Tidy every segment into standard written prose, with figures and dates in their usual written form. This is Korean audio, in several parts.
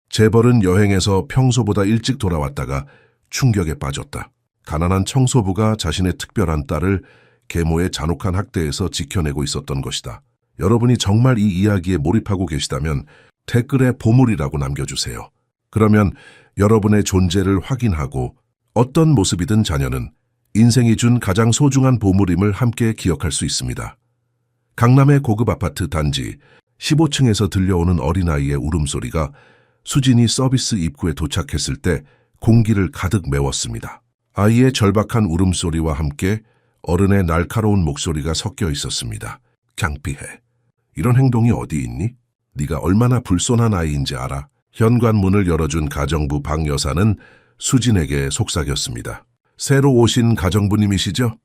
재벌은 여행에서 평소보다 일찍 돌아왔다가 충격에 빠졌다. 가난한 청소부가 자신의 특별한 딸을 계모의 잔혹한 학대에서 지켜내고 있었던 것이다. 여러분이 정말 이 이야기에 몰입하고 계시다면 댓글에 보물이라고 남겨주세요. 그러면 여러분의 존재를 확인하고 어떤 모습이든 자녀는 인생이 준 가장 소중한 보물임을 함께 기억할 수 있습니다. 강남의 고급 아파트 단지 15층에서 들려오는 어린아이의 울음소리가 수진이 서비스 입구에 도착했을 때 공기를 가득 메웠습니다. 아이의 절박한 울음소리와 함께 어른의 날카로운 목소리가 섞여 있었습니다. 창피해. 이런 행동이 어디 있니? 네가 얼마나 불손한 아이인지 알아? 현관문을 열어준 가정부 박 여사는 수진에게 속삭였습니다. 새로 오신 가정부님이시죠?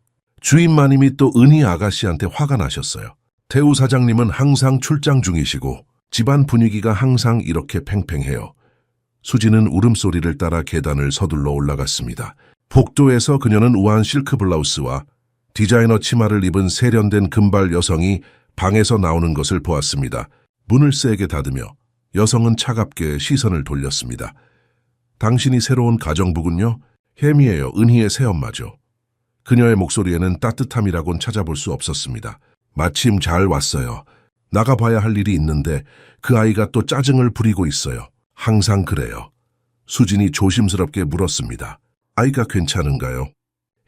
주인 마님이 또 은희 아가씨한테 화가 나셨어요. 태우 사장님은 항상 출장 중이시고 집안 분위기가 항상 이렇게 팽팽해요. 수진은 울음소리를 따라 계단을 서둘러 올라갔습니다. 복도에서 그녀는 우아한 실크 블라우스와 디자이너 치마를 입은 세련된 금발 여성이 방에서 나오는 것을 보았습니다. 문을 세게 닫으며 여성은 차갑게 시선을 돌렸습니다. 당신이 새로운 가정부군요? 혜미예요. 은희의 새엄마죠. 그녀의 목소리에는 따뜻함이라곤 찾아볼 수 없었습니다. 마침 잘 왔어요. 나가봐야 할 일이 있는데 그 아이가 또 짜증을 부리고 있어요. 항상 그래요. 수진이 조심스럽게 물었습니다. 아이가 괜찮은가요?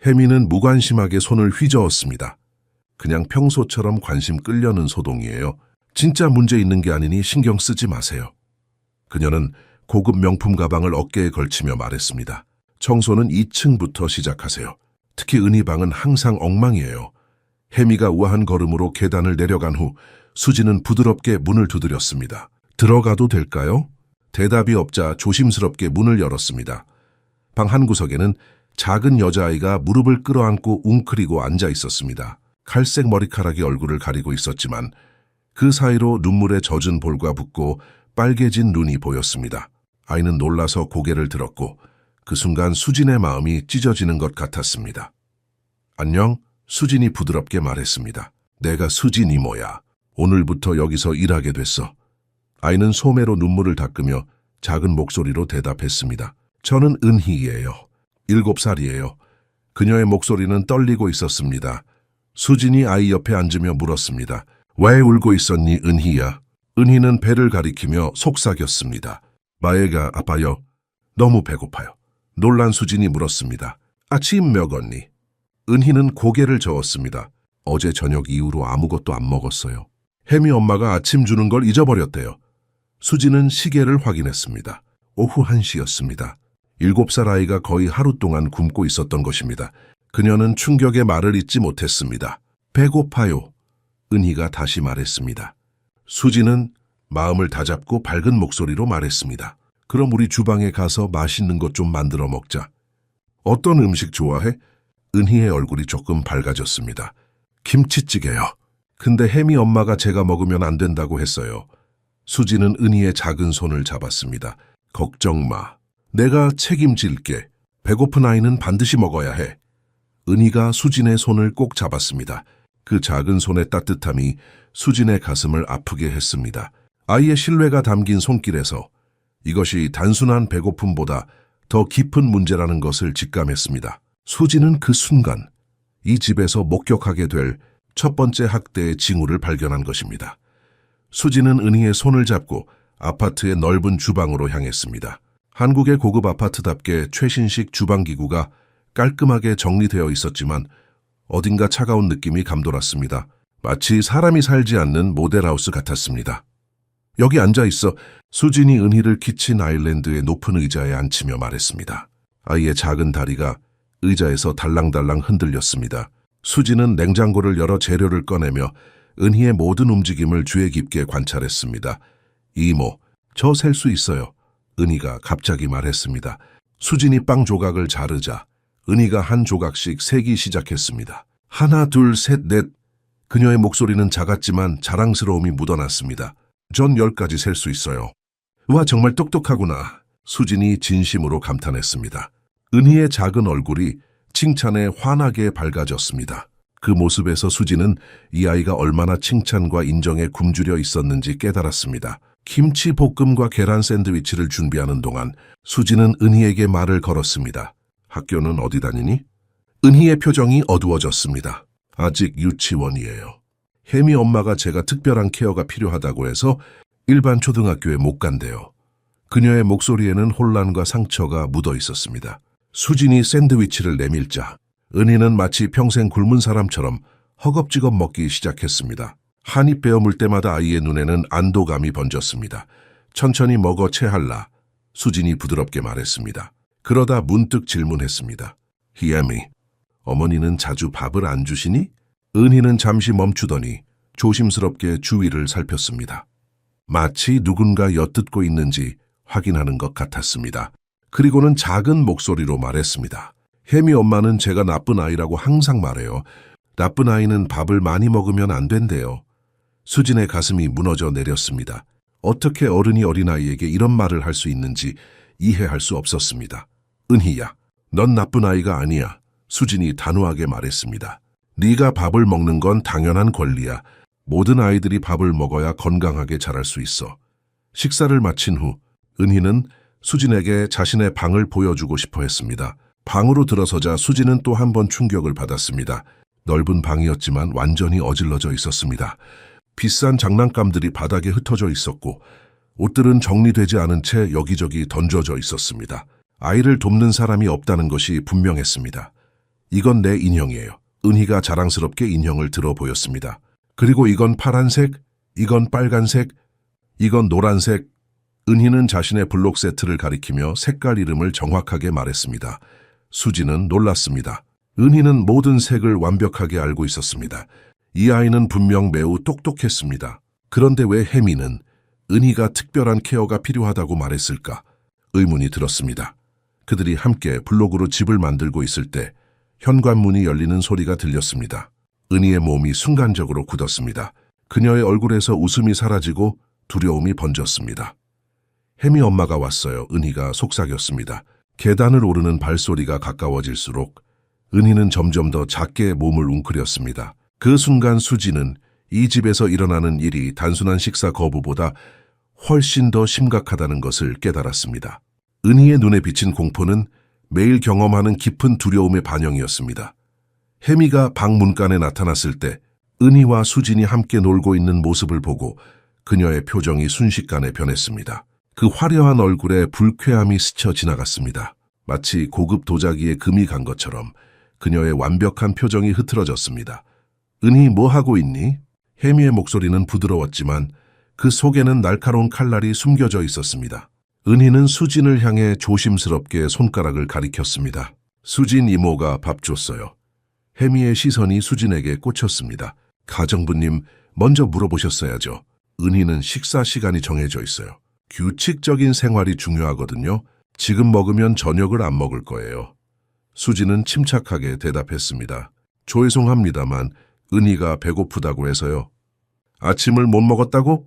혜미는 무관심하게 손을 휘저었습니다. 그냥 평소처럼 관심 끌려는 소동이에요. 진짜 문제 있는 게 아니니 신경 쓰지 마세요. 그녀는 고급 명품 가방을 어깨에 걸치며 말했습니다. 청소는 2층부터 시작하세요. 특히 은희 방은 항상 엉망이에요. 혜미가 우아한 걸음으로 계단을 내려간 후 수진은 부드럽게 문을 두드렸습니다. 들어가도 될까요? 대답이 없자 조심스럽게 문을 열었습니다. 방 한 구석에는 작은 여자아이가 무릎을 끌어안고 웅크리고 앉아 있었습니다. 갈색 머리카락이 얼굴을 가리고 있었지만 그 사이로 눈물에 젖은 볼과 붓고 빨개진 눈이 보였습니다. 아이는 놀라서 고개를 들었고 그 순간 수진의 마음이 찢어지는 것 같았습니다. 안녕? 수진이 부드럽게 말했습니다. 내가 수진 이모야. 오늘부터 여기서 일하게 됐어. 아이는 소매로 눈물을 닦으며 작은 목소리로 대답했습니다. 저는 은희예요. 7살이에요. 그녀의 목소리는 떨리고 있었습니다. 수진이 아이 옆에 앉으며 물었습니다. 왜 울고 있었니, 은희야? 은희는 배를 가리키며 속삭였습니다. 마애가 아파요. 너무 배고파요. 놀란 수진이 물었습니다. 아침 먹었니? 은희는 고개를 저었습니다. 어제 저녁 이후로 아무것도 안 먹었어요. 혜미 엄마가 아침 주는 걸 잊어버렸대요. 수진은 시계를 확인했습니다. 오후 1시였습니다. 7살 아이가 거의 하루 동안 굶고 있었던 것입니다. 그녀는 충격의 말을 잇지 못했습니다. 배고파요. 은희가 다시 말했습니다. 수진은 마음을 다잡고 밝은 목소리로 말했습니다. 그럼 우리 주방에 가서 맛있는 것 좀 만들어 먹자. 어떤 음식 좋아해? 은희의 얼굴이 조금 밝아졌습니다. 김치찌개요. 근데 혜미 엄마가 제가 먹으면 안 된다고 했어요. 수진은 은희의 작은 손을 잡았습니다. 걱정 마. 내가 책임질게. 배고픈 아이는 반드시 먹어야 해. 은희가 수진의 손을 꼭 잡았습니다. 그 작은 손의 따뜻함이 수진의 가슴을 아프게 했습니다. 아이의 신뢰가 담긴 손길에서 이것이 단순한 배고픔보다 더 깊은 문제라는 것을 직감했습니다. 수진은 그 순간 이 집에서 목격하게 될 첫 번째 학대의 징후를 발견한 것입니다. 수진은 은희의 손을 잡고 아파트의 넓은 주방으로 향했습니다. 한국의 고급 아파트답게 최신식 주방기구가 깔끔하게 정리되어 있었지만 어딘가 차가운 느낌이 감돌았습니다. 마치 사람이 살지 않는 모델하우스 같았습니다. 여기 앉아 있어. 수진이 은희를 키친 아일랜드의 높은 의자에 앉히며 말했습니다. 아이의 작은 다리가 의자에서 달랑달랑 흔들렸습니다. 수진은 냉장고를 열어 재료를 꺼내며 은희의 모든 움직임을 주의 깊게 관찰했습니다. 이모, 저 셀 수 있어요. 은희가 갑자기 말했습니다. 수진이 빵 조각을 자르자 은희가 한 조각씩 세기 시작했습니다. 하나, 둘, 셋, 넷. 그녀의 목소리는 작았지만 자랑스러움이 묻어났습니다. 전 10까지 셀 수 있어요. 와, 정말 똑똑하구나. 수진이 진심으로 감탄했습니다. 은희의 작은 얼굴이 칭찬에 환하게 밝아졌습니다. 그 모습에서 수진은 이 아이가 얼마나 칭찬과 인정에 굶주려 있었는지 깨달았습니다. 김치 볶음과 계란 샌드위치를 준비하는 동안 수지는 은희에게 말을 걸었습니다. 학교는 어디 다니니? 은희의 표정이 어두워졌습니다. 아직 유치원이에요. 혜미 엄마가 제가 특별한 케어가 필요하다고 해서 일반 초등학교에 못 간대요. 그녀의 목소리에는 혼란과 상처가 묻어 있었습니다. 수진이 샌드위치를 내밀자 은희는 마치 평생 굶은 사람처럼 허겁지겁 먹기 시작했습니다. 한 입 베어 물 때마다 아이의 눈에는 안도감이 번졌습니다. 천천히 먹어 채할라. 수진이 부드럽게 말했습니다. 그러다 문득 질문했습니다. 희애미, 어머니는 자주 밥을 안 주시니? 은희는 잠시 멈추더니 조심스럽게 주위를 살폈습니다. 마치 누군가 엿듣고 있는지 확인하는 것 같았습니다. 그리고는 작은 목소리로 말했습니다. 혜미 엄마는 제가 나쁜 아이라고 항상 말해요. 나쁜 아이는 밥을 많이 먹으면 안 된대요. 수진의 가슴이 무너져 내렸습니다. 어떻게 어른이 어린아이에게 이런 말을 할 수 있는지 이해할 수 없었습니다. 은희야, 넌 나쁜 아이가 아니야. 수진이 단호하게 말했습니다. 네가 밥을 먹는 건 당연한 권리야. 모든 아이들이 밥을 먹어야 건강하게 자랄 수 있어. 식사를 마친 후 은희는 수진에게 자신의 방을 보여주고 싶어 했습니다. 방으로 들어서자 수진은 또 한 번 충격을 받았습니다. 넓은 방이었지만 완전히 어질러져 있었습니다. 비싼 장난감들이 바닥에 흩어져 있었고 옷들은 정리되지 않은 채 여기저기 던져져 있었습니다. 아이를 돕는 사람이 없다는 것이 분명했습니다. 이건 내 인형이에요. 은희가 자랑스럽게 인형을 들어 보였습니다. 그리고 이건 파란색, 이건 빨간색, 이건 노란색. 은희는 자신의 블록 세트를 가리키며 색깔 이름을 정확하게 말했습니다. 수지는 놀랐습니다. 은희는 모든 색을 완벽하게 알고 있었습니다. 이 아이는 분명 매우 똑똑했습니다. 그런데 왜 혜미는 은희가 특별한 케어가 필요하다고 말했을까? 의문이 들었습니다. 그들이 함께 블록으로 집을 만들고 있을 때 현관문이 열리는 소리가 들렸습니다. 은희의 몸이 순간적으로 굳었습니다. 그녀의 얼굴에서 웃음이 사라지고 두려움이 번졌습니다. 혜미 엄마가 왔어요. 은희가 속삭였습니다. 계단을 오르는 발소리가 가까워질수록 은희는 점점 더 작게 몸을 웅크렸습니다. 그 순간 수지는 이 집에서 일어나는 일이 단순한 식사 거부보다 훨씬 더 심각하다는 것을 깨달았습니다. 은희의 눈에 비친 공포는 매일 경험하는 깊은 두려움의 반영이었습니다. 혜미가 방 문간에 나타났을 때 은희와 수진이 함께 놀고 있는 모습을 보고 그녀의 표정이 순식간에 변했습니다. 그 화려한 얼굴에 불쾌함이 스쳐 지나갔습니다. 마치 고급 도자기에 금이 간 것처럼 그녀의 완벽한 표정이 흐트러졌습니다. 은희 뭐 하고 있니? 혜미의 목소리는 부드러웠지만 그 속에는 날카로운 칼날이 숨겨져 있었습니다. 은희는 수진을 향해 조심스럽게 손가락을 가리켰습니다. 수진 이모가 밥 줬어요. 혜미의 시선이 수진에게 꽂혔습니다. 가정부님, 먼저 물어보셨어야죠. 은희는 식사 시간이 정해져 있어요. 규칙적인 생활이 중요하거든요. 지금 먹으면 저녁을 안 먹을 거예요. 수진은 침착하게 대답했습니다. 죄송합니다만 은희가 배고프다고 해서요. 아침을 못 먹었다고?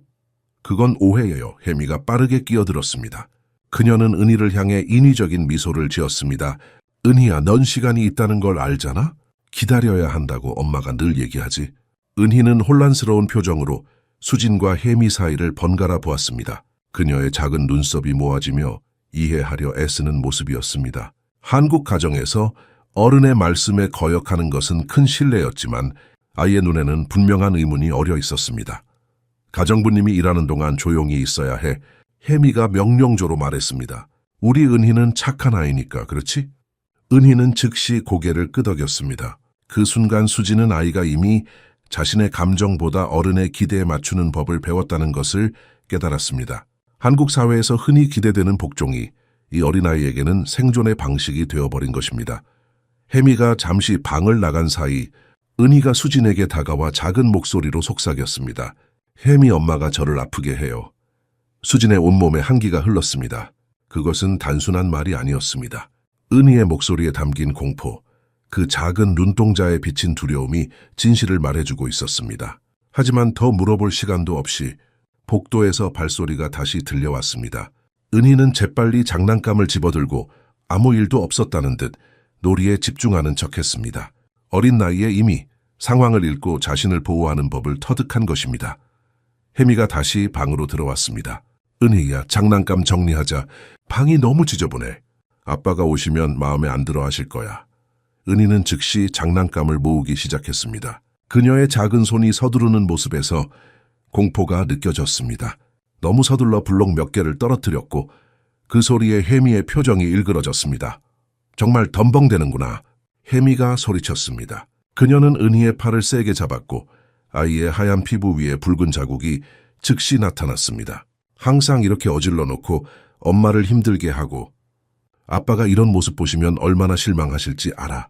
그건 오해예요. 혜미가 빠르게 끼어들었습니다. 그녀는 은희를 향해 인위적인 미소를 지었습니다. 은희야, 넌 시간이 있다는 걸 알잖아? 기다려야 한다고 엄마가 늘 얘기하지. 은희는 혼란스러운 표정으로 수진과 혜미 사이를 번갈아 보았습니다. 그녀의 작은 눈썹이 모아지며 이해하려 애쓰는 모습이었습니다. 한국 가정에서 어른의 말씀에 거역하는 것은 큰 신뢰였지만 아이의 눈에는 분명한 의문이 어려 있었습니다. 가정부님이 일하는 동안 조용히 있어야 해. 혜미가 명령조로 말했습니다. 우리 은희는 착한 아이니까 그렇지? 은희는 즉시 고개를 끄덕였습니다. 그 순간 수지는 아이가 이미 자신의 감정보다 어른의 기대에 맞추는 법을 배웠다는 것을 깨달았습니다. 한국 사회에서 흔히 기대되는 복종이 이 어린아이에게는 생존의 방식이 되어버린 것입니다. 혜미가 잠시 방을 나간 사이 은희가 수진에게 다가와 작은 목소리로 속삭였습니다. 혜미 엄마가 저를 아프게 해요. 수진의 온몸에 한기가 흘렀습니다. 그것은 단순한 말이 아니었습니다. 은희의 목소리에 담긴 공포, 그 작은 눈동자에 비친 두려움이 진실을 말해주고 있었습니다. 하지만 더 물어볼 시간도 없이 복도에서 발소리가 다시 들려왔습니다. 은희는 재빨리 장난감을 집어들고 아무 일도 없었다는 듯 놀이에 집중하는 척했습니다. 어린 나이에 이미 상황을 읽고 자신을 보호하는 법을 터득한 것입니다. 혜미가 다시 방으로 들어왔습니다. 은희야, 장난감 정리하자. 방이 너무 지저분해. 아빠가 오시면 마음에 안 들어 하실 거야. 은희는 즉시 장난감을 모으기 시작했습니다. 그녀의 작은 손이 서두르는 모습에서 공포가 느껴졌습니다. 너무 서둘러 블록 몇 개를 떨어뜨렸고 그 소리에 혜미의 표정이 일그러졌습니다. 정말 덤벙대는구나. 혜미가 소리쳤습니다. 그녀는 은희의 팔을 세게 잡았고 아이의 하얀 피부 위에 붉은 자국이 즉시 나타났습니다. 항상 이렇게 어질러 놓고 엄마를 힘들게 하고 아빠가 이런 모습 보시면 얼마나 실망하실지 알아.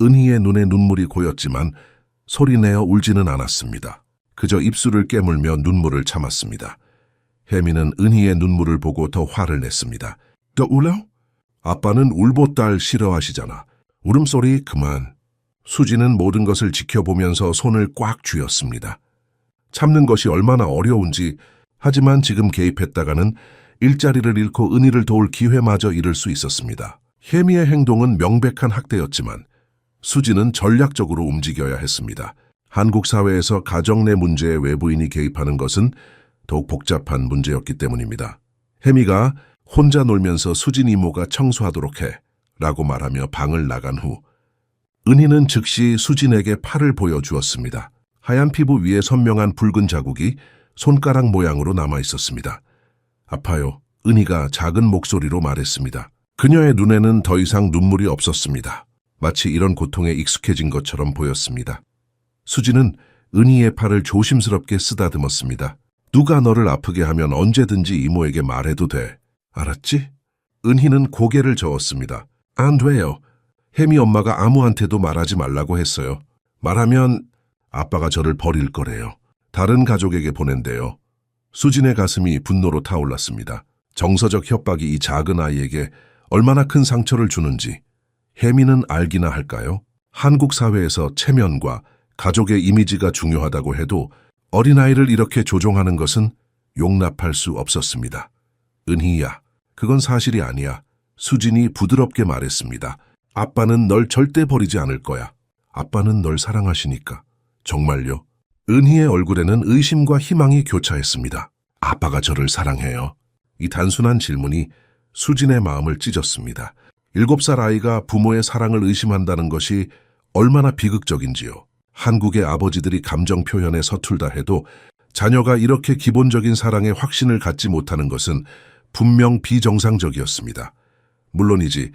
은희의 눈에 눈물이 고였지만 소리내어 울지는 않았습니다. 그저 입술을 깨물며 눈물을 참았습니다. 혜미는 은희의 눈물을 보고 더 화를 냈습니다. 너 울어? 아빠는 울보딸 싫어하시잖아. 울음소리 그만. 수지는 모든 것을 지켜보면서 손을 꽉 쥐었습니다. 참는 것이 얼마나 어려운지, 하지만 지금 개입했다가는 일자리를 잃고 은희를 도울 기회마저 잃을 수 있었습니다. 혜미의 행동은 명백한 학대였지만 수지는 전략적으로 움직여야 했습니다. 한국 사회에서 가정 내 문제에 외부인이 개입하는 것은 더욱 복잡한 문제였기 때문입니다. 혜미가 혼자 놀면서 수진 이모가 청소하도록 해 라고 말하며 방을 나간 후 은희는 즉시 수진에게 팔을 보여주었습니다. 하얀 피부 위에 선명한 붉은 자국이 손가락 모양으로 남아 있었습니다. 아파요. 은희가 작은 목소리로 말했습니다. 그녀의 눈에는 더 이상 눈물이 없었습니다. 마치 이런 고통에 익숙해진 것처럼 보였습니다. 수지는 은희의 팔을 조심스럽게 쓰다듬었습니다. 누가 너를 아프게 하면 언제든지 이모에게 말해도 돼. 알았지? 은희는 고개를 저었습니다. 안 돼요. 혜미 엄마가 아무한테도 말하지 말라고 했어요. 말하면 아빠가 저를 버릴 거래요. 다른 가족에게 보낸대요. 수진의 가슴이 분노로 타올랐습니다. 정서적 협박이 이 작은 아이에게 얼마나 큰 상처를 주는지 혜미는 알기나 할까요? 한국 사회에서 체면과 가족의 이미지가 중요하다고 해도 어린아이를 이렇게 조종하는 것은 용납할 수 없었습니다. 은희야, 그건 사실이 아니야. 수진이 부드럽게 말했습니다. 아빠는 널 절대 버리지 않을 거야. 아빠는 널 사랑하시니까. 정말요? 은희의 얼굴에는 의심과 희망이 교차했습니다. 아빠가 저를 사랑해요. 이 단순한 질문이 수진의 마음을 찢었습니다. 7살 아이가 부모의 사랑을 의심한다는 것이 얼마나 비극적인지요. 한국의 아버지들이 감정 표현에 서툴다 해도 자녀가 이렇게 기본적인 사랑에 확신을 갖지 못하는 것은 분명 비정상적이었습니다. 물론이지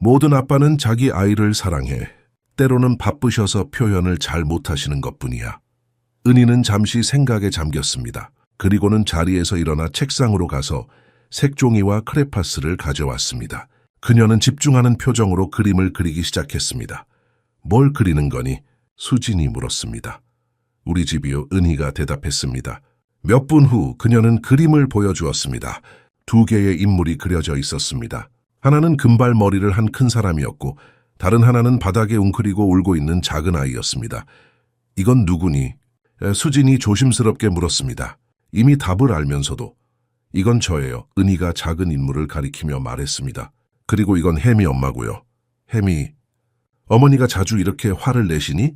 모든 아빠는 자기 아이를 사랑해. 때로는 바쁘셔서 표현을 잘 못하시는 것뿐이야. 은희는 잠시 생각에 잠겼습니다. 그리고는 자리에서 일어나 책상으로 가서 색종이와 크레파스를 가져왔습니다. 그녀는 집중하는 표정으로 그림을 그리기 시작했습니다. 뭘 그리는 거니? 수진이 물었습니다. 우리 집이요, 은희가 대답했습니다. 몇 분 후 그녀는 그림을 보여주었습니다. 2개의 인물이 그려져 있었습니다. 하나는 금발머리를 한 큰 사람이었고 다른 하나는 바닥에 웅크리고 울고 있는 작은 아이였습니다. 이건 누구니? 수진이 조심스럽게 물었습니다. 이미 답을 알면서도 이건 저예요. 은희가 작은 인물을 가리키며 말했습니다. 그리고 이건 혜미 엄마고요. 혜미, 어머니가 자주 이렇게 화를 내시니?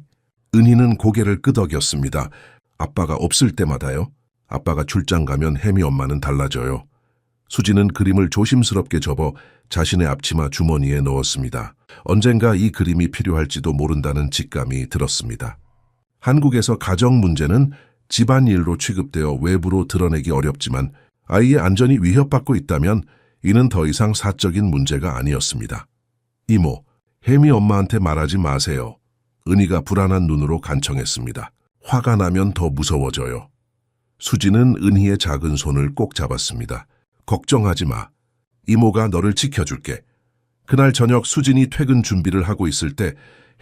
은희는 고개를 끄덕였습니다. 아빠가 없을 때마다요. 아빠가 출장 가면 혜미 엄마는 달라져요. 수지는 그림을 조심스럽게 접어 자신의 앞치마 주머니에 넣었습니다. 언젠가 이 그림이 필요할지도 모른다는 직감이 들었습니다. 한국에서 가정 문제는 집안일로 취급되어 외부로 드러내기 어렵지만 아이의 안전이 위협받고 있다면 이는 더 이상 사적인 문제가 아니었습니다. 이모, 혜미 엄마한테 말하지 마세요. 은희가 불안한 눈으로 간청했습니다. 화가 나면 더 무서워져요. 수지는 은희의 작은 손을 꼭 잡았습니다. 걱정하지 마. 이모가 너를 지켜줄게. 그날 저녁 수진이 퇴근 준비를 하고 있을 때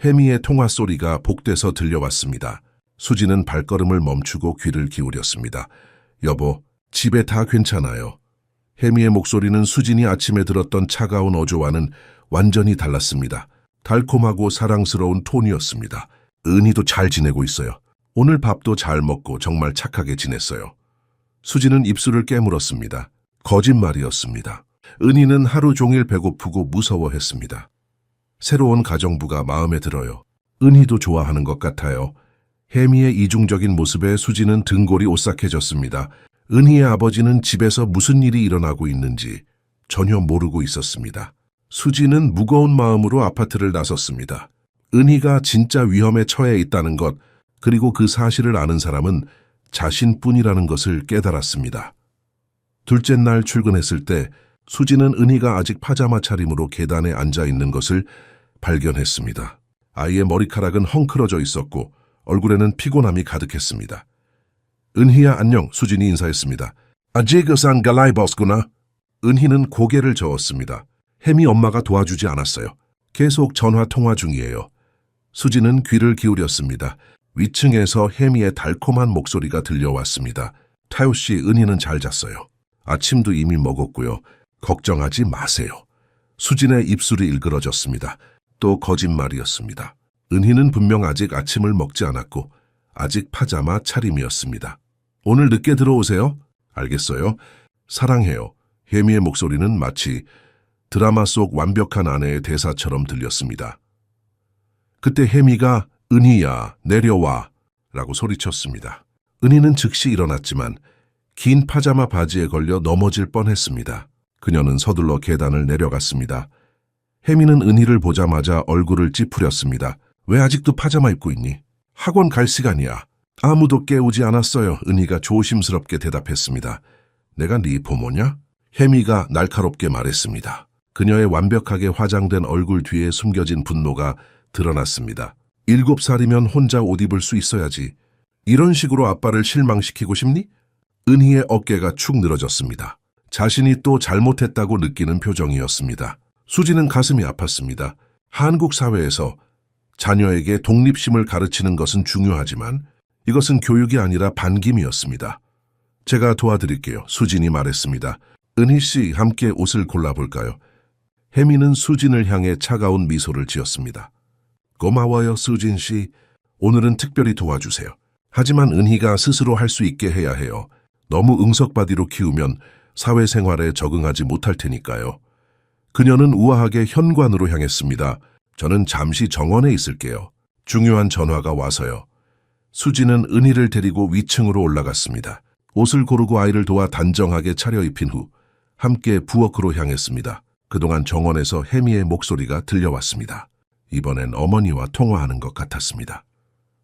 혜미의 통화 소리가 복돼서 들려왔습니다. 수진은 발걸음을 멈추고 귀를 기울였습니다. 여보, 집에 다 괜찮아요. 혜미의 목소리는 수진이 아침에 들었던 차가운 어조와는 완전히 달랐습니다. 달콤하고 사랑스러운 톤이었습니다. 은희도 잘 지내고 있어요. 오늘 밥도 잘 먹고 정말 착하게 지냈어요. 수진은 입술을 깨물었습니다. 거짓말이었습니다. 은희는 하루 종일 배고프고 무서워했습니다. 새로운 가정부가 마음에 들어요. 은희도 좋아하는 것 같아요. 혜미의 이중적인 모습에 수지는 등골이 오싹해졌습니다. 은희의 아버지는 집에서 무슨 일이 일어나고 있는지 전혀 모르고 있었습니다. 수지는 무거운 마음으로 아파트를 나섰습니다. 은희가 진짜 위험에 처해 있다는 것, 그리고 그 사실을 아는 사람은 자신뿐이라는 것을 깨달았습니다. 둘째 날 출근했을 때 수지는 은희가 아직 파자마 차림으로 계단에 앉아 있는 것을 발견했습니다. 아이의 머리카락은 헝클어져 있었고 얼굴에는 피곤함이 가득했습니다. 은희야, 안녕. 수진이 인사했습니다. 아직은 갈라이버스구나. 은희는 고개를 저었습니다. 혜미 엄마가 도와주지 않았어요. 계속 전화 통화 중이에요. 수지는 귀를 기울였습니다. 위층에서 혜미의 달콤한 목소리가 들려왔습니다. 타요 씨, 은희는 잘 잤어요. 아침도 이미 먹었고요. 걱정하지 마세요. 수진의 입술이 일그러졌습니다. 또 거짓말이었습니다. 은희는 분명 아직 아침을 먹지 않았고 아직 파자마 차림이었습니다. 오늘 늦게 들어오세요? 알겠어요. 사랑해요. 혜미의 목소리는 마치 드라마 속 완벽한 아내의 대사처럼 들렸습니다. 그때 혜미가 은희야, 내려와 라고 소리쳤습니다. 은희는 즉시 일어났지만 긴 파자마 바지에 걸려 넘어질 뻔했습니다. 그녀는 서둘러 계단을 내려갔습니다. 혜미는 은희를 보자마자 얼굴을 찌푸렸습니다. 왜 아직도 파자마 입고 있니? 학원 갈 시간이야. 아무도 깨우지 않았어요. 은희가 조심스럽게 대답했습니다. 내가 네 부모냐? 혜미가 날카롭게 말했습니다. 그녀의 완벽하게 화장된 얼굴 뒤에 숨겨진 분노가 드러났습니다. 7살이면 혼자 옷 입을 수 있어야지. 이런 식으로 아빠를 실망시키고 싶니? 은희의 어깨가 축 늘어졌습니다. 자신이 또 잘못했다고 느끼는 표정이었습니다. 수지는 가슴이 아팠습니다. 한국 사회에서 자녀에게 독립심을 가르치는 것은 중요하지만 이것은 교육이 아니라 반김이었습니다. 제가 도와드릴게요. 수진이 말했습니다. 은희 씨, 함께 옷을 골라볼까요? 혜미는 수진을 향해 차가운 미소를 지었습니다. 고마워요, 수진 씨. 오늘은 특별히 도와주세요. 하지만 은희가 스스로 할 수 있게 해야 해요. 너무 응석바디로 키우면 사회생활에 적응하지 못할 테니까요. 그녀는 우아하게 현관으로 향했습니다. 저는 잠시 정원에 있을게요. 중요한 전화가 와서요. 수지는 은희를 데리고 위층으로 올라갔습니다. 옷을 고르고 아이를 도와 단정하게 차려입힌 후 함께 부엌으로 향했습니다. 그동안 정원에서 혜미의 목소리가 들려왔습니다. 이번엔 어머니와 통화하는 것 같았습니다.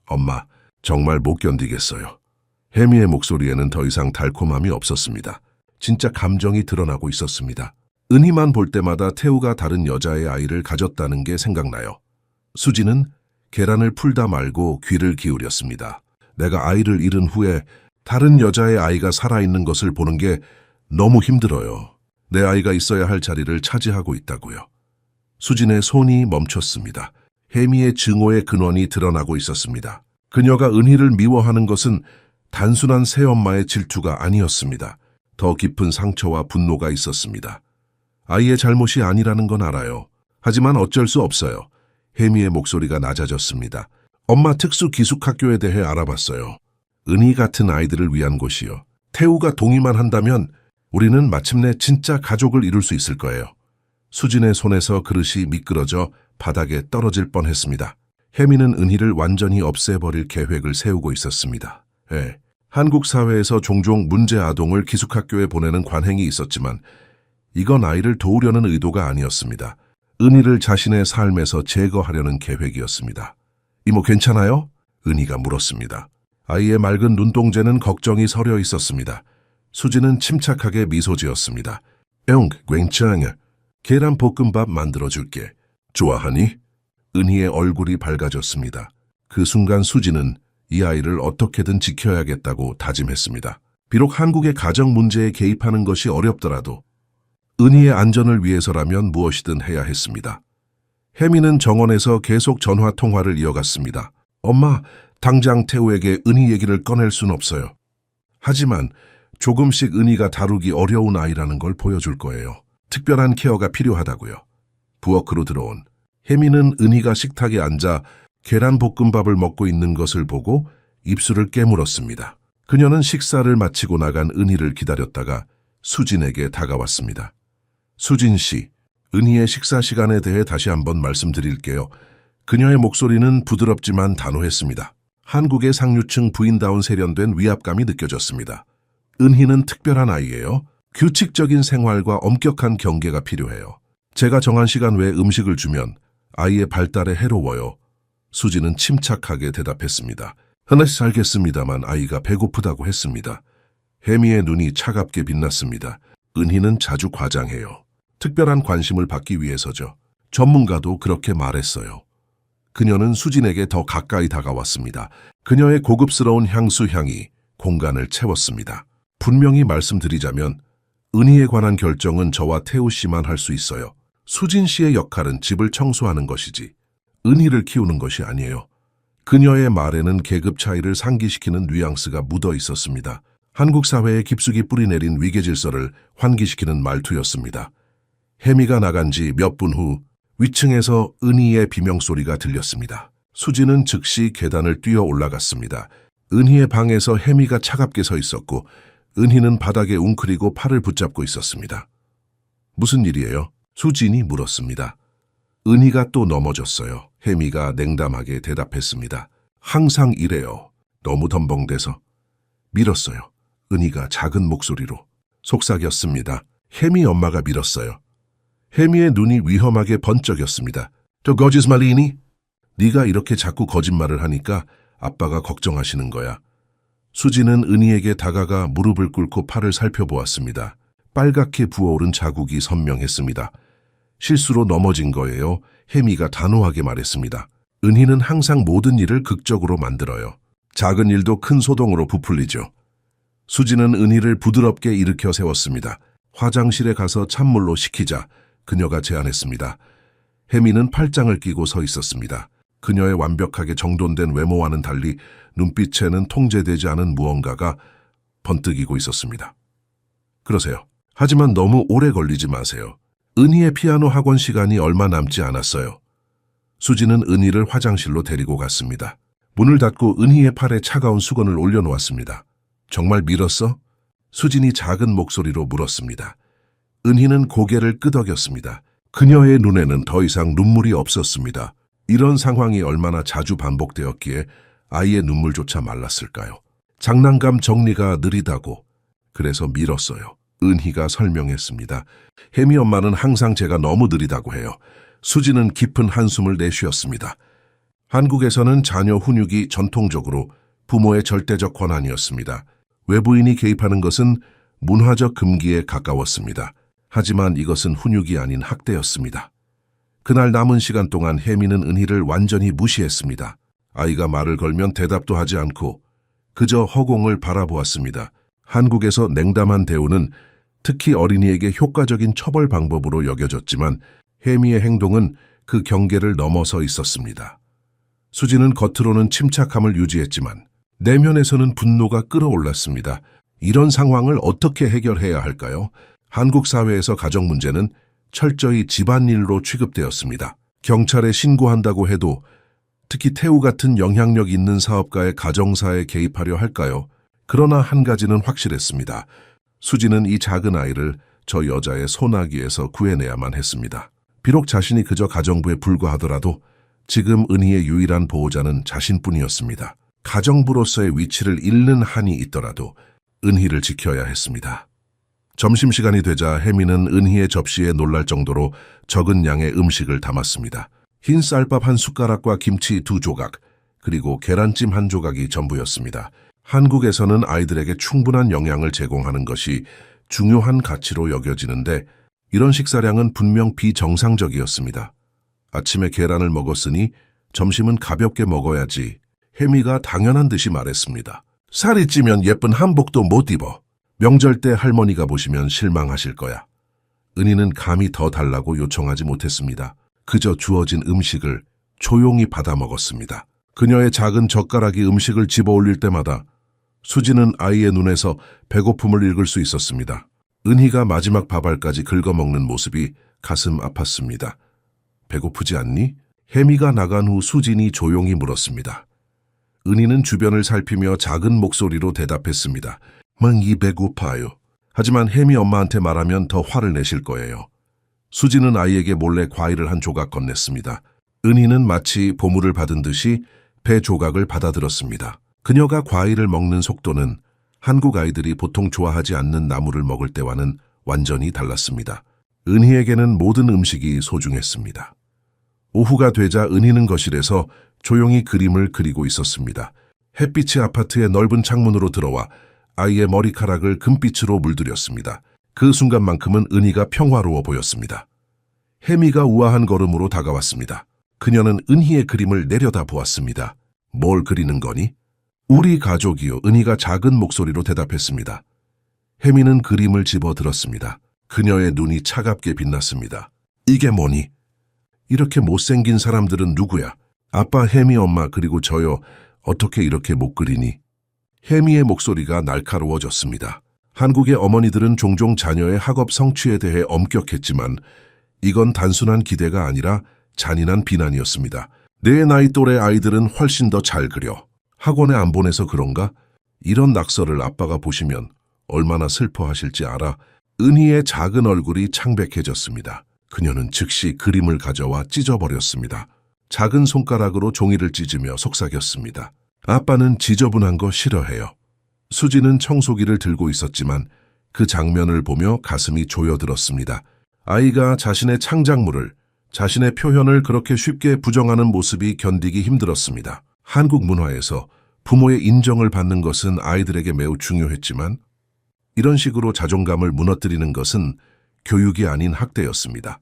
엄마, 정말 못 견디겠어요. 혜미의 목소리에는 더 이상 달콤함이 없었습니다. 진짜 감정이 드러나고 있었습니다. 은희만 볼 때마다 태우가 다른 여자의 아이를 가졌다는 게 생각나요. 수지는 계란을 풀다 말고 귀를 기울였습니다. 내가 아이를 잃은 후에 다른 여자의 아이가 살아있는 것을 보는 게 너무 힘들어요. 내 아이가 있어야 할 자리를 차지하고 있다고요. 수진의 손이 멈췄습니다. 혜미의 증오의 근원이 드러나고 있었습니다. 그녀가 은희를 미워하는 것은 단순한 새엄마의 질투가 아니었습니다. 더 깊은 상처와 분노가 있었습니다. 아이의 잘못이 아니라는 건 알아요. 하지만 어쩔 수 없어요. 혜미의 목소리가 낮아졌습니다. 엄마, 특수기숙학교에 대해 알아봤어요. 은희 같은 아이들을 위한 곳이요. 태우가 동의만 한다면 우리는 마침내 진짜 가족을 이룰 수 있을 거예요. 수진의 손에서 그릇이 미끄러져 바닥에 떨어질 뻔했습니다. 혜미는 은희를 완전히 없애버릴 계획을 세우고 있었습니다. 한국 사회에서 종종 문제 아동을 기숙학교에 보내는 관행이 있었지만 이건 아이를 도우려는 의도가 아니었습니다. 은희를 자신의 삶에서 제거하려는 계획이었습니다. 이모 괜찮아요? 은희가 물었습니다. 아이의 맑은 눈동자는 걱정이 서려 있었습니다. 수지는 침착하게 미소 지었습니다. 응, 괜찮아. 계란 볶음밥 만들어줄게. 좋아하니? 은희의 얼굴이 밝아졌습니다. 그 순간 수지는 이 아이를 어떻게든 지켜야겠다고 다짐했습니다. 비록 한국의 가정 문제에 개입하는 것이 어렵더라도 은희의 안전을 위해서라면 무엇이든 해야 했습니다. 혜미는 정원에서 계속 전화 통화를 이어갔습니다. 엄마, 당장 태우에게 은희 얘기를 꺼낼 순 없어요. 하지만 조금씩 은희가 다루기 어려운 아이라는 걸 보여줄 거예요. 특별한 케어가 필요하다고요. 부엌으로 들어온 혜미는 은희가 식탁에 앉아 계란볶음밥을 먹고 있는 것을 보고 입술을 깨물었습니다. 그녀는 식사를 마치고 나간 은희를 기다렸다가 수진에게 다가왔습니다. 수진 씨, 은희의 식사 시간에 대해 다시 한번 말씀드릴게요. 그녀의 목소리는 부드럽지만 단호했습니다. 한국의 상류층 부인다운 세련된 위압감이 느껴졌습니다. 은희는 특별한 아이예요. 규칙적인 생활과 엄격한 경계가 필요해요. 제가 정한 시간 외에 음식을 주면 아이의 발달에 해로워요. 수지는 침착하게 대답했습니다. 하나씩 알겠습니다만 아이가 배고프다고 했습니다. 혜미의 눈이 차갑게 빛났습니다. 은희는 자주 과장해요. 특별한 관심을 받기 위해서죠. 전문가도 그렇게 말했어요. 그녀는 수진에게 더 가까이 다가왔습니다. 그녀의 고급스러운 향수 향이 공간을 채웠습니다. 분명히 말씀드리자면 은희에 관한 결정은 저와 태우 씨만 할 수 있어요. 수진 씨의 역할은 집을 청소하는 것이지 은희를 키우는 것이 아니에요. 그녀의 말에는 계급 차이를 상기시키는 뉘앙스가 묻어 있었습니다. 한국 사회에 깊숙이 뿌리내린 위계질서를 환기시키는 말투였습니다. 혜미가 나간 지 몇 분 후 위층에서 은희의 비명소리가 들렸습니다. 수지는 즉시 계단을 뛰어 올라갔습니다. 은희의 방에서 혜미가 차갑게 서 있었고 은희는 바닥에 웅크리고 팔을 붙잡고 있었습니다. 무슨 일이에요? 수진이 물었습니다. 은희가 또 넘어졌어요. 혜미가 냉담하게 대답했습니다. 항상 이래요. 너무 덤벙대서. 밀었어요. 은희가 작은 목소리로. 속삭였습니다. 혜미 엄마가 밀었어요. 혜미의 눈이 위험하게 번쩍였습니다. 저 거짓말이니? 네가 이렇게 자꾸 거짓말을 하니까 아빠가 걱정하시는 거야. 수지는 은희에게 다가가 무릎을 꿇고 팔을 살펴보았습니다. 빨갛게 부어오른 자국이 선명했습니다. 실수로 넘어진 거예요. 혜미가 단호하게 말했습니다. 은희는 항상 모든 일을 극적으로 만들어요. 작은 일도 큰 소동으로 부풀리죠. 수지는 은희를 부드럽게 일으켜 세웠습니다. 화장실에 가서 찬물로 식히자 그녀가 제안했습니다. 혜미는 팔짱을 끼고 서 있었습니다. 그녀의 완벽하게 정돈된 외모와는 달리 눈빛에는 통제되지 않은 무언가가 번뜩이고 있었습니다. 그러세요. 하지만 너무 오래 걸리지 마세요. 은희의 피아노 학원 시간이 얼마 남지 않았어요. 수지는 은희를 화장실로 데리고 갔습니다. 문을 닫고 은희의 팔에 차가운 수건을 올려놓았습니다. 정말 밀었어? 수진이 작은 목소리로 물었습니다. 은희는 고개를 끄덕였습니다. 그녀의 눈에는 더 이상 눈물이 없었습니다. 이런 상황이 얼마나 자주 반복되었기에 아이의 눈물조차 말랐을까요? 장난감 정리가 느리다고 그래서 밀었어요. 은희가 설명했습니다. 혜미 엄마는 항상 제가 너무 느리다고 해요. 수지는 깊은 한숨을 내쉬었습니다. 한국에서는 자녀 훈육이 전통적으로 부모의 절대적 권한이었습니다. 외부인이 개입하는 것은 문화적 금기에 가까웠습니다. 하지만 이것은 훈육이 아닌 학대였습니다. 그날 남은 시간 동안 혜미는 은희를 완전히 무시했습니다. 아이가 말을 걸면 대답도 하지 않고 그저 허공을 바라보았습니다. 한국에서 냉담한 대우는 특히 어린이에게 효과적인 처벌 방법으로 여겨졌지만 혜미의 행동은 그 경계를 넘어서 있었습니다. 수지는 겉으로는 침착함을 유지했지만 내면에서는 분노가 끓어올랐습니다. 이런 상황을 어떻게 해결해야 할까요? 한국 사회에서 가정 문제는 철저히 집안일로 취급되었습니다. 경찰에 신고한다고 해도 특히 태우 같은 영향력 있는 사업가의 가정사에 개입하려 할까요? 그러나 한 가지는 확실했습니다. 수지는 이 작은 아이를 저 여자의 소나기에서 구해내야만 했습니다. 비록 자신이 그저 가정부에 불과하더라도 지금 은희의 유일한 보호자는 자신뿐이었습니다. 가정부로서의 위치를 잃는 한이 있더라도 은희를 지켜야 했습니다. 점심시간이 되자 혜미는 은희의 접시에 놀랄 정도로 적은 양의 음식을 담았습니다. 흰 쌀밥 한 숟가락과 김치 2조각, 그리고 계란찜 1조각이 전부였습니다. 한국에서는 아이들에게 충분한 영양을 제공하는 것이 중요한 가치로 여겨지는데 이런 식사량은 분명 비정상적이었습니다. 아침에 계란을 먹었으니 점심은 가볍게 먹어야지. 혜미가 당연한 듯이 말했습니다. 살이 찌면 예쁜 한복도 못 입어. 명절 때 할머니가 보시면 실망하실 거야. 은희는 감히 더 달라고 요청하지 못했습니다. 그저 주어진 음식을 조용히 받아 먹었습니다. 그녀의 작은 젓가락이 음식을 집어 올릴 때마다 수지는 아이의 눈에서 배고픔을 읽을 수 있었습니다. 은희가 마지막 밥알까지 긁어먹는 모습이 가슴 아팠습니다. 배고프지 않니? 혜미가 나간 후 수진이 조용히 물었습니다. 은희는 주변을 살피며 작은 목소리로 대답했습니다. 멍이 배고파요. 하지만 혜미 엄마한테 말하면 더 화를 내실 거예요. 수지는 아이에게 몰래 과일을 한 조각 건넸습니다. 은희는 마치 보물을 받은 듯이 배 조각을 받아들었습니다. 그녀가 과일을 먹는 속도는 한국 아이들이 보통 좋아하지 않는 나물을 먹을 때와는 완전히 달랐습니다. 은희에게는 모든 음식이 소중했습니다. 오후가 되자 은희는 거실에서 조용히 그림을 그리고 있었습니다. 햇빛이 아파트의 넓은 창문으로 들어와 아이의 머리카락을 금빛으로 물들였습니다. 그 순간만큼은 은희가 평화로워 보였습니다. 혜미가 우아한 걸음으로 다가왔습니다. 그녀는 은희의 그림을 내려다보았습니다. 뭘 그리는 거니? 우리 가족이요. 은희가 작은 목소리로 대답했습니다. 혜미는 그림을 집어들었습니다. 그녀의 눈이 차갑게 빛났습니다. 이게 뭐니? 이렇게 못생긴 사람들은 누구야? 아빠, 혜미 엄마, 그리고 저요. 어떻게 이렇게 못 그리니? 혜미의 목소리가 날카로워졌습니다. 한국의 어머니들은 종종 자녀의 학업 성취에 대해 엄격했지만 이건 단순한 기대가 아니라 잔인한 비난이었습니다. 내 나이 또래 아이들은 훨씬 더 잘 그려. 학원에 안 보내서 그런가? 이런 낙서를 아빠가 보시면 얼마나 슬퍼하실지 알아. 은희의 작은 얼굴이 창백해졌습니다. 그녀는 즉시 그림을 가져와 찢어버렸습니다. 작은 손가락으로 종이를 찢으며 속삭였습니다. 아빠는 지저분한 거 싫어해요. 수지는 청소기를 들고 있었지만 그 장면을 보며 가슴이 조여들었습니다. 아이가 자신의 창작물을, 자신의 표현을 그렇게 쉽게 부정하는 모습이 견디기 힘들었습니다. 한국 문화에서 부모의 인정을 받는 것은 아이들에게 매우 중요했지만 이런 식으로 자존감을 무너뜨리는 것은 교육이 아닌 학대였습니다.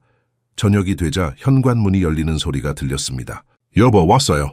저녁이 되자 현관문이 열리는 소리가 들렸습니다. 여보, 왔어요.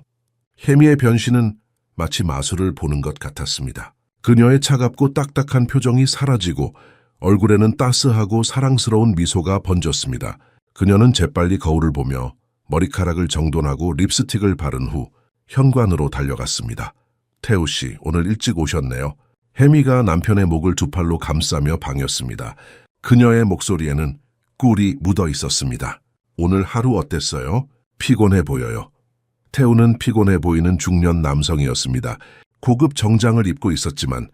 혜미의 변신은 마치 마술을 보는 것 같았습니다. 그녀의 차갑고 딱딱한 표정이 사라지고 얼굴에는 따스하고 사랑스러운 미소가 번졌습니다. 그녀는 재빨리 거울을 보며 머리카락을 정돈하고 립스틱을 바른 후 현관으로 달려갔습니다. 태우 씨, 오늘 일찍 오셨네요. 혜미가 남편의 목을 두 팔로 감싸며 반겼습니다. 그녀의 목소리에는 꿀이 묻어 있었습니다. 오늘 하루 어땠어요? 피곤해 보여요. 태우는 피곤해 보이는 중년 남성이었습니다. 고급 정장을 입고 있었지만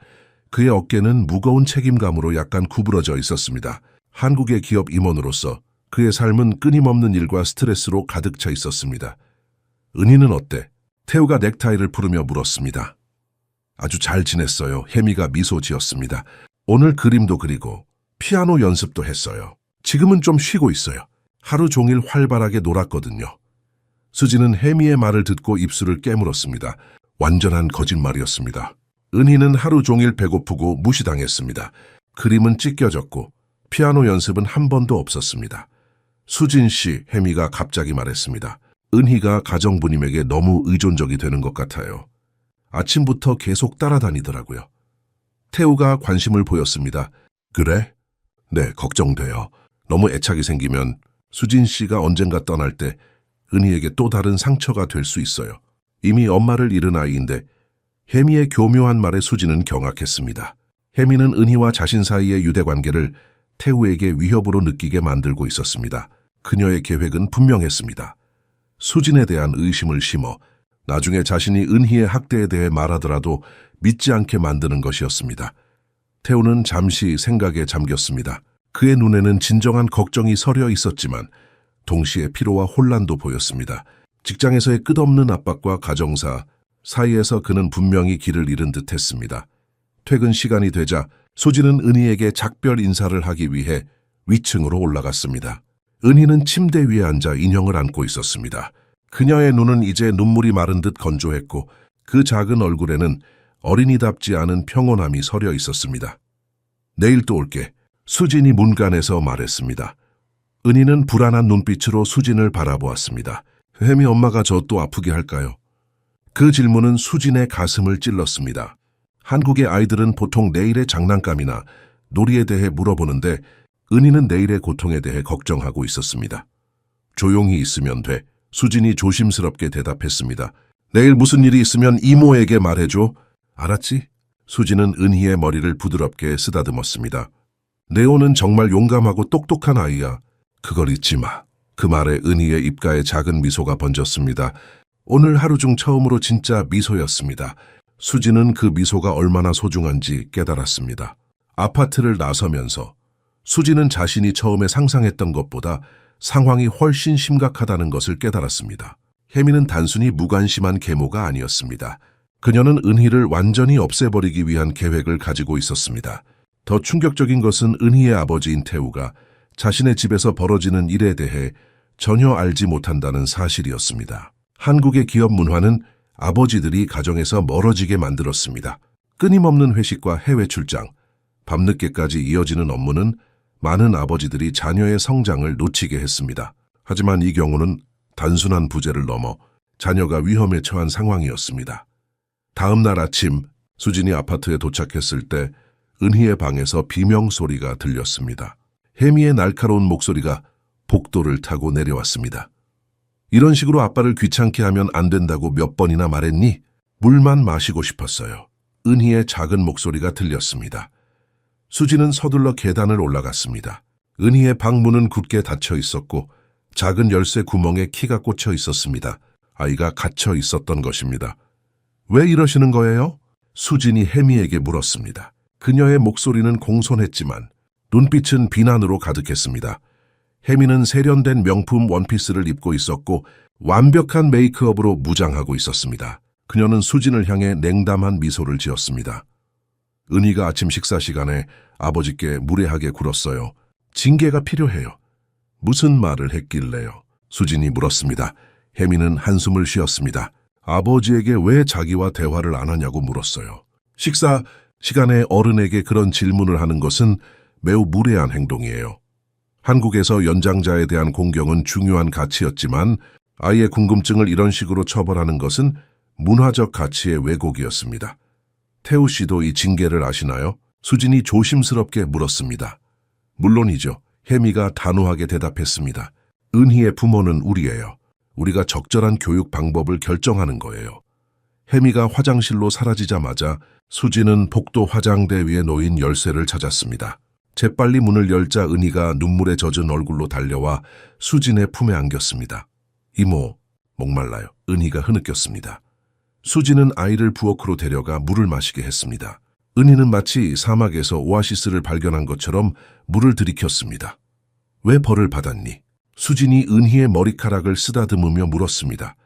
그의 어깨는 무거운 책임감으로 약간 구부러져 있었습니다. 한국의 기업 임원으로서 그의 삶은 끊임없는 일과 스트레스로 가득 차 있었습니다. 은희는 어때? 태우가 넥타이를 풀으며 물었습니다. 아주 잘 지냈어요. 혜미가 미소 지었습니다. 오늘 그림도 그리고 피아노 연습도 했어요. 지금은 좀 쉬고 있어요. 하루 종일 활발하게 놀았거든요. 수지는 혜미의 말을 듣고 입술을 깨물었습니다. 완전한 거짓말이었습니다. 은희는 하루 종일 배고프고 무시당했습니다. 그림은 찢겨졌고 피아노 연습은 한 번도 없었습니다. 수진 씨, 혜미가 갑자기 말했습니다. 은희가 가정부님에게 너무 의존적이 되는 것 같아요. 아침부터 계속 따라다니더라고요. 태우가 관심을 보였습니다. 그래? 네, 걱정돼요. 너무 애착이 생기면 수진 씨가 언젠가 떠날 때 은희에게 또 다른 상처가 될 수 있어요. 이미 엄마를 잃은 아이인데 혜미의 교묘한 말에 수지는 경악했습니다. 혜미는 은희와 자신 사이의 유대관계를 태우에게 위협으로 느끼게 만들고 있었습니다. 그녀의 계획은 분명했습니다. 수진에 대한 의심을 심어 나중에 자신이 은희의 학대에 대해 말하더라도 믿지 않게 만드는 것이었습니다. 태우는 잠시 생각에 잠겼습니다. 그의 눈에는 진정한 걱정이 서려 있었지만 동시에 피로와 혼란도 보였습니다. 직장에서의 끝없는 압박과 가정사 사이에서 그는 분명히 길을 잃은 듯했습니다. 퇴근 시간이 되자 수지는 은희에게 작별 인사를 하기 위해 위층으로 올라갔습니다. 은희는 침대 위에 앉아 인형을 안고 있었습니다. 그녀의 눈은 이제 눈물이 마른 듯 건조했고 그 작은 얼굴에는 어린이답지 않은 평온함이 서려 있었습니다. 내일 또 올게. 수진이 문간에서 말했습니다. 은희는 불안한 눈빛으로 수진을 바라보았습니다. 혜미 엄마가 저 또 아프게 할까요? 그 질문은 수진의 가슴을 찔렀습니다. 한국의 아이들은 보통 내일의 장난감이나 놀이에 대해 물어보는데 은희는 내일의 고통에 대해 걱정하고 있었습니다. 조용히 있으면 돼. 수진이 조심스럽게 대답했습니다. 내일 무슨 일이 있으면 이모에게 말해줘. 알았지? 수진은 은희의 머리를 부드럽게 쓰다듬었습니다. 네오는 정말 용감하고 똑똑한 아이야. 그걸 잊지 마. 그 말에 은희의 입가에 작은 미소가 번졌습니다. 오늘 하루 중 처음으로 진짜 미소였습니다. 수지는 그 미소가 얼마나 소중한지 깨달았습니다. 아파트를 나서면서 수지는 자신이 처음에 상상했던 것보다 상황이 훨씬 심각하다는 것을 깨달았습니다. 혜미는 단순히 무관심한 계모가 아니었습니다. 그녀는 은희를 완전히 없애버리기 위한 계획을 가지고 있었습니다. 더 충격적인 것은 은희의 아버지인 태우가 자신의 집에서 벌어지는 일에 대해 전혀 알지 못한다는 사실이었습니다. 한국의 기업 문화는 아버지들이 가정에서 멀어지게 만들었습니다. 끊임없는 회식과 해외 출장, 밤늦게까지 이어지는 업무는 많은 아버지들이 자녀의 성장을 놓치게 했습니다. 하지만 이 경우는 단순한 부재를 넘어 자녀가 위험에 처한 상황이었습니다. 다음 날 아침 수진이 아파트에 도착했을 때 은희의 방에서 비명소리가 들렸습니다. 혜미의 날카로운 목소리가 복도를 타고 내려왔습니다. 이런 식으로 아빠를 귀찮게 하면 안 된다고 몇 번이나 말했니? 물만 마시고 싶었어요. 은희의 작은 목소리가 들렸습니다. 수진은 서둘러 계단을 올라갔습니다. 은희의 방 문은 굳게 닫혀 있었고 작은 열쇠 구멍에 키가 꽂혀 있었습니다. 아이가 갇혀 있었던 것입니다. 왜 이러시는 거예요? 수진이 혜미에게 물었습니다. 그녀의 목소리는 공손했지만 눈빛은 비난으로 가득했습니다. 혜미는 세련된 명품 원피스를 입고 있었고 완벽한 메이크업으로 무장하고 있었습니다. 그녀는 수진을 향해 냉담한 미소를 지었습니다. 은희가 아침 식사 시간에 아버지께 무례하게 굴었어요. 징계가 필요해요. 무슨 말을 했길래요? 수진이 물었습니다. 혜미는 한숨을 쉬었습니다. 아버지에게 왜 자기와 대화를 안 하냐고 물었어요. 식사 시간에 어른에게 그런 질문을 하는 것은 매우 무례한 행동이에요. 한국에서 연장자에 대한 공경은 중요한 가치였지만 아이의 궁금증을 이런 식으로 처벌하는 것은 문화적 가치의 왜곡이었습니다. 태우 씨도 이 징계를 아시나요? 수진이 조심스럽게 물었습니다. 물론이죠. 혜미가 단호하게 대답했습니다. 은희의 부모는 우리예요. 우리가 적절한 교육 방법을 결정하는 거예요. 혜미가 화장실로 사라지자마자 수진은 복도 화장대 위에 놓인 열쇠를 찾았습니다. 재빨리 문을 열자 은희가 눈물에 젖은 얼굴로 달려와 수진의 품에 안겼습니다. 이모, 목말라요. 은희가 흐느꼈습니다. 수진은 아이를 부엌으로 데려가 물을 마시게 했습니다. 은희는 마치 사막에서 오아시스를 발견한 것처럼 물을 들이켰습니다. 왜 벌을 받았니? 수진이 은희의 머리카락을 쓰다듬으며 물었습니다.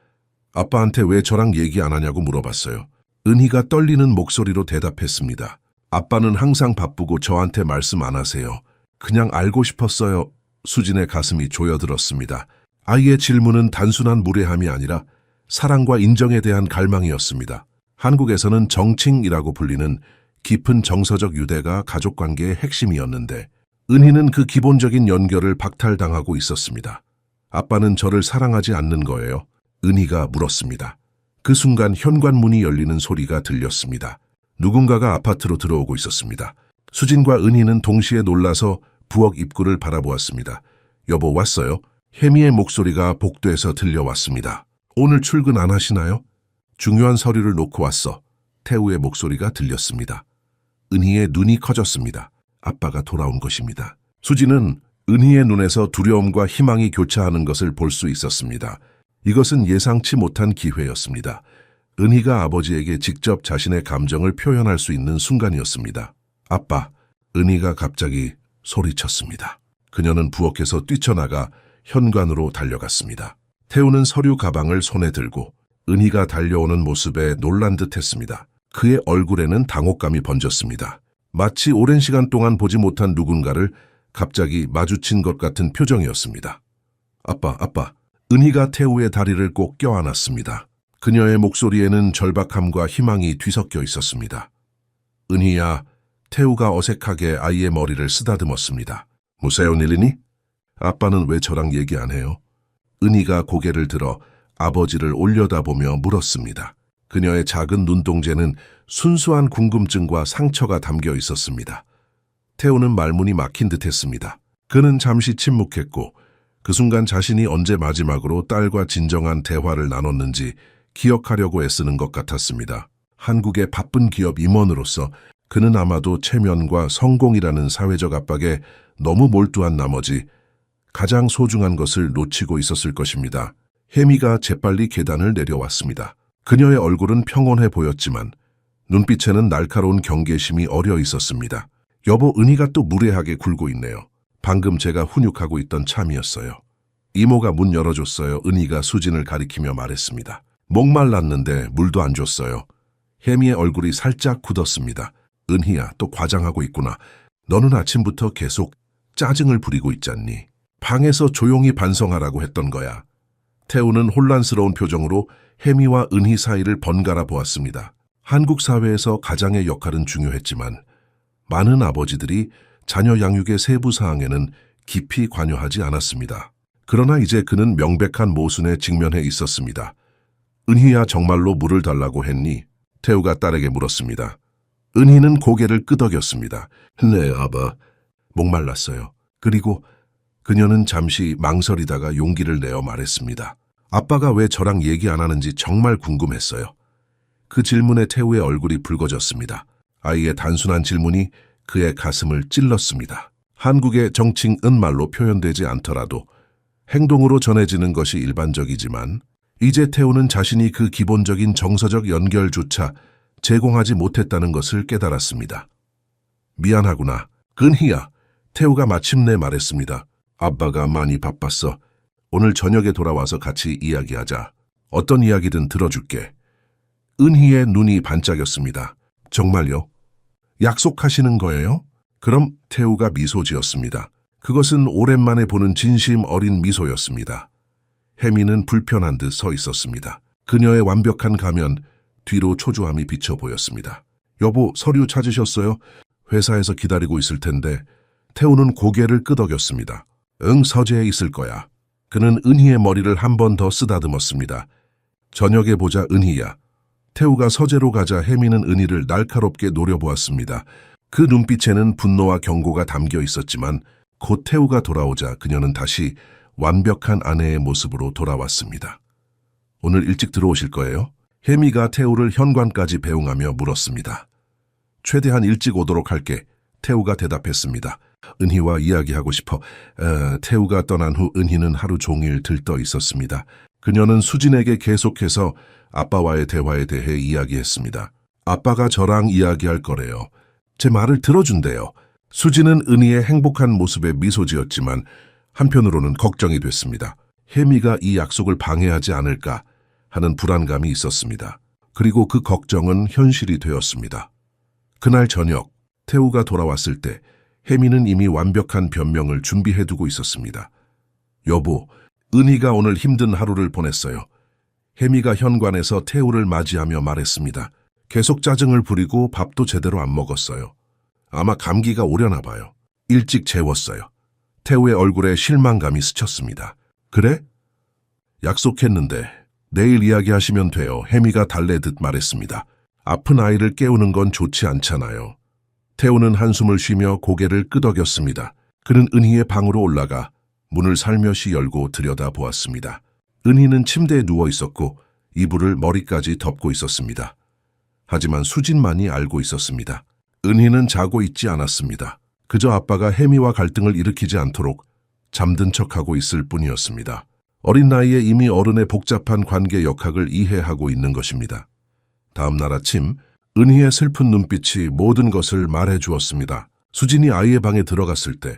아빠한테 왜 저랑 얘기 안 하냐고 물어봤어요. 은희가 떨리는 목소리로 대답했습니다. 아빠는 항상 바쁘고 저한테 말씀 안 하세요. 그냥 알고 싶었어요. 수진의 가슴이 조여들었습니다. 아이의 질문은 단순한 무례함이 아니라 사랑과 인정에 대한 갈망이었습니다. 한국에서는 정칭이라고 불리는 깊은 정서적 유대가 가족관계의 핵심이었는데 은희는 그 기본적인 연결을 박탈당하고 있었습니다. 아빠는 저를 사랑하지 않는 거예요? 은희가 물었습니다. 그 순간 현관문이 열리는 소리가 들렸습니다. 누군가가 아파트로 들어오고 있었습니다. 수진과 은희는 동시에 놀라서 부엌 입구를 바라보았습니다. 여보 왔어요? 혜미의 목소리가 복도에서 들려왔습니다. 오늘 출근 안 하시나요? 중요한 서류를 놓고 왔어. 태우의 목소리가 들렸습니다. 은희의 눈이 커졌습니다. 아빠가 돌아온 것입니다. 수진은 은희의 눈에서 두려움과 희망이 교차하는 것을 볼 수 있었습니다. 이것은 예상치 못한 기회였습니다. 은희가 아버지에게 직접 자신의 감정을 표현할 수 있는 순간이었습니다. 아빠, 은희가 갑자기 소리쳤습니다. 그녀는 부엌에서 뛰쳐나가 현관으로 달려갔습니다. 태우는 서류 가방을 손에 들고 은희가 달려오는 모습에 놀란 듯했습니다. 그의 얼굴에는 당혹감이 번졌습니다. 마치 오랜 시간 동안 보지 못한 누군가를 갑자기 마주친 것 같은 표정이었습니다. 아빠. 은희가 태우의 다리를 꼭 껴안았습니다. 그녀의 목소리에는 절박함과 희망이 뒤섞여 있었습니다. 은희야, 태우가 어색하게 아이의 머리를 쓰다듬었습니다. 무슨 일이니? 아빠는 왜 저랑 얘기 안 해요? 은희가 고개를 들어 아버지를 올려다보며 물었습니다. 그녀의 작은 눈동자는 순수한 궁금증과 상처가 담겨 있었습니다. 태우는 말문이 막힌 듯했습니다. 그는 잠시 침묵했고 그 순간 자신이 언제 마지막으로 딸과 진정한 대화를 나눴는지 기억하려고 애쓰는 것 같았습니다. 한국의 바쁜 기업 임원으로서 그는 아마도 체면과 성공이라는 사회적 압박에 너무 몰두한 나머지 가장 소중한 것을 놓치고 있었을 것입니다. 혜미가 재빨리 계단을 내려왔습니다. 그녀의 얼굴은 평온해 보였지만 눈빛에는 날카로운 경계심이 어려 있었습니다. 여보, 은희가 또 무례하게 굴고 있네요. 방금 제가 훈육하고 있던 참이었어요. 이모가 문 열어줬어요. 은희가 수진을 가리키며 말했습니다. 목말랐는데 물도 안 줬어요. 혜미의 얼굴이 살짝 굳었습니다. 은희야, 또 과장하고 있구나. 너는 아침부터 계속 짜증을 부리고 있잖니. 방에서 조용히 반성하라고 했던 거야. 태우는 혼란스러운 표정으로 혜미와 은희 사이를 번갈아 보았습니다. 한국 사회에서 가장의 역할은 중요했지만 많은 아버지들이 자녀 양육의 세부 사항에는 깊이 관여하지 않았습니다. 그러나 이제 그는 명백한 모순에 직면해 있었습니다. 은희야, 정말로 물을 달라고 했니? 태우가 딸에게 물었습니다. 은희는 고개를 끄덕였습니다. 네, 아바. 목말랐어요. 그리고 그녀는 잠시 망설이다가 용기를 내어 말했습니다. 아빠가 왜 저랑 얘기 안 하는지 정말 궁금했어요. 그 질문에 태우의 얼굴이 붉어졌습니다. 아이의 단순한 질문이 그의 가슴을 찔렀습니다. 한국의 정칭은 말로 표현되지 않더라도 행동으로 전해지는 것이 일반적이지만 이제 태우는 자신이 그 기본적인 정서적 연결조차 제공하지 못했다는 것을 깨달았습니다. 미안하구나. 은희야, 태우가 마침내 말했습니다. 아빠가 많이 바빴어. 오늘 저녁에 돌아와서 같이 이야기하자. 어떤 이야기든 들어줄게. 은희의 눈이 반짝였습니다. 정말요? 약속하시는 거예요? 그럼 태우가 미소 지었습니다. 그것은 오랜만에 보는 진심 어린 미소였습니다. 혜미는 불편한 듯 서 있었습니다. 그녀의 완벽한 가면 뒤로 초조함이 비쳐 보였습니다. 여보, 서류 찾으셨어요? 회사에서 기다리고 있을 텐데. 태우는 고개를 끄덕였습니다. 응, 서재에 있을 거야. 그는 은희의 머리를 한 번 더 쓰다듬었습니다. 저녁에 보자, 은희야. 태우가 서재로 가자 혜미는 은희를 날카롭게 노려보았습니다. 그 눈빛에는 분노와 경고가 담겨 있었지만 곧 태우가 돌아오자 그녀는 다시 완벽한 아내의 모습으로 돌아왔습니다. 오늘 일찍 들어오실 거예요? 혜미가 태우를 현관까지 배웅하며 물었습니다. 최대한 일찍 오도록 할게. 태우가 대답했습니다. 은희와 이야기하고 싶어. 태우가 떠난 후 은희는 하루 종일 들떠 있었습니다. 그녀는 수진에게 계속해서 아빠와의 대화에 대해 이야기했습니다. 아빠가 저랑 이야기할 거래요. 제 말을 들어준대요. 수진은 은희의 행복한 모습에 미소 지었지만 한편으로는 걱정이 됐습니다. 혜미가 이 약속을 방해하지 않을까 하는 불안감이 있었습니다. 그리고 그 걱정은 현실이 되었습니다. 그날 저녁 태우가 돌아왔을 때 혜미는 이미 완벽한 변명을 준비해두고 있었습니다. 여보, 은희가 오늘 힘든 하루를 보냈어요. 혜미가 현관에서 태우를 맞이하며 말했습니다. 계속 짜증을 부리고 밥도 제대로 안 먹었어요. 아마 감기가 오려나 봐요. 일찍 재웠어요. 태우의 얼굴에 실망감이 스쳤습니다. 그래? 약속했는데 내일 이야기하시면 돼요. 혜미가 달래듯 말했습니다. 아픈 아이를 깨우는 건 좋지 않잖아요. 태우는 한숨을 쉬며 고개를 끄덕였습니다. 그는 은희의 방으로 올라가 문을 살며시 열고 들여다보았습니다. 은희는 침대에 누워 있었고 이불을 머리까지 덮고 있었습니다. 하지만 수진만이 알고 있었습니다. 은희는 자고 있지 않았습니다. 그저 아빠가 혜미와 갈등을 일으키지 않도록 잠든 척하고 있을 뿐이었습니다. 어린 나이에 이미 어른의 복잡한 관계 역학을 이해하고 있는 것입니다. 다음 날 아침 은희의 슬픈 눈빛이 모든 것을 말해주었습니다. 수진이 아이의 방에 들어갔을 때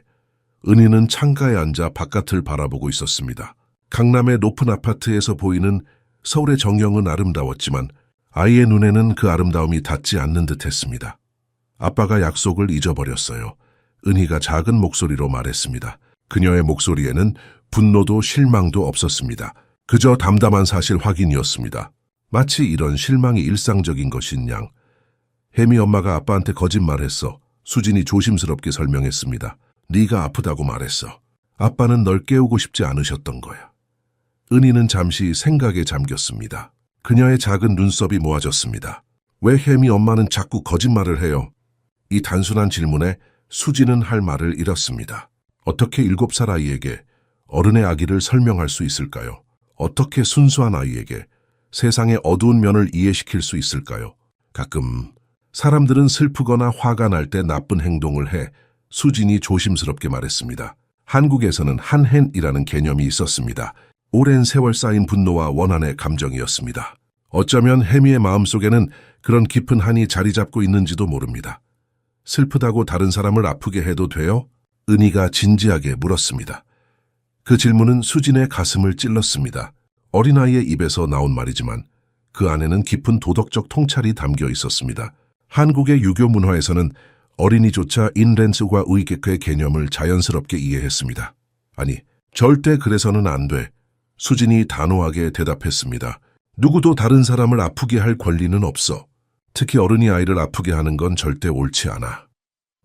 은희는 창가에 앉아 바깥을 바라보고 있었습니다. 강남의 높은 아파트에서 보이는 서울의 정경은 아름다웠지만 아이의 눈에는 그 아름다움이 닿지 않는 듯했습니다. 아빠가 약속을 잊어버렸어요. 은희가 작은 목소리로 말했습니다. 그녀의 목소리에는 분노도 실망도 없었습니다. 그저 담담한 사실 확인이었습니다. 마치 이런 실망이 일상적인 것인 양. 혜미 엄마가 아빠한테 거짓말했어. 수진이 조심스럽게 설명했습니다. 네가 아프다고 말했어. 아빠는 널 깨우고 싶지 않으셨던 거야. 은희는 잠시 생각에 잠겼습니다. 그녀의 작은 눈썹이 모아졌습니다. 왜 혜미 엄마는 자꾸 거짓말을 해요? 이 단순한 질문에 수진은 할 말을 잃었습니다. 어떻게 7살 아이에게 어른의 아기를 설명할 수 있을까요? 어떻게 순수한 아이에게 세상의 어두운 면을 이해시킬 수 있을까요? 가끔 사람들은 슬프거나 화가 날 때 나쁜 행동을 해. 수진이 조심스럽게 말했습니다. 한국에서는 한해이라는 개념이 있었습니다. 오랜 세월 쌓인 분노와 원한의 감정이었습니다. 어쩌면 혜미의 마음속에는 그런 깊은 한이 자리 잡고 있는지도 모릅니다. 슬프다고 다른 사람을 아프게 해도 돼요? 은희가 진지하게 물었습니다. 그 질문은 수진의 가슴을 찔렀습니다. 어린아이의 입에서 나온 말이지만 그 안에는 깊은 도덕적 통찰이 담겨 있었습니다. 한국의 유교 문화에서는 어린이조차 인렌스와 의계의 개념을 자연스럽게 이해했습니다. 아니, 절대 그래서는 안 돼. 수진이 단호하게 대답했습니다. 누구도 다른 사람을 아프게 할 권리는 없어. 특히 어른이 아이를 아프게 하는 건 절대 옳지 않아.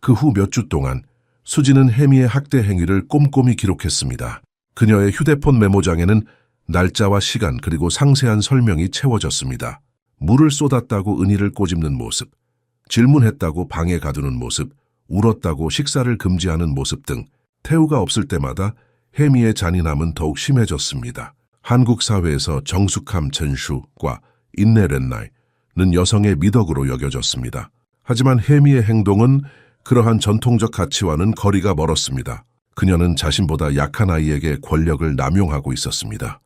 그 후 몇 주 동안 수진은 혜미의 학대 행위를 꼼꼼히 기록했습니다. 그녀의 휴대폰 메모장에는 날짜와 시간 그리고 상세한 설명이 채워졌습니다. 물을 쏟았다고 은희를 꼬집는 모습, 질문했다고 방에 가두는 모습, 울었다고 식사를 금지하는 모습 등 태우가 없을 때마다 혜미의 잔인함은 더욱 심해졌습니다. 한국 사회에서 정숙함 전슈과 인내 렌나이는 여성의 미덕으로 여겨졌습니다. 하지만 혜미의 행동은 그러한 전통적 가치와는 거리가 멀었습니다. 그녀는 자신보다 약한 아이에게 권력을 남용하고 있었습니다.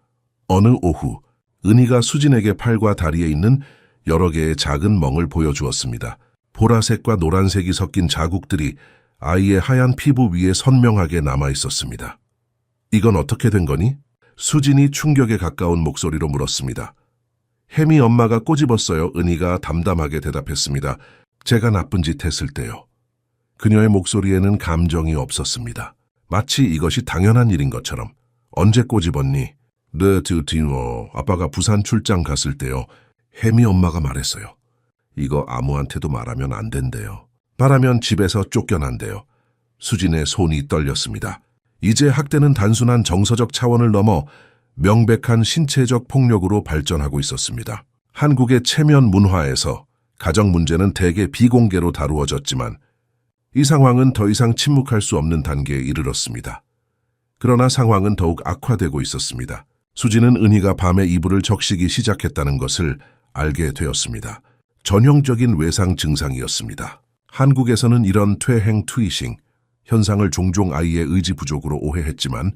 어느 오후, 은희가 수진에게 팔과 다리에 있는 여러 개의 작은 멍을 보여주었습니다. 보라색과 노란색이 섞인 자국들이 아이의 하얀 피부 위에 선명하게 남아 있었습니다. 이건 어떻게 된 거니? 수진이 충격에 가까운 목소리로 물었습니다. 혜미 엄마가 꼬집었어요. 은희가 담담하게 대답했습니다. 제가 나쁜 짓 했을 때요. 그녀의 목소리에는 감정이 없었습니다. 마치 이것이 당연한 일인 것처럼. 언제 꼬집었니? 아빠가 부산 출장 갔을 때요. 혜미 엄마가 말했어요. 이거 아무한테도 말하면 안 된대요. 말하면 집에서 쫓겨난대요. 수진의 손이 떨렸습니다. 이제 학대는 단순한 정서적 차원을 넘어 명백한 신체적 폭력으로 발전하고 있었습니다. 한국의 체면 문화에서 가정 문제는 대개 비공개로 다루어졌지만 이 상황은 더 이상 침묵할 수 없는 단계에 이르렀습니다. 그러나 상황은 더욱 악화되고 있었습니다. 수진은 은희가 밤에 이불을 적시기 시작했다는 것을 알게 되었습니다. 전형적인 외상 증상이었습니다. 한국에서는 이런 퇴행 트위싱 현상을 종종 아이의 의지 부족으로 오해했지만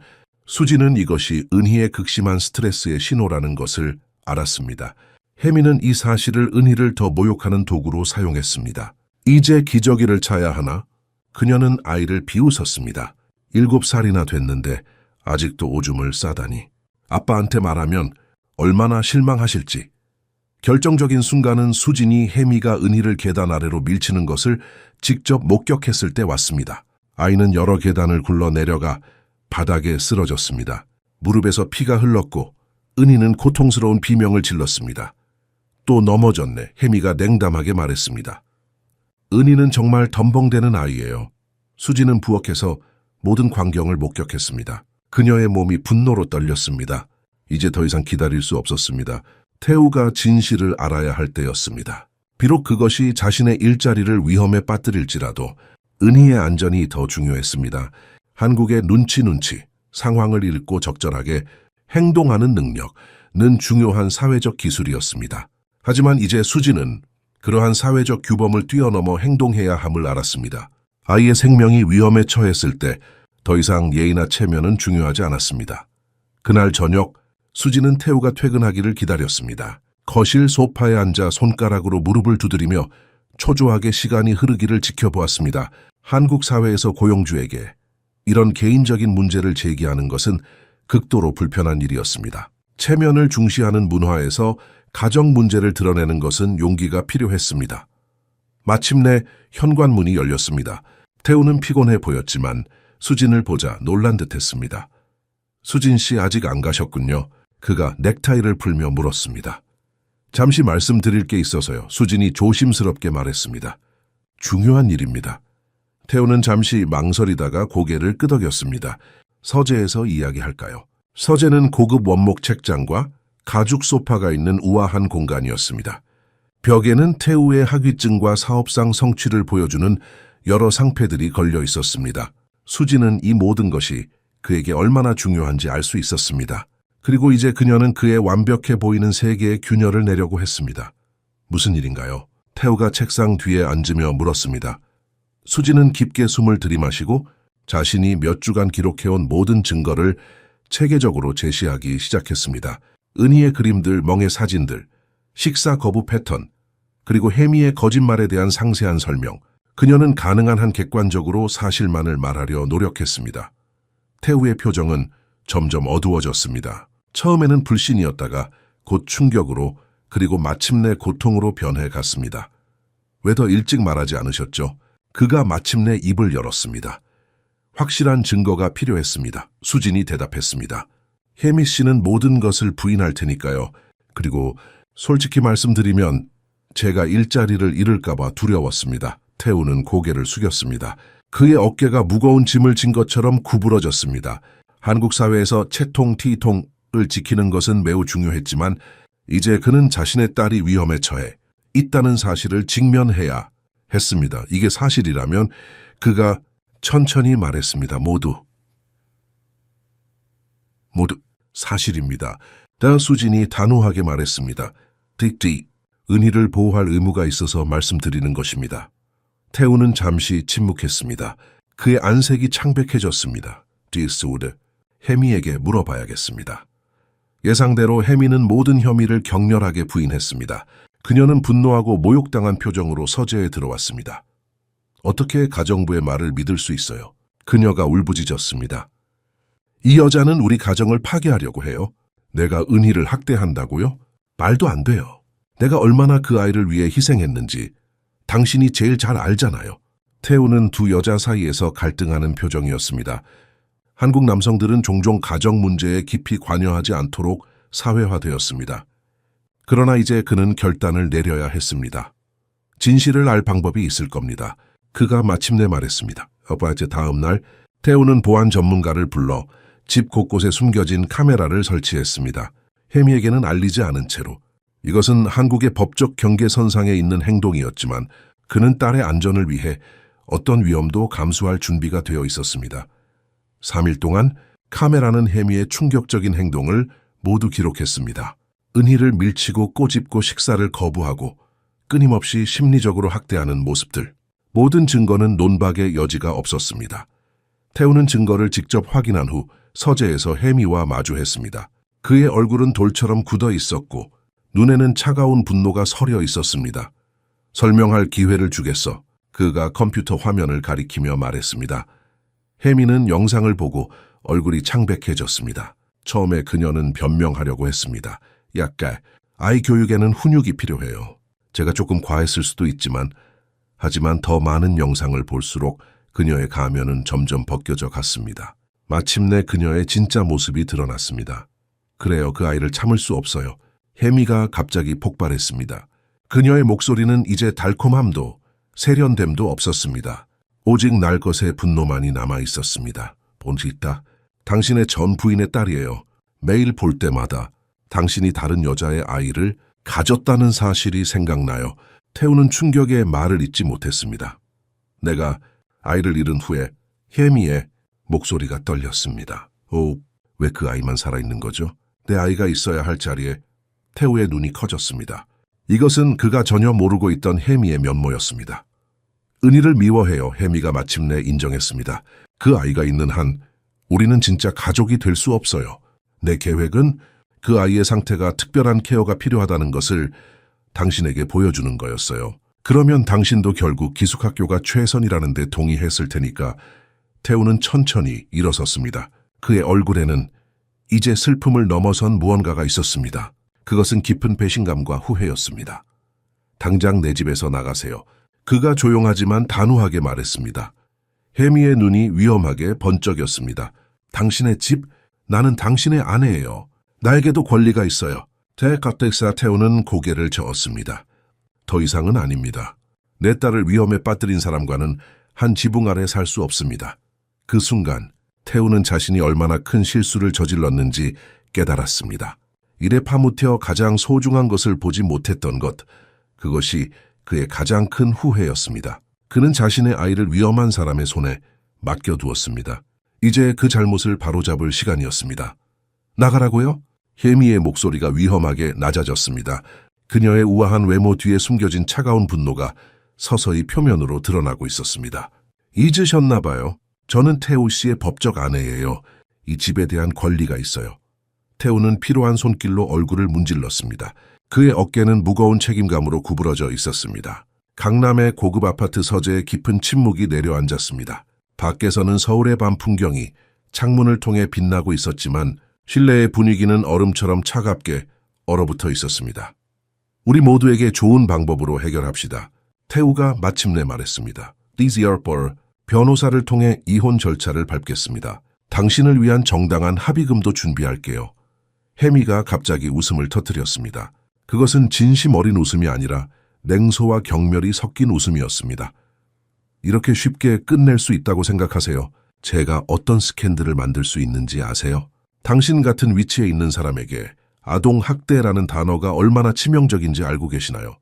수진은 이것이 은희의 극심한 스트레스의 신호라는 것을 알았습니다. 혜미는 이 사실을 은희를 더 모욕하는 도구로 사용했습니다. 이제 기저귀를 차야 하나? 그녀는 아이를 비웃었습니다. 7살이나 됐는데 아직도 오줌을 싸다니. 아빠한테 말하면 얼마나 실망하실지. 결정적인 순간은 수진이 혜미가 은희를 계단 아래로 밀치는 것을 직접 목격했을 때 왔습니다. 아이는 여러 계단을 굴러 내려가 바닥에 쓰러졌습니다. 무릎에서 피가 흘렀고 은희는 고통스러운 비명을 질렀습니다. 또 넘어졌네. 혜미가 냉담하게 말했습니다. 은희는 정말 덤벙대는 아이예요. 수지는 부엌에서 모든 광경을 목격했습니다. 그녀의 몸이 분노로 떨렸습니다. 이제 더 이상 기다릴 수 없었습니다. 태우가 진실을 알아야 할 때였습니다. 비록 그것이 자신의 일자리를 위험에 빠뜨릴지라도 은희의 안전이 더 중요했습니다. 한국의 눈치 상황을 읽고 적절하게 행동하는 능력은 중요한 사회적 기술이었습니다. 하지만 이제 수지는 그러한 사회적 규범을 뛰어넘어 행동해야 함을 알았습니다. 아이의 생명이 위험에 처했을 때 더 이상 예의나 체면은 중요하지 않았습니다. 그날 저녁 수지는 태우가 퇴근하기를 기다렸습니다. 거실 소파에 앉아 손가락으로 무릎을 두드리며 초조하게 시간이 흐르기를 지켜보았습니다. 한국 사회에서 고용주에게 이런 개인적인 문제를 제기하는 것은 극도로 불편한 일이었습니다. 체면을 중시하는 문화에서 가정 문제를 드러내는 것은 용기가 필요했습니다. 마침내 현관문이 열렸습니다. 태우는 피곤해 보였지만 수진을 보자 놀란 듯했습니다. 수진 씨 아직 안 가셨군요. 그가 넥타이를 풀며 물었습니다. 잠시 말씀드릴 게 있어서요. 수진이 조심스럽게 말했습니다. 중요한 일입니다. 태우는 잠시 망설이다가 고개를 끄덕였습니다. 서재에서 이야기할까요? 서재는 고급 원목 책장과 가죽 소파가 있는 우아한 공간이었습니다. 벽에는 태우의 학위증과 사업상 성취를 보여주는 여러 상패들이 걸려 있었습니다. 수지는 이 모든 것이 그에게 얼마나 중요한지 알 수 있었습니다. 그리고 이제 그녀는 그의 완벽해 보이는 세계의 균열을 내려고 했습니다. 무슨 일인가요? 태우가 책상 뒤에 앉으며 물었습니다. 수지는 깊게 숨을 들이마시고 자신이 몇 주간 기록해온 모든 증거를 체계적으로 제시하기 시작했습니다. 은희의 그림들, 멍의 사진들, 식사 거부 패턴, 그리고 혜미의 거짓말에 대한 상세한 설명. 그녀는 가능한 한 객관적으로 사실만을 말하려 노력했습니다. 태우의 표정은 점점 어두워졌습니다. 처음에는 불신이었다가 곧 충격으로 그리고 마침내 고통으로 변해갔습니다. 왜 더 일찍 말하지 않으셨죠? 그가 마침내 입을 열었습니다. 확실한 증거가 필요했습니다. 수진이 대답했습니다. 혜미 씨는 모든 것을 부인할 테니까요. 그리고 솔직히 말씀드리면 제가 일자리를 잃을까봐 두려웠습니다. 태우는 고개를 숙였습니다. 그의 어깨가 무거운 짐을 진 것처럼 구부러졌습니다. 한국 사회에서 채통, 티통을 지키는 것은 매우 중요했지만 이제 그는 자신의 딸이 위험에 처해 있다는 사실을 직면해야 했습니다. 이게 사실이라면 그가 천천히 말했습니다. 모두 사실입니다. 수진이 단호하게 말했습니다. 딕딕, 은희를 보호할 의무가 있어서 말씀드리는 것입니다. 태우는 잠시 침묵했습니다. 그의 안색이 창백해졌습니다. 디스우드, 혜미에게 물어봐야겠습니다. 예상대로 혜미는 모든 혐의를 격렬하게 부인했습니다. 그녀는 분노하고 모욕당한 표정으로 서재에 들어왔습니다. 어떻게 가정부의 말을 믿을 수 있어요? 그녀가 울부짖었습니다. 이 여자는 우리 가정을 파괴하려고 해요. 내가 은희를 학대한다고요? 말도 안 돼요. 내가 얼마나 그 아이를 위해 희생했는지 당신이 제일 잘 알잖아요. 태우는 두 여자 사이에서 갈등하는 표정이었습니다. 한국 남성들은 종종 가정 문제에 깊이 관여하지 않도록 사회화되었습니다. 그러나 이제 그는 결단을 내려야 했습니다. 진실을 알 방법이 있을 겁니다. 그가 마침내 말했습니다. 어제 다음 날 태우는 보안 전문가를 불러 집 곳곳에 숨겨진 카메라를 설치했습니다. 혜미에게는 알리지 않은 채로. 이것은 한국의 법적 경계선상에 있는 행동이었지만 그는 딸의 안전을 위해 어떤 위험도 감수할 준비가 되어 있었습니다. 3일 동안 카메라는 혜미의 충격적인 행동을 모두 기록했습니다. 은희를 밀치고 꼬집고 식사를 거부하고 끊임없이 심리적으로 학대하는 모습들. 모든 증거는 논박의 여지가 없었습니다. 태우는 증거를 직접 확인한 후 서재에서 혜미와 마주했습니다. 그의 얼굴은 돌처럼 굳어 있었고 눈에는 차가운 분노가 서려 있었습니다. 설명할 기회를 주겠어. 그가 컴퓨터 화면을 가리키며 말했습니다. 혜미는 영상을 보고 얼굴이 창백해졌습니다. 처음에 그녀는 변명하려고 했습니다. 약간 아이 교육에는 훈육이 필요해요. 제가 조금 과했을 수도 있지만 하지만 더 많은 영상을 볼수록 그녀의 가면은 점점 벗겨져 갔습니다. 마침내 그녀의 진짜 모습이 드러났습니다. 그래요, 그 아이를 참을 수 없어요. 혜미가 갑자기 폭발했습니다. 그녀의 목소리는 이제 달콤함도 세련됨도 없었습니다. 오직 날 것의 분노만이 남아 있었습니다. 본짓다. 당신의 전 부인의 딸이에요. 매일 볼 때마다 당신이 다른 여자의 아이를 가졌다는 사실이 생각나요. 태우는 충격에 말을 잇지 못했습니다. 내가 아이를 잃은 후에 혜미의 목소리가 떨렸습니다. 왜 그 아이만 살아있는 거죠? 내 아이가 있어야 할 자리에 태우의 눈이 커졌습니다. 이것은 그가 전혀 모르고 있던 혜미의 면모였습니다. 은희를 미워해요. 혜미가 마침내 인정했습니다. 그 아이가 있는 한 우리는 진짜 가족이 될 수 없어요. 내 계획은 그 아이의 상태가 특별한 케어가 필요하다는 것을 당신에게 보여주는 거였어요. 그러면 당신도 결국 기숙학교가 최선이라는 데 동의했을 테니까. 태우는 천천히 일어섰습니다. 그의 얼굴에는 이제 슬픔을 넘어선 무언가가 있었습니다. 그것은 깊은 배신감과 후회였습니다. 당장 내 집에서 나가세요. 그가 조용하지만 단호하게 말했습니다. 혜미의 눈이 위험하게 번쩍였습니다. 당신의 집? 나는 당신의 아내예요. 나에게도 권리가 있어요. 대가택사 태우는 고개를 저었습니다. 더 이상은 아닙니다. 내 딸을 위험에 빠뜨린 사람과는 한 지붕 아래 살 수 없습니다. 그 순간 태우는 자신이 얼마나 큰 실수를 저질렀는지 깨달았습니다. 일에 파묻혀 가장 소중한 것을 보지 못했던 것, 그것이 그의 가장 큰 후회였습니다. 그는 자신의 아이를 위험한 사람의 손에 맡겨두었습니다. 이제 그 잘못을 바로잡을 시간이었습니다. 나가라고요? 혜미의 목소리가 위험하게 낮아졌습니다. 그녀의 우아한 외모 뒤에 숨겨진 차가운 분노가 서서히 표면으로 드러나고 있었습니다. 잊으셨나 봐요. 저는 태우 씨의 법적 아내예요. 이 집에 대한 권리가 있어요. 태우는 피로한 손길로 얼굴을 문질렀습니다. 그의 어깨는 무거운 책임감으로 구부러져 있었습니다. 강남의 고급 아파트 서재에 깊은 침묵이 내려앉았습니다. 밖에서는 서울의 밤 풍경이 창문을 통해 빛나고 있었지만 실내의 분위기는 얼음처럼 차갑게 얼어붙어 있었습니다. 우리 모두에게 좋은 방법으로 해결합시다. 태우가 마침내 말했습니다. 변호사를 통해 이혼 절차를 밟겠습니다. 당신을 위한 정당한 합의금도 준비할게요. 혜미가 갑자기 웃음을 터뜨렸습니다. 그것은 진심 어린 웃음이 아니라 냉소와 경멸이 섞인 웃음이었습니다. 이렇게 쉽게 끝낼 수 있다고 생각하세요? 제가 어떤 스캔들을 만들 수 있는지 아세요? 당신 같은 위치에 있는 사람에게 아동학대라는 단어가 얼마나 치명적인지 알고 계시나요?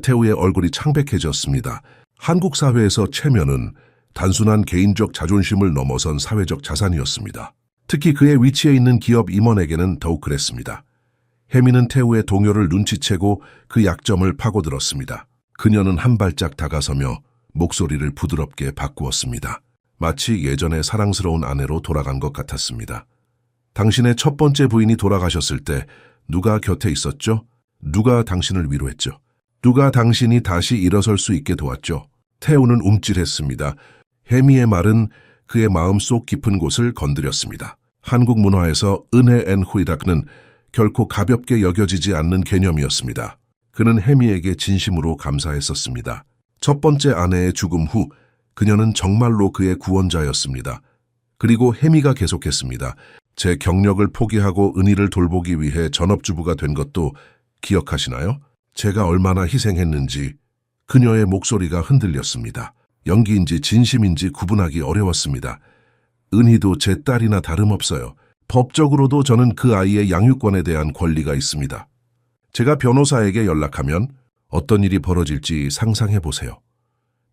태우의 얼굴이 창백해졌습니다. 한국 사회에서 체면은 단순한 개인적 자존심을 넘어선 사회적 자산이었습니다. 특히 그의 위치에 있는 기업 임원에게는 더욱 그랬습니다. 혜미는 태우의 동요를 눈치채고 그 약점을 파고들었습니다. 그녀는 한 발짝 다가서며 목소리를 부드럽게 바꾸었습니다. 마치 예전의 사랑스러운 아내로 돌아간 것 같았습니다. 당신의 첫 번째 부인이 돌아가셨을 때 누가 곁에 있었죠? 누가 당신을 위로했죠? 누가 당신이 다시 일어설 수 있게 도왔죠? 태우는 움찔했습니다. 혜미의 말은 그의 마음속 깊은 곳을 건드렸습니다. 한국 문화에서 은혜 앤 후이닥는 결코 가볍게 여겨지지 않는 개념이었습니다. 그는 혜미에게 진심으로 감사했었습니다. 첫 번째 아내의 죽음 후 그녀는 정말로 그의 구원자였습니다. 그리고 혜미가 계속했습니다. 제 경력을 포기하고 은희를 돌보기 위해 전업주부가 된 것도 기억하시나요? 제가 얼마나 희생했는지. 그녀의 목소리가 흔들렸습니다. 연기인지 진심인지 구분하기 어려웠습니다. 은희도 제 딸이나 다름없어요. 법적으로도 저는 그 아이의 양육권에 대한 권리가 있습니다. 제가 변호사에게 연락하면 어떤 일이 벌어질지 상상해 보세요.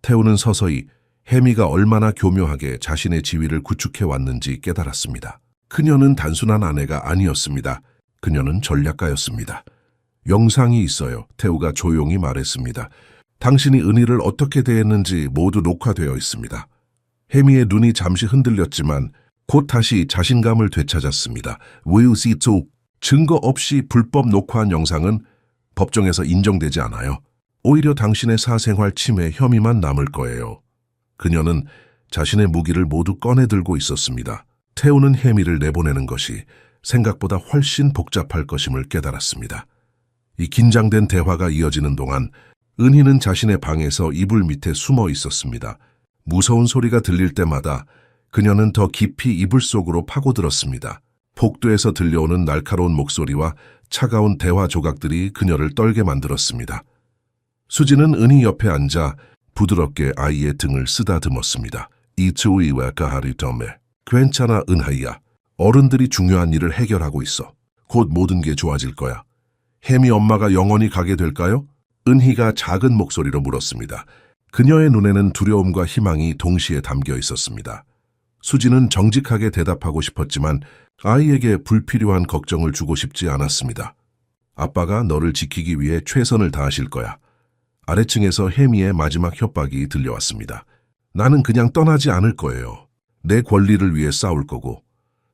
태우는 서서히 혜미가 얼마나 교묘하게 자신의 지위를 구축해 왔는지 깨달았습니다. 그녀는 단순한 아내가 아니었습니다. 그녀는 전략가였습니다. 영상이 있어요. 태우가 조용히 말했습니다. 당신이 은희를 어떻게 대했는지 모두 녹화되어 있습니다. 혜미의 눈이 잠시 흔들렸지만 곧 다시 자신감을 되찾았습니다. 증거 없이 불법 녹화한 영상은 법정에서 인정되지 않아요. 오히려 당신의 사생활 침해 혐의만 남을 거예요. 그녀는 자신의 무기를 모두 꺼내 들고 있었습니다. 태우는 혜미를 내보내는 것이 생각보다 훨씬 복잡할 것임을 깨달았습니다. 이 긴장된 대화가 이어지는 동안 은희는 자신의 방에서 이불 밑에 숨어 있었습니다. 무서운 소리가 들릴 때마다 그녀는 더 깊이 이불 속으로 파고들었습니다. 복도에서 들려오는 날카로운 목소리와 차가운 대화 조각들이 그녀를 떨게 만들었습니다. 수지는 은희 옆에 앉아 부드럽게 아이의 등을 쓰다듬었습니다. 이츠우이와 가하리tom에. 괜찮아 은하이야. 어른들이 중요한 일을 해결하고 있어. 곧 모든 게 좋아질 거야. 혜미 엄마가 영원히 가게 될까요? 은희가 작은 목소리로 물었습니다. 그녀의 눈에는 두려움과 희망이 동시에 담겨 있었습니다. 수지는 정직하게 대답하고 싶었지만 아이에게 불필요한 걱정을 주고 싶지 않았습니다. 아빠가 너를 지키기 위해 최선을 다하실 거야. 아래층에서 혜미의 마지막 협박이 들려왔습니다. 나는 그냥 떠나지 않을 거예요. 내 권리를 위해 싸울 거고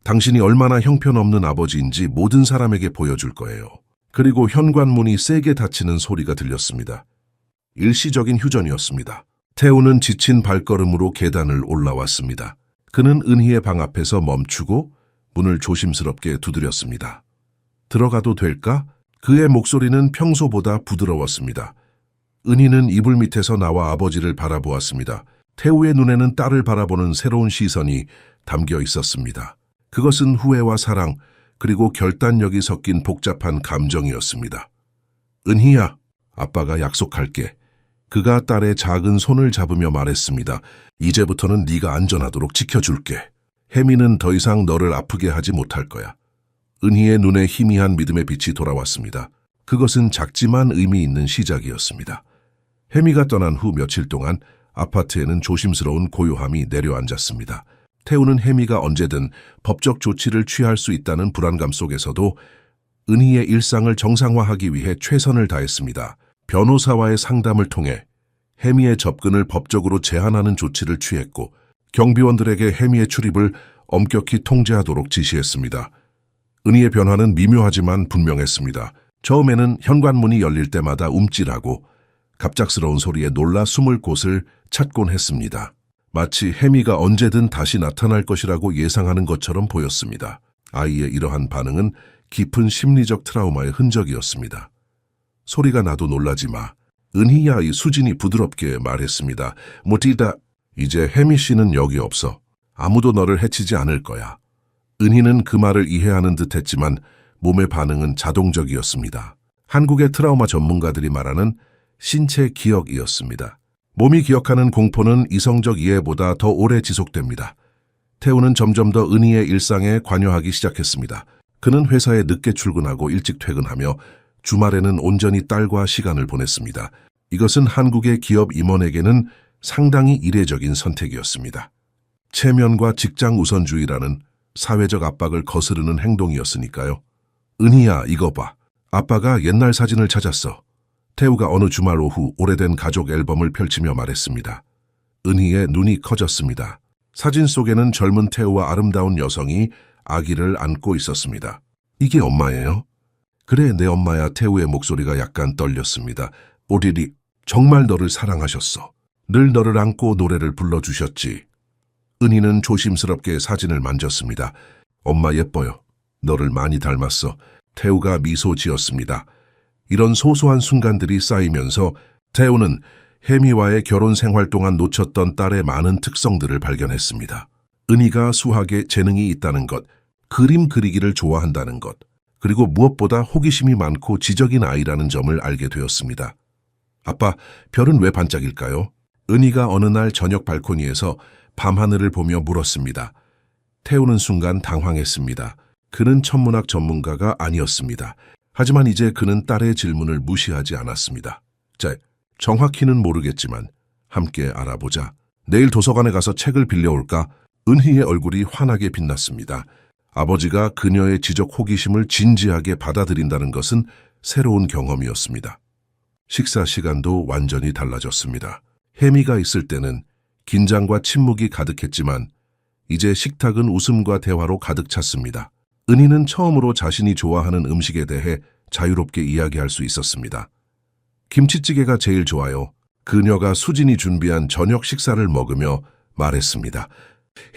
당신이 얼마나 형편없는 아버지인지 모든 사람에게 보여줄 거예요. 그리고 현관문이 세게 닫히는 소리가 들렸습니다. 일시적인 휴전이었습니다. 태우는 지친 발걸음으로 계단을 올라왔습니다. 그는 은희의 방 앞에서 멈추고 문을 조심스럽게 두드렸습니다. 들어가도 될까? 그의 목소리는 평소보다 부드러웠습니다. 은희는 이불 밑에서 나와 아버지를 바라보았습니다. 태우의 눈에는 딸을 바라보는 새로운 시선이 담겨 있었습니다. 그것은 후회와 사랑, 그리고 결단력이 섞인 복잡한 감정이었습니다. 은희야, 아빠가 약속할게. 그가 딸의 작은 손을 잡으며 말했습니다. 이제부터는 네가 안전하도록 지켜줄게. 혜미는 더 이상 너를 아프게 하지 못할 거야. 은희의 눈에 희미한 믿음의 빛이 돌아왔습니다. 그것은 작지만 의미 있는 시작이었습니다. 혜미가 떠난 후 며칠 동안 아파트에는 조심스러운 고요함이 내려앉았습니다. 태우는 혜미가 언제든 법적 조치를 취할 수 있다는 불안감 속에서도 은희의 일상을 정상화하기 위해 최선을 다했습니다. 변호사와의 상담을 통해 혜미의 접근을 법적으로 제한하는 조치를 취했고 경비원들에게 혜미의 출입을 엄격히 통제하도록 지시했습니다. 은희의 변화는 미묘하지만 분명했습니다. 처음에는 현관문이 열릴 때마다 움찔하고 갑작스러운 소리에 놀라 숨을 곳을 찾곤 했습니다. 마치 혜미가 언제든 다시 나타날 것이라고 예상하는 것처럼 보였습니다. 아이의 이러한 반응은 깊은 심리적 트라우마의 흔적이었습니다. 소리가 나도 놀라지 마. 은희야, 이 수진이 부드럽게 말했습니다. 못이다. 이제 혜미 씨는 여기 없어. 아무도 너를 해치지 않을 거야. 은희는 그 말을 이해하는 듯 했지만 몸의 반응은 자동적이었습니다. 한국의 트라우마 전문가들이 말하는 신체 기억이었습니다. 몸이 기억하는 공포는 이성적 이해보다 더 오래 지속됩니다. 태우는 점점 더 은희의 일상에 관여하기 시작했습니다. 그는 회사에 늦게 출근하고 일찍 퇴근하며 주말에는 온전히 딸과 시간을 보냈습니다. 이것은 한국의 기업 임원에게는 상당히 이례적인 선택이었습니다. 체면과 직장 우선주의라는 사회적 압박을 거스르는 행동이었으니까요. 은희야, 이거 봐. 아빠가 옛날 사진을 찾았어. 태우가 어느 주말 오후 오래된 가족 앨범을 펼치며 말했습니다. 은희의 눈이 커졌습니다. 사진 속에는 젊은 태우와 아름다운 여성이 아기를 안고 있었습니다. 이게 엄마예요? 그래, 내 엄마야. 태우의 목소리가 약간 떨렸습니다. 오리리, 정말 너를 사랑하셨어. 늘 너를 안고 노래를 불러주셨지. 은희는 조심스럽게 사진을 만졌습니다. 엄마 예뻐요. 너를 많이 닮았어. 태우가 미소 지었습니다. 이런 소소한 순간들이 쌓이면서 태우는 혜미와의 결혼 생활 동안 놓쳤던 딸의 많은 특성들을 발견했습니다. 은희가 수학에 재능이 있다는 것, 그림 그리기를 좋아한다는 것, 그리고 무엇보다 호기심이 많고 지적인 아이라는 점을 알게 되었습니다. 아빠, 별은 왜 반짝일까요? 은희가 어느 날 저녁 발코니에서 밤하늘을 보며 물었습니다. 태우는 순간 당황했습니다. 그는 천문학 전문가가 아니었습니다. 하지만 이제 그는 딸의 질문을 무시하지 않았습니다. 자, 정확히는 모르겠지만 함께 알아보자. 내일 도서관에 가서 책을 빌려올까? 은희의 얼굴이 환하게 빛났습니다. 아버지가 그녀의 지적 호기심을 진지하게 받아들인다는 것은 새로운 경험이었습니다. 식사 시간도 완전히 달라졌습니다. 혜미가 있을 때는 긴장과 침묵이 가득했지만 이제 식탁은 웃음과 대화로 가득 찼습니다. 은희는 처음으로 자신이 좋아하는 음식에 대해 자유롭게 이야기할 수 있었습니다. 김치찌개가 제일 좋아요. 그녀가 수진이 준비한 저녁 식사를 먹으며 말했습니다.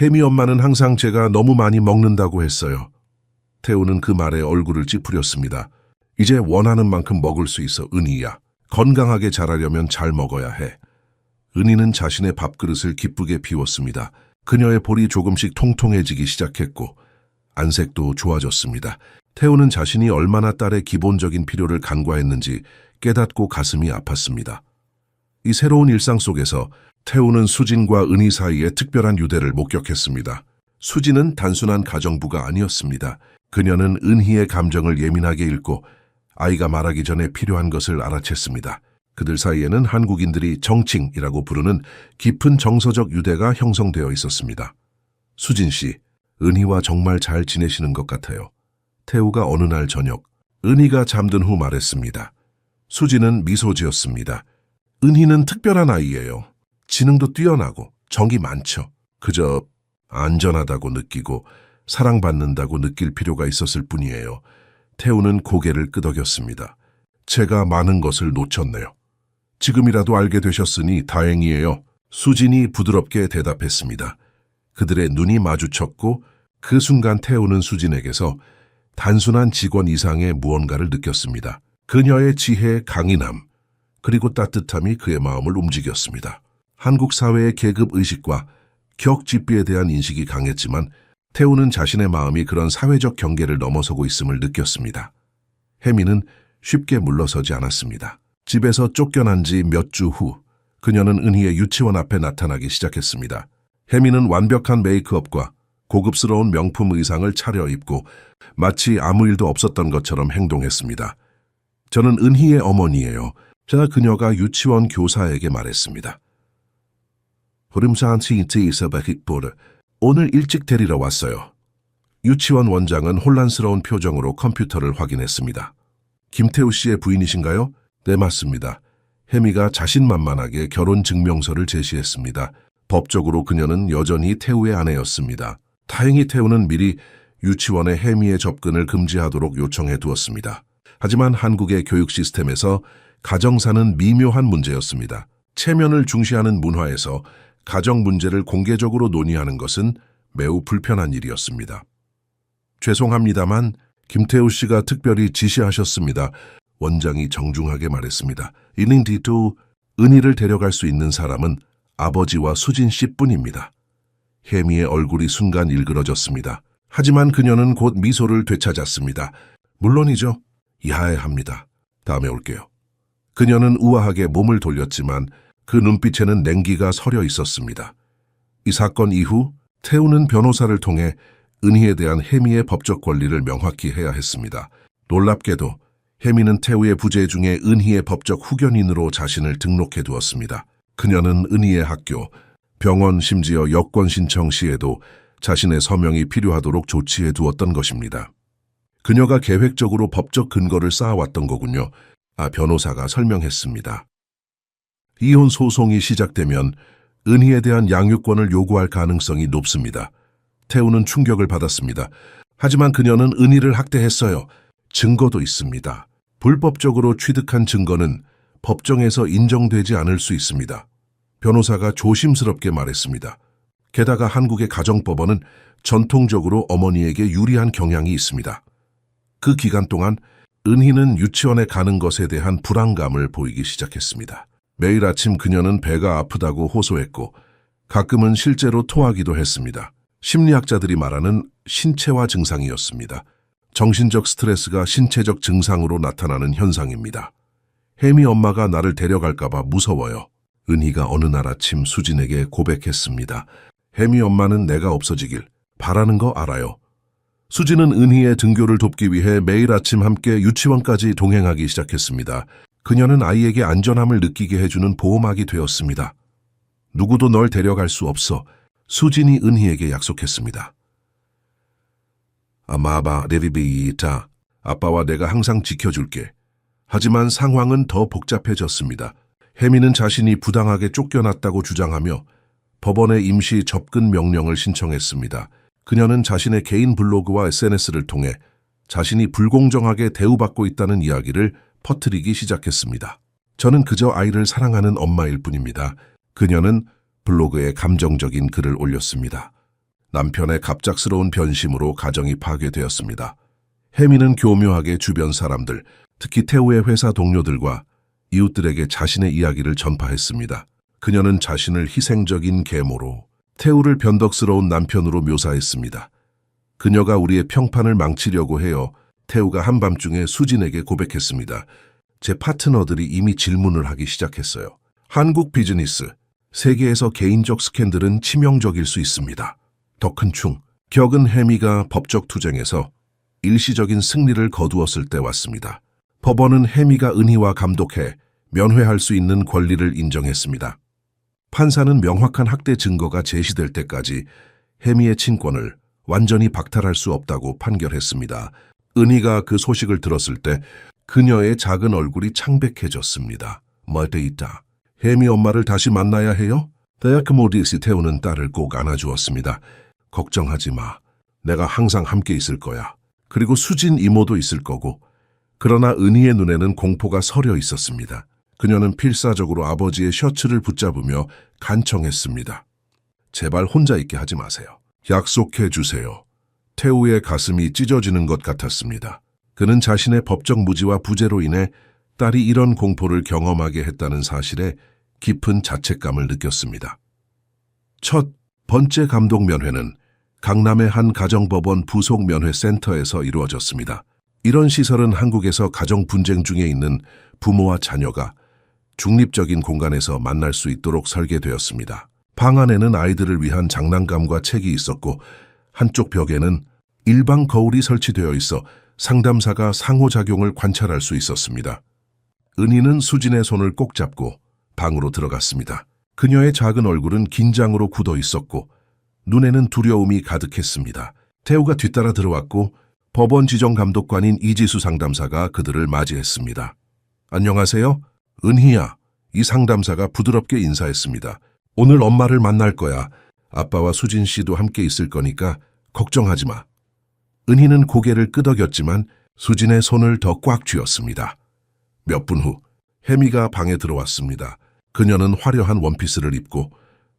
혜미 엄마는 항상 제가 너무 많이 먹는다고 했어요. 태우는 그 말에 얼굴을 찌푸렸습니다. 이제 원하는 만큼 먹을 수 있어, 은희야. 건강하게 자라려면 잘 먹어야 해. 은희는 자신의 밥그릇을 기쁘게 비웠습니다. 그녀의 볼이 조금씩 통통해지기 시작했고 안색도 좋아졌습니다. 태우는 자신이 얼마나 딸의 기본적인 필요를 간과했는지 깨닫고 가슴이 아팠습니다. 이 새로운 일상 속에서 태우는 수진과 은희 사이의 특별한 유대를 목격했습니다. 수진은 단순한 가정부가 아니었습니다. 그녀는 은희의 감정을 예민하게 읽고 아이가 말하기 전에 필요한 것을 알아챘습니다. 그들 사이에는 한국인들이 정칭이라고 부르는 깊은 정서적 유대가 형성되어 있었습니다. 수진 씨, 은희와 정말 잘 지내시는 것 같아요. 태우가 어느 날 저녁, 은희가 잠든 후 말했습니다. 수진은 미소 지었습니다. 은희는 특별한 아이예요. 지능도 뛰어나고 정이 많죠. 그저 안전하다고 느끼고 사랑받는다고 느낄 필요가 있었을 뿐이에요. 태우는 고개를 끄덕였습니다. 제가 많은 것을 놓쳤네요. 지금이라도 알게 되셨으니 다행이에요. 수진이 부드럽게 대답했습니다. 그들의 눈이 마주쳤고 그 순간 태우는 수진에게서 단순한 직원 이상의 무언가를 느꼈습니다. 그녀의 지혜, 강인함, 그리고 따뜻함이 그의 마음을 움직였습니다. 한국 사회의 계급의식과 격집비에 대한 인식이 강했지만 태우는 자신의 마음이 그런 사회적 경계를 넘어서고 있음을 느꼈습니다. 혜미는 쉽게 물러서지 않았습니다. 집에서 쫓겨난 지 몇 주 후 그녀는 은희의 유치원 앞에 나타나기 시작했습니다. 혜미는 완벽한 메이크업과 고급스러운 명품 의상을 차려입고 마치 아무 일도 없었던 것처럼 행동했습니다. 저는 은희의 어머니예요. 제가 그녀가 유치원 교사에게 말했습니다. 오늘 일찍 데리러 왔어요. 유치원 원장은 혼란스러운 표정으로 컴퓨터를 확인했습니다. 김태우 씨의 부인이신가요? 네, 맞습니다. 혜미가 자신만만하게 결혼 증명서를 제시했습니다. 법적으로 그녀는 여전히 태우의 아내였습니다. 다행히 태우는 미리 유치원에 혜미의 접근을 금지하도록 요청해 두었습니다. 하지만 한국의 교육 시스템에서 가정사는 미묘한 문제였습니다. 체면을 중시하는 문화에서 가정 문제를 공개적으로 논의하는 것은 매우 불편한 일이었습니다. 죄송합니다만 김태우 씨가 특별히 지시하셨습니다. 원장이 정중하게 말했습니다. 이닝 뒤도 은희를 데려갈 수 있는 사람은 아버지와 수진 씨뿐입니다. 혜미의 얼굴이 순간 일그러졌습니다. 하지만 그녀는 곧 미소를 되찾았습니다. 물론이죠. 이해합니다. 다음에 올게요. 그녀는 우아하게 몸을 돌렸지만 그 눈빛에는 냉기가 서려 있었습니다. 이 사건 이후 태우는 변호사를 통해 은희에 대한 혜미의 법적 권리를 명확히 해야 했습니다. 놀랍게도 혜미는 태우의 부재 중에 은희의 법적 후견인으로 자신을 등록해 두었습니다. 그녀는 은희의 학교, 병원 심지어 여권 신청 시에도 자신의 서명이 필요하도록 조치해 두었던 것입니다. 그녀가 계획적으로 법적 근거를 쌓아왔던 거군요. 변호사가 설명했습니다. 이혼 소송이 시작되면 은희에 대한 양육권을 요구할 가능성이 높습니다. 태우는 충격을 받았습니다. 하지만 그녀는 은희를 학대했어요. 증거도 있습니다. 불법적으로 취득한 증거는 법정에서 인정되지 않을 수 있습니다. 변호사가 조심스럽게 말했습니다. 게다가 한국의 가정법원은 전통적으로 어머니에게 유리한 경향이 있습니다. 그 기간 동안 은희는 유치원에 가는 것에 대한 불안감을 보이기 시작했습니다. 매일 아침 그녀는 배가 아프다고 호소했고 가끔은 실제로 토하기도 했습니다. 심리학자들이 말하는 신체화 증상이었습니다. 정신적 스트레스가 신체적 증상으로 나타나는 현상입니다. 혜미 엄마가 나를 데려갈까봐 무서워요. 은희가 어느 날 아침 수진에게 고백했습니다. 혜미 엄마는 내가 없어지길 바라는 거 알아요. 수진은 은희의 등교를 돕기 위해 매일 아침 함께 유치원까지 동행하기 시작했습니다. 그녀는 아이에게 안전함을 느끼게 해주는 보호막이 되었습니다. 누구도 널 데려갈 수 없어. 수진이 은희에게 약속했습니다. 마바 레비비이타, 아빠와 내가 항상 지켜줄게. 하지만 상황은 더 복잡해졌습니다. 혜미는 자신이 부당하게 쫓겨났다고 주장하며 법원에 임시 접근 명령을 신청했습니다. 그녀는 자신의 개인 블로그와 SNS를 통해 자신이 불공정하게 대우받고 있다는 이야기를 퍼뜨리기 시작했습니다. 저는 그저 아이를 사랑하는 엄마일 뿐입니다. 그녀는 블로그에 감정적인 글을 올렸습니다. 남편의 갑작스러운 변심으로 가정이 파괴되었습니다. 혜미는 교묘하게 주변 사람들, 특히 태우의 회사 동료들과 이웃들에게 자신의 이야기를 전파했습니다. 그녀는 자신을 희생적인 계모로 태우를 변덕스러운 남편으로 묘사했습니다. 그녀가 우리의 평판을 망치려고 해요. 태우가 한밤중에 수진에게 고백했습니다. 제 파트너들이 이미 질문을 하기 시작했어요. 한국 비즈니스, 세계에서 개인적 스캔들은 치명적일 수 있습니다. 더 큰 충격은 혜미가 법적 투쟁에서 일시적인 승리를 거두었을 때 왔습니다. 법원은 혜미가 은희와 감독해 면회할 수 있는 권리를 인정했습니다. 판사는 명확한 학대 증거가 제시될 때까지 혜미의 친권을 완전히 박탈할 수 없다고 판결했습니다. 은희가 그 소식을 들었을 때 그녀의 작은 얼굴이 창백해졌습니다. 뭐데이다. 혜미 엄마를 다시 만나야 해요? 대학 모디스 태우는 딸을 꼭 안아주었습니다. 걱정하지 마. 내가 항상 함께 있을 거야. 그리고 수진 이모도 있을 거고. 그러나 은희의 눈에는 공포가 서려 있었습니다. 그녀는 필사적으로 아버지의 셔츠를 붙잡으며 간청했습니다. 제발 혼자 있게 하지 마세요. 약속해 주세요. 태우의 가슴이 찢어지는 것 같았습니다. 그는 자신의 법적 무지와 부재로 인해 딸이 이런 공포를 경험하게 했다는 사실에 깊은 자책감을 느꼈습니다. 첫 번째 감독 면회는 강남의 한 가정법원 부속 면회센터에서 이루어졌습니다. 이런 시설은 한국에서 가정 분쟁 중에 있는 부모와 자녀가 중립적인 공간에서 만날 수 있도록 설계되었습니다. 방 안에는 아이들을 위한 장난감과 책이 있었고 한쪽 벽에는 일방 거울이 설치되어 있어 상담사가 상호작용을 관찰할 수 있었습니다. 은희는 수진의 손을 꼭 잡고 방으로 들어갔습니다. 그녀의 작은 얼굴은 긴장으로 굳어 있었고 눈에는 두려움이 가득했습니다. 태우가 뒤따라 들어왔고 법원 지정감독관인 이지수 상담사가 그들을 맞이했습니다. 안녕하세요. 은희야. 이 상담사가 부드럽게 인사했습니다. 오늘 엄마를 만날 거야. 아빠와 수진 씨도 함께 있을 거니까 걱정하지 마. 은희는 고개를 끄덕였지만 수진의 손을 더 꽉 쥐었습니다. 몇 분 후 혜미가 방에 들어왔습니다. 그녀는 화려한 원피스를 입고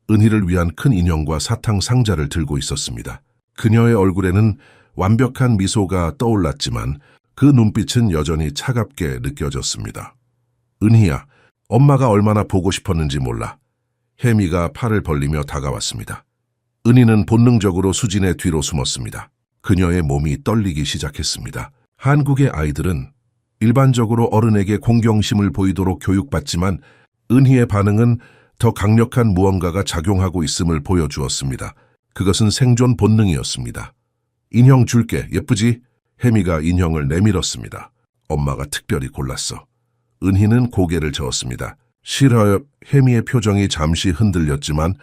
은희를 위한 큰 인형과 사탕 상자를 들고 있었습니다. 그녀의 얼굴에는 완벽한 미소가 떠올랐지만 그 눈빛은 여전히 차갑게 느껴졌습니다. 은희야, 엄마가 얼마나 보고 싶었는지 몰라. 혜미가 팔을 벌리며 다가왔습니다. 은희는 본능적으로 수진의 뒤로 숨었습니다. 그녀의 몸이 떨리기 시작했습니다. 한국의 아이들은 일반적으로 어른에게 공경심을 보이도록 교육받지만 은희의 반응은 더 강력한 무언가가 작용하고 있음을 보여주었습니다. 그것은 생존 본능이었습니다. 인형 줄게, 예쁘지? 혜미가 인형을 내밀었습니다. 엄마가 특별히 골랐어. 은희는 고개를 저었습니다. 싫어요. 혜미의 표정이 잠시 흔들렸지만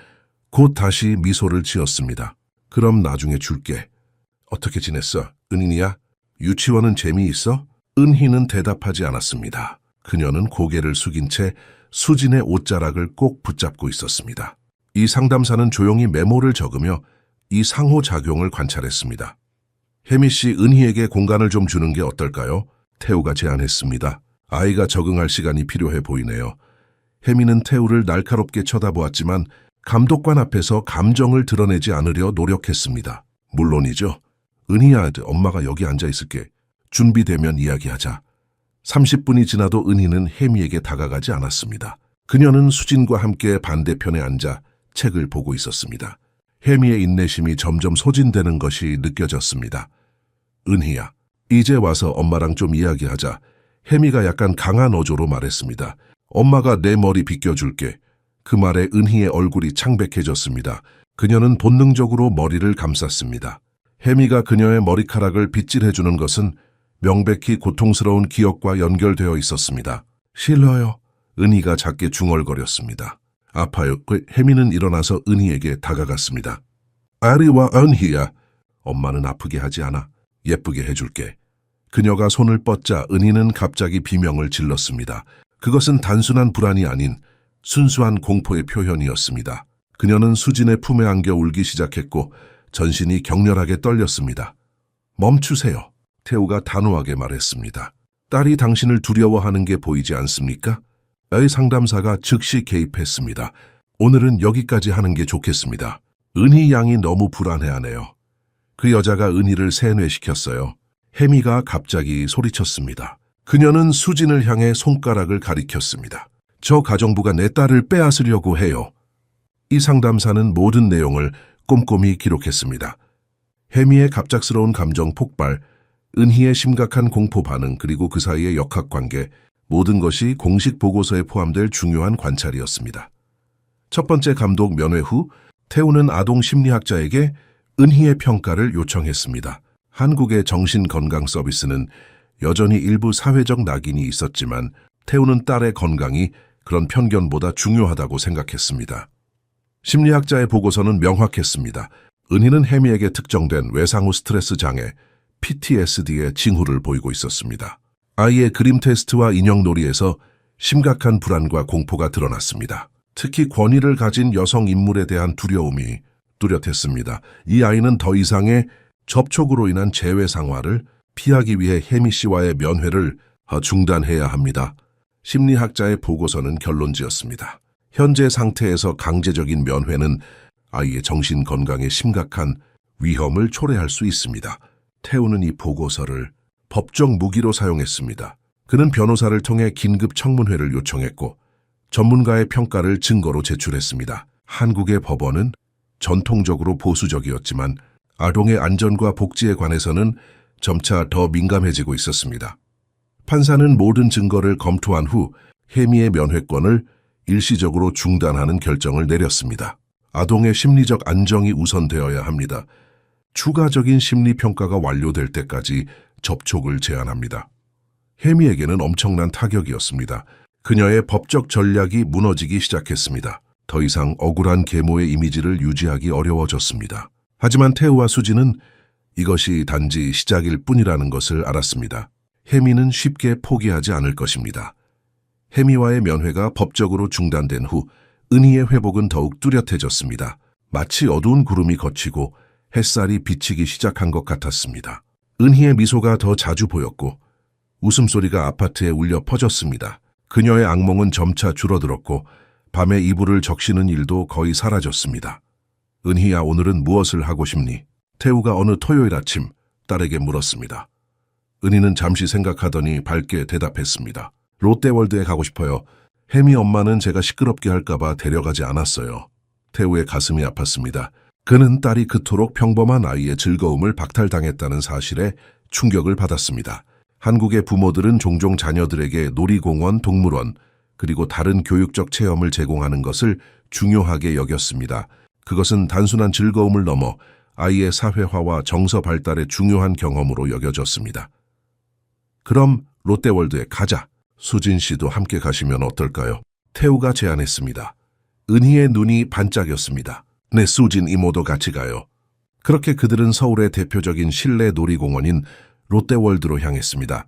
곧 다시 미소를 지었습니다. 그럼 나중에 줄게. 어떻게 지냈어? 은희야? 유치원은 재미있어? 은희는 대답하지 않았습니다. 그녀는 고개를 숙인 채 수진의 옷자락을 꼭 붙잡고 있었습니다. 이 상담사는 조용히 메모를 적으며 이 상호작용을 관찰했습니다. 혜미 씨, 은희에게 공간을 좀 주는 게 어떨까요? 태우가 제안했습니다. 아이가 적응할 시간이 필요해 보이네요. 혜미는 태우를 날카롭게 쳐다보았지만 감독관 앞에서 감정을 드러내지 않으려 노력했습니다. 물론이죠. 은희야, 엄마가 여기 앉아 있을게. 준비되면 이야기하자. 30분이 지나도 은희는 혜미에게 다가가지 않았습니다. 그녀는 수진과 함께 반대편에 앉아 책을 보고 있었습니다. 혜미의 인내심이 점점 소진되는 것이 느껴졌습니다. 은희야, 이제 와서 엄마랑 좀 이야기하자. 혜미가 약간 강한 어조로 말했습니다. 엄마가 내 머리 빗겨줄게. 그 말에 은희의 얼굴이 창백해졌습니다. 그녀는 본능적으로 머리를 감쌌습니다. 혜미가 그녀의 머리카락을 빗질해주는 것은 명백히 고통스러운 기억과 연결되어 있었습니다. 싫어요. 은희가 작게 중얼거렸습니다. 아파요. 혜미는 일어나서 은희에게 다가갔습니다. 아리와 은희야. 엄마는 아프게 하지 않아. 예쁘게 해줄게. 그녀가 손을 뻗자 은희는 갑자기 비명을 질렀습니다. 그것은 단순한 불안이 아닌 순수한 공포의 표현이었습니다. 그녀는 수진의 품에 안겨 울기 시작했고 전신이 격렬하게 떨렸습니다. 멈추세요. 태우가 단호하게 말했습니다. 딸이 당신을 두려워하는 게 보이지 않습니까? 의 상담사가 즉시 개입했습니다. 오늘은 여기까지 하는 게 좋겠습니다. 은희 양이 너무 불안해하네요. 그 여자가 은희를 세뇌시켰어요. 혜미가 갑자기 소리쳤습니다. 그녀는 수진을 향해 손가락을 가리켰습니다. 저 가정부가 내 딸을 빼앗으려고 해요. 이 상담사는 모든 내용을 꼼꼼히 기록했습니다. 혜미의 갑작스러운 감정 폭발, 은희의 심각한 공포 반응, 그리고 그 사이의 역학관계, 모든 것이 공식 보고서에 포함될 중요한 관찰이었습니다. 첫 번째 감독 면회 후 태우는 아동 심리학자에게 은희의 평가를 요청했습니다. 한국의 정신건강 서비스는 여전히 일부 사회적 낙인이 있었지만 태우는 딸의 건강이 그런 편견보다 중요하다고 생각했습니다. 심리학자의 보고서는 명확했습니다. 은희는 혜미에게 특정된 외상 후 스트레스 장애, PTSD의 징후를 보이고 있었습니다. 아이의 그림 테스트와 인형놀이에서 심각한 불안과 공포가 드러났습니다. 특히 권위를 가진 여성 인물에 대한 두려움이 뚜렷했습니다. 이 아이는 더 이상의 접촉으로 인한 재회 상화를 피하기 위해 혜미 씨와의 면회를 중단해야 합니다. 심리학자의 보고서는 결론지었습니다. 현재 상태에서 강제적인 면회는 아이의 정신 건강에 심각한 위험을 초래할 수 있습니다. 태우는 이 보고서를 법적 무기로 사용했습니다. 그는 변호사를 통해 긴급 청문회를 요청했고 전문가의 평가를 증거로 제출했습니다. 한국의 법원은 전통적으로 보수적이었지만 아동의 안전과 복지에 관해서는 점차 더 민감해지고 있었습니다. 판사는 모든 증거를 검토한 후 혜미의 면회권을 일시적으로 중단하는 결정을 내렸습니다. 아동의 심리적 안정이 우선되어야 합니다. 추가적인 심리평가가 완료될 때까지 접촉을 제한합니다. 혜미에게는 엄청난 타격이었습니다. 그녀의 법적 전략이 무너지기 시작했습니다. 더 이상 억울한 계모의 이미지를 유지하기 어려워졌습니다. 하지만 태우와 수지는 이것이 단지 시작일 뿐이라는 것을 알았습니다. 혜미는 쉽게 포기하지 않을 것입니다. 혜미와의 면회가 법적으로 중단된 후 은희의 회복은 더욱 뚜렷해졌습니다. 마치 어두운 구름이 걷히고 햇살이 비치기 시작한 것 같았습니다. 은희의 미소가 더 자주 보였고 웃음소리가 아파트에 울려 퍼졌습니다. 그녀의 악몽은 점차 줄어들었고 밤에 이불을 적시는 일도 거의 사라졌습니다. 은희야, 오늘은 무엇을 하고 싶니? 태우가 어느 토요일 아침 딸에게 물었습니다. 은희는 잠시 생각하더니 밝게 대답했습니다. 롯데월드에 가고 싶어요. 혜미 엄마는 제가 시끄럽게 할까봐 데려가지 않았어요. 태우의 가슴이 아팠습니다. 그는 딸이 그토록 평범한 아이의 즐거움을 박탈당했다는 사실에 충격을 받았습니다. 한국의 부모들은 종종 자녀들에게 놀이공원, 동물원, 그리고 다른 교육적 체험을 제공하는 것을 중요하게 여겼습니다. 그것은 단순한 즐거움을 넘어 아이의 사회화와 정서 발달의 중요한 경험으로 여겨졌습니다. 그럼 롯데월드에 가자. 수진 씨도 함께 가시면 어떨까요? 태우가 제안했습니다. 은희의 눈이 반짝였습니다. 네, 수진 이모도 같이 가요. 그렇게 그들은 서울의 대표적인 실내 놀이공원인 롯데월드로 향했습니다.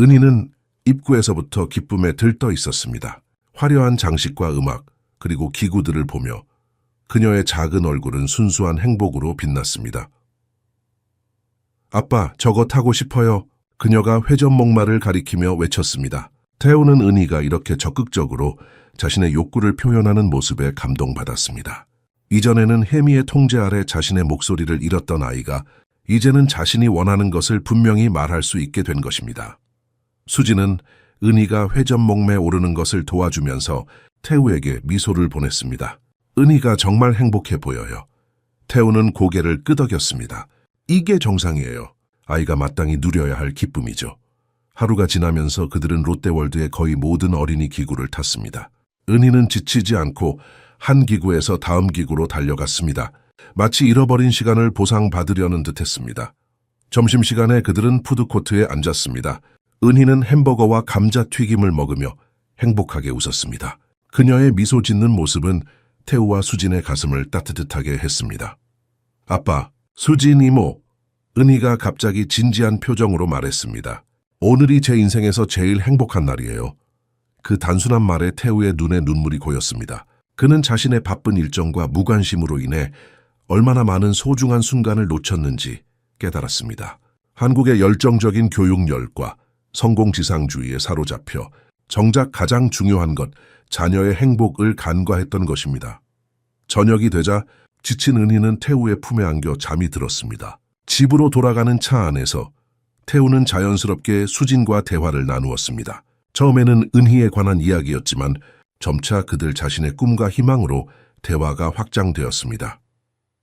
은희는 입구에서부터 기쁨에 들떠 있었습니다. 화려한 장식과 음악, 그리고 기구들을 보며 그녀의 작은 얼굴은 순수한 행복으로 빛났습니다. 아빠, 저거 타고 싶어요. 그녀가 회전목마를 가리키며 외쳤습니다. 태우는 은희가 이렇게 적극적으로 자신의 욕구를 표현하는 모습에 감동받았습니다. 이전에는 혜미의 통제 아래 자신의 목소리를 잃었던 아이가 이제는 자신이 원하는 것을 분명히 말할 수 있게 된 것입니다. 수지는 은희가 회전목매에 오르는 것을 도와주면서 태우에게 미소를 보냈습니다. 은희가 정말 행복해 보여요. 태우는 고개를 끄덕였습니다. 이게 정상이에요. 아이가 마땅히 누려야 할 기쁨이죠. 하루가 지나면서 그들은 롯데월드의 거의 모든 어린이 기구를 탔습니다. 은희는 지치지 않고 한 기구에서 다음 기구로 달려갔습니다. 마치 잃어버린 시간을 보상받으려는 듯했습니다. 점심시간에 그들은 푸드코트에 앉았습니다. 은희는 햄버거와 감자튀김을 먹으며 행복하게 웃었습니다. 그녀의 미소 짓는 모습은 태우와 수진의 가슴을 따뜻하게 했습니다. 아빠, 수진 이모, 은희가 갑자기 진지한 표정으로 말했습니다. 오늘이 제 인생에서 제일 행복한 날이에요. 그 단순한 말에 태우의 눈에 눈물이 고였습니다. 그는 자신의 바쁜 일정과 무관심으로 인해 얼마나 많은 소중한 순간을 놓쳤는지 깨달았습니다. 한국의 열정적인 교육열과 성공지상주의에 사로잡혀 정작 가장 중요한 것, 자녀의 행복을 간과했던 것입니다. 저녁이 되자 지친 은희는 태우의 품에 안겨 잠이 들었습니다. 집으로 돌아가는 차 안에서 태우는 자연스럽게 수진과 대화를 나누었습니다. 처음에는 은희에 관한 이야기였지만 점차 그들 자신의 꿈과 희망으로 대화가 확장되었습니다.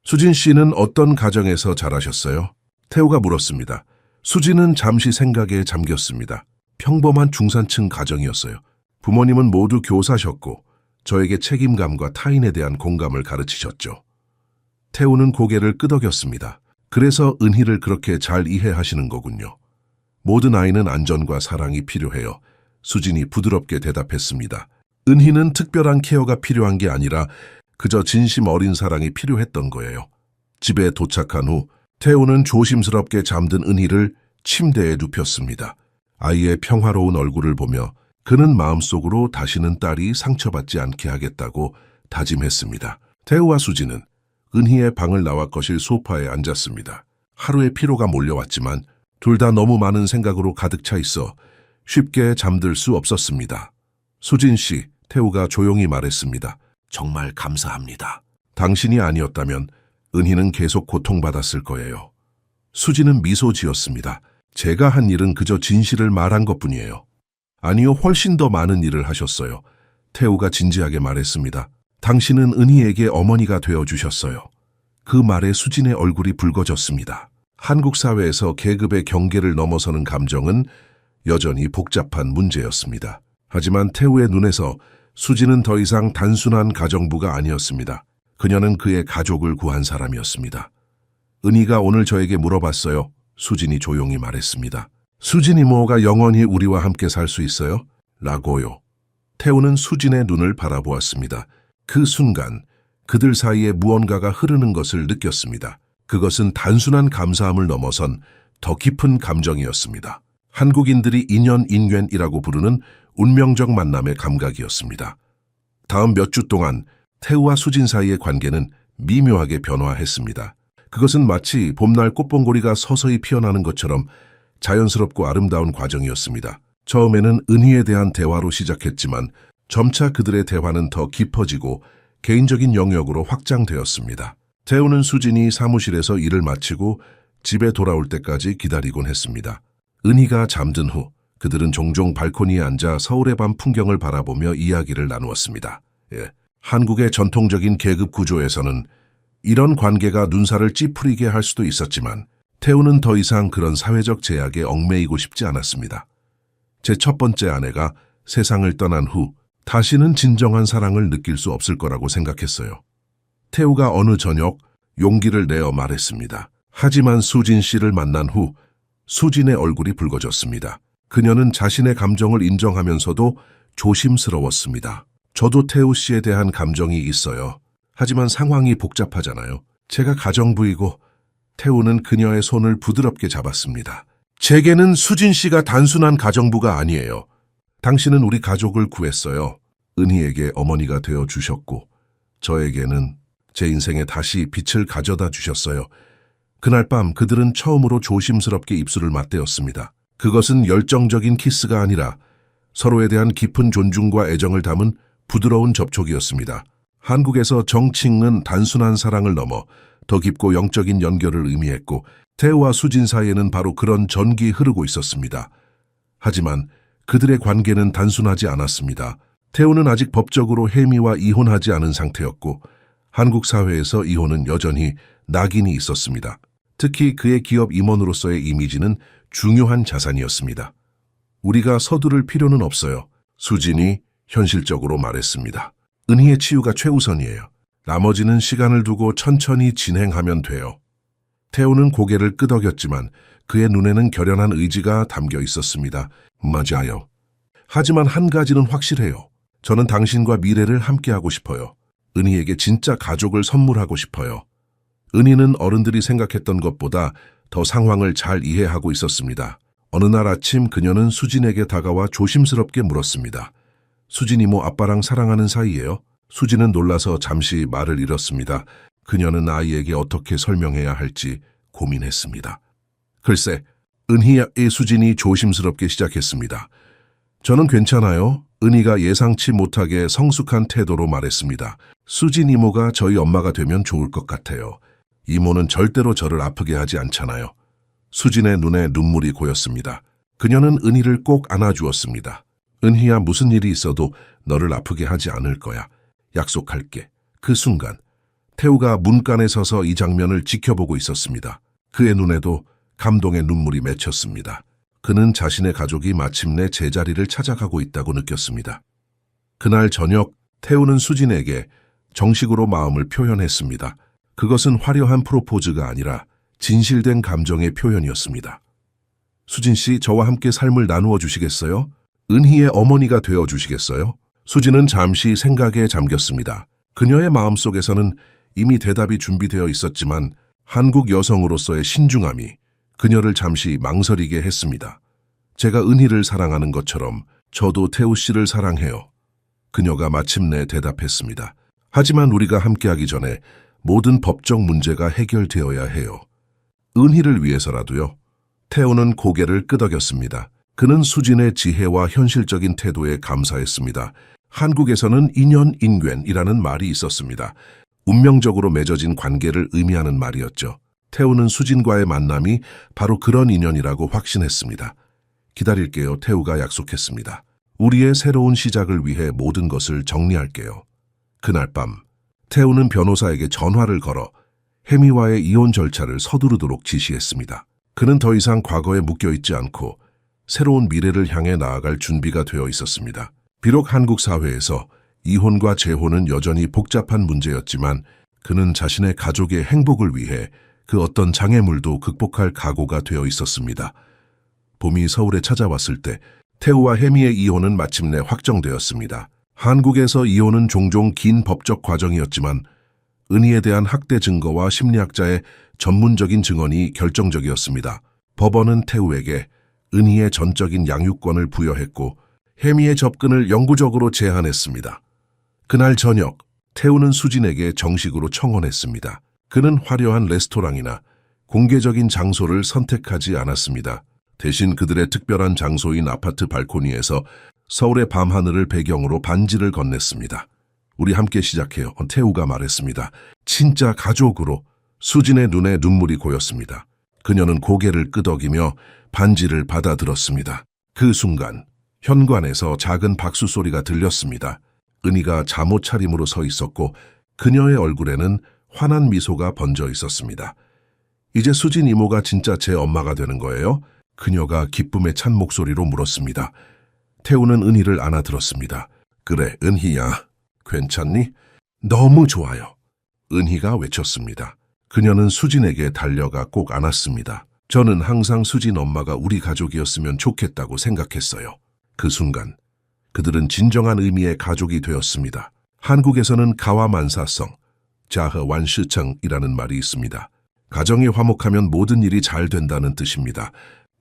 수진 씨는 어떤 가정에서 자라셨어요? 태우가 물었습니다. 수진은 잠시 생각에 잠겼습니다. 평범한 중산층 가정이었어요. 부모님은 모두 교사셨고 저에게 책임감과 타인에 대한 공감을 가르치셨죠. 태우는 고개를 끄덕였습니다. 그래서 은희를 그렇게 잘 이해하시는 거군요. 모든 아이는 안전과 사랑이 필요해요. 수진이 부드럽게 대답했습니다. 은희는 특별한 케어가 필요한 게 아니라 그저 진심 어린 사랑이 필요했던 거예요. 집에 도착한 후 태우는 조심스럽게 잠든 은희를 침대에 눕혔습니다. 아이의 평화로운 얼굴을 보며 그는 마음속으로 다시는 딸이 상처받지 않게 하겠다고 다짐했습니다. 태우와 수진은 은희의 방을 나와 거실 소파에 앉았습니다. 하루의 피로가 몰려왔지만 둘 다 너무 많은 생각으로 가득 차 있어 쉽게 잠들 수 없었습니다. 수진 씨, 태우가 조용히 말했습니다. 정말 감사합니다. 당신이 아니었다면 은희는 계속 고통받았을 거예요. 수진은 미소 지었습니다. 제가 한 일은 그저 진실을 말한 것뿐이에요. 아니요, 훨씬 더 많은 일을 하셨어요. 태우가 진지하게 말했습니다. 당신은 은희에게 어머니가 되어주셨어요. 그 말에 수진의 얼굴이 붉어졌습니다. 한국 사회에서 계급의 경계를 넘어서는 감정은 여전히 복잡한 문제였습니다. 하지만 태우의 눈에서 수진은 더 이상 단순한 가정부가 아니었습니다. 그녀는 그의 가족을 구한 사람이었습니다. 은희가 오늘 저에게 물어봤어요. 수진이 조용히 말했습니다. 수진 이모가 영원히 우리와 함께 살 수 있어요? 라고요. 태우는 수진의 눈을 바라보았습니다. 그 순간 그들 사이에 무언가가 흐르는 것을 느꼈습니다. 그것은 단순한 감사함을 넘어선 더 깊은 감정이었습니다. 한국인들이 인연인緣이라고 부르는 운명적 만남의 감각이었습니다. 다음 몇 주 동안 태우와 수진 사이의 관계는 미묘하게 변화했습니다. 그것은 마치 봄날 꽃봉고리가 서서히 피어나는 것처럼 자연스럽고 아름다운 과정이었습니다. 처음에는 은희에 대한 대화로 시작했지만 점차 그들의 대화는 더 깊어지고 개인적인 영역으로 확장되었습니다. 태우는 수진이 사무실에서 일을 마치고 집에 돌아올 때까지 기다리곤 했습니다. 은희가 잠든 후 그들은 종종 발코니에 앉아 서울의 밤 풍경을 바라보며 이야기를 나누었습니다. 한국의 전통적인 계급 구조에서는 이런 관계가 눈살을 찌푸리게 할 수도 있었지만 태우는 더 이상 그런 사회적 제약에 얽매이고 싶지 않았습니다. 제 첫 번째 아내가 세상을 떠난 후 다시는 진정한 사랑을 느낄 수 없을 거라고 생각했어요. 태우가 어느 저녁 용기를 내어 말했습니다. 하지만 수진 씨를 만난 후 수진의 얼굴이 붉어졌습니다. 그녀는 자신의 감정을 인정하면서도 조심스러웠습니다. 저도 태우 씨에 대한 감정이 있어요. 하지만 상황이 복잡하잖아요. 제가 가정부이고 태우는 그녀의 손을 부드럽게 잡았습니다. 제게는 수진 씨가 단순한 가정부가 아니에요. 당신은 우리 가족을 구했어요. 은희에게 어머니가 되어 주셨고 저에게는 제 인생에 다시 빛을 가져다 주셨어요. 그날 밤 그들은 처음으로 조심스럽게 입술을 맞대었습니다. 그것은 열정적인 키스가 아니라 서로에 대한 깊은 존중과 애정을 담은 부드러운 접촉이었습니다. 한국에서 정칭은 단순한 사랑을 넘어 더 깊고 영적인 연결을 의미했고 태우와 수진 사이에는 바로 그런 전기 흐르고 있었습니다. 하지만 그들의 관계는 단순하지 않았습니다. 태우는 아직 법적으로 혜미와 이혼하지 않은 상태였고 한국 사회에서 이혼은 여전히 낙인이 있었습니다. 특히 그의 기업 임원으로서의 이미지는 중요한 자산이었습니다. 우리가 서두를 필요는 없어요. 수진이 현실적으로 말했습니다. 은희의 치유가 최우선이에요. 나머지는 시간을 두고 천천히 진행하면 돼요. 태우는 고개를 끄덕였지만 그의 눈에는 결연한 의지가 담겨 있었습니다. 맞아요. 하지만 한 가지는 확실해요. 저는 당신과 미래를 함께하고 싶어요. 은희에게 진짜 가족을 선물하고 싶어요. 은희는 어른들이 생각했던 것보다 더 상황을 잘 이해하고 있었습니다. 어느 날 아침 그녀는 수진에게 다가와 조심스럽게 물었습니다. 수진 이모 아빠랑 사랑하는 사이예요? 수진은 놀라서 잠시 말을 잃었습니다. 그녀는 아이에게 어떻게 설명해야 할지 고민했습니다. 글쎄, 은희의 수진이 조심스럽게 시작했습니다. 저는 괜찮아요. 은희가 예상치 못하게 성숙한 태도로 말했습니다. 수진 이모가 저희 엄마가 되면 좋을 것 같아요. 이모는 절대로 저를 아프게 하지 않잖아요. 수진의 눈에 눈물이 고였습니다. 그녀는 은희를 꼭 안아주었습니다. 은희야, 무슨 일이 있어도 너를 아프게 하지 않을 거야. 약속할게. 그 순간 태우가 문간에 서서 이 장면을 지켜보고 있었습니다. 그의 눈에도 감동의 눈물이 맺혔습니다. 그는 자신의 가족이 마침내 제자리를 찾아가고 있다고 느꼈습니다. 그날 저녁 태우는 수진에게 정식으로 마음을 표현했습니다. 그것은 화려한 프로포즈가 아니라 진실된 감정의 표현이었습니다. 수진 씨, 저와 함께 삶을 나누어 주시겠어요? 은희의 어머니가 되어 주시겠어요? 수진은 잠시 생각에 잠겼습니다. 그녀의 마음속에서는 이미 대답이 준비되어 있었지만 한국 여성으로서의 신중함이 그녀를 잠시 망설이게 했습니다. 제가 은희를 사랑하는 것처럼 저도 태우 씨를 사랑해요. 그녀가 마침내 대답했습니다. 하지만 우리가 함께하기 전에 모든 법적 문제가 해결되어야 해요. 은희를 위해서라도요. 태우는 고개를 끄덕였습니다. 그는 수진의 지혜와 현실적인 태도에 감사했습니다. 한국에서는 인연인緣이라는 말이 있었습니다. 운명적으로 맺어진 관계를 의미하는 말이었죠. 태우는 수진과의 만남이 바로 그런 인연이라고 확신했습니다. 기다릴게요. 태우가 약속했습니다. 우리의 새로운 시작을 위해 모든 것을 정리할게요. 그날 밤 태우는 변호사에게 전화를 걸어 혜미와의 이혼 절차를 서두르도록 지시했습니다. 그는 더 이상 과거에 묶여있지 않고 새로운 미래를 향해 나아갈 준비가 되어 있었습니다. 비록 한국 사회에서 이혼과 재혼은 여전히 복잡한 문제였지만 그는 자신의 가족의 행복을 위해 그 어떤 장애물도 극복할 각오가 되어 있었습니다. 봄이 서울에 찾아왔을 때 태우와 혜미의 이혼은 마침내 확정되었습니다. 한국에서 이혼은 종종 긴 법적 과정이었지만 은희에 대한 학대 증거와 심리학자의 전문적인 증언이 결정적이었습니다. 법원은 태우에게 은희의 전적인 양육권을 부여했고 혜미의 접근을 영구적으로 제한했습니다. 그날 저녁 태우는 수진에게 정식으로 청혼했습니다. 그는 화려한 레스토랑이나 공개적인 장소를 선택하지 않았습니다. 대신 그들의 특별한 장소인 아파트 발코니에서 서울의 밤하늘을 배경으로 반지를 건넸습니다. 우리 함께 시작해요. 태우가 말했습니다. 진짜 가족으로. 수진의 눈에 눈물이 고였습니다. 그녀는 고개를 끄덕이며 반지를 받아들었습니다. 그 순간 현관에서 작은 박수 소리가 들렸습니다. 은희가 잠옷 차림으로 서 있었고 그녀의 얼굴에는 환한 미소가 번져 있었습니다. 이제 수진 이모가 진짜 제 엄마가 되는 거예요? 그녀가 기쁨에 찬 목소리로 물었습니다. 태우는 은희를 안아들었습니다. 그래, 은희야. 괜찮니? 너무 좋아요. 은희가 외쳤습니다. 그녀는 수진에게 달려가 꼭 안았습니다. 저는 항상 수진 엄마가 우리 가족이었으면 좋겠다고 생각했어요. 그 순간 그들은 진정한 의미의 가족이 되었습니다. 한국에서는 가와만사성, 자허완시청이라는 말이 있습니다. 가정이 화목하면 모든 일이 잘 된다는 뜻입니다.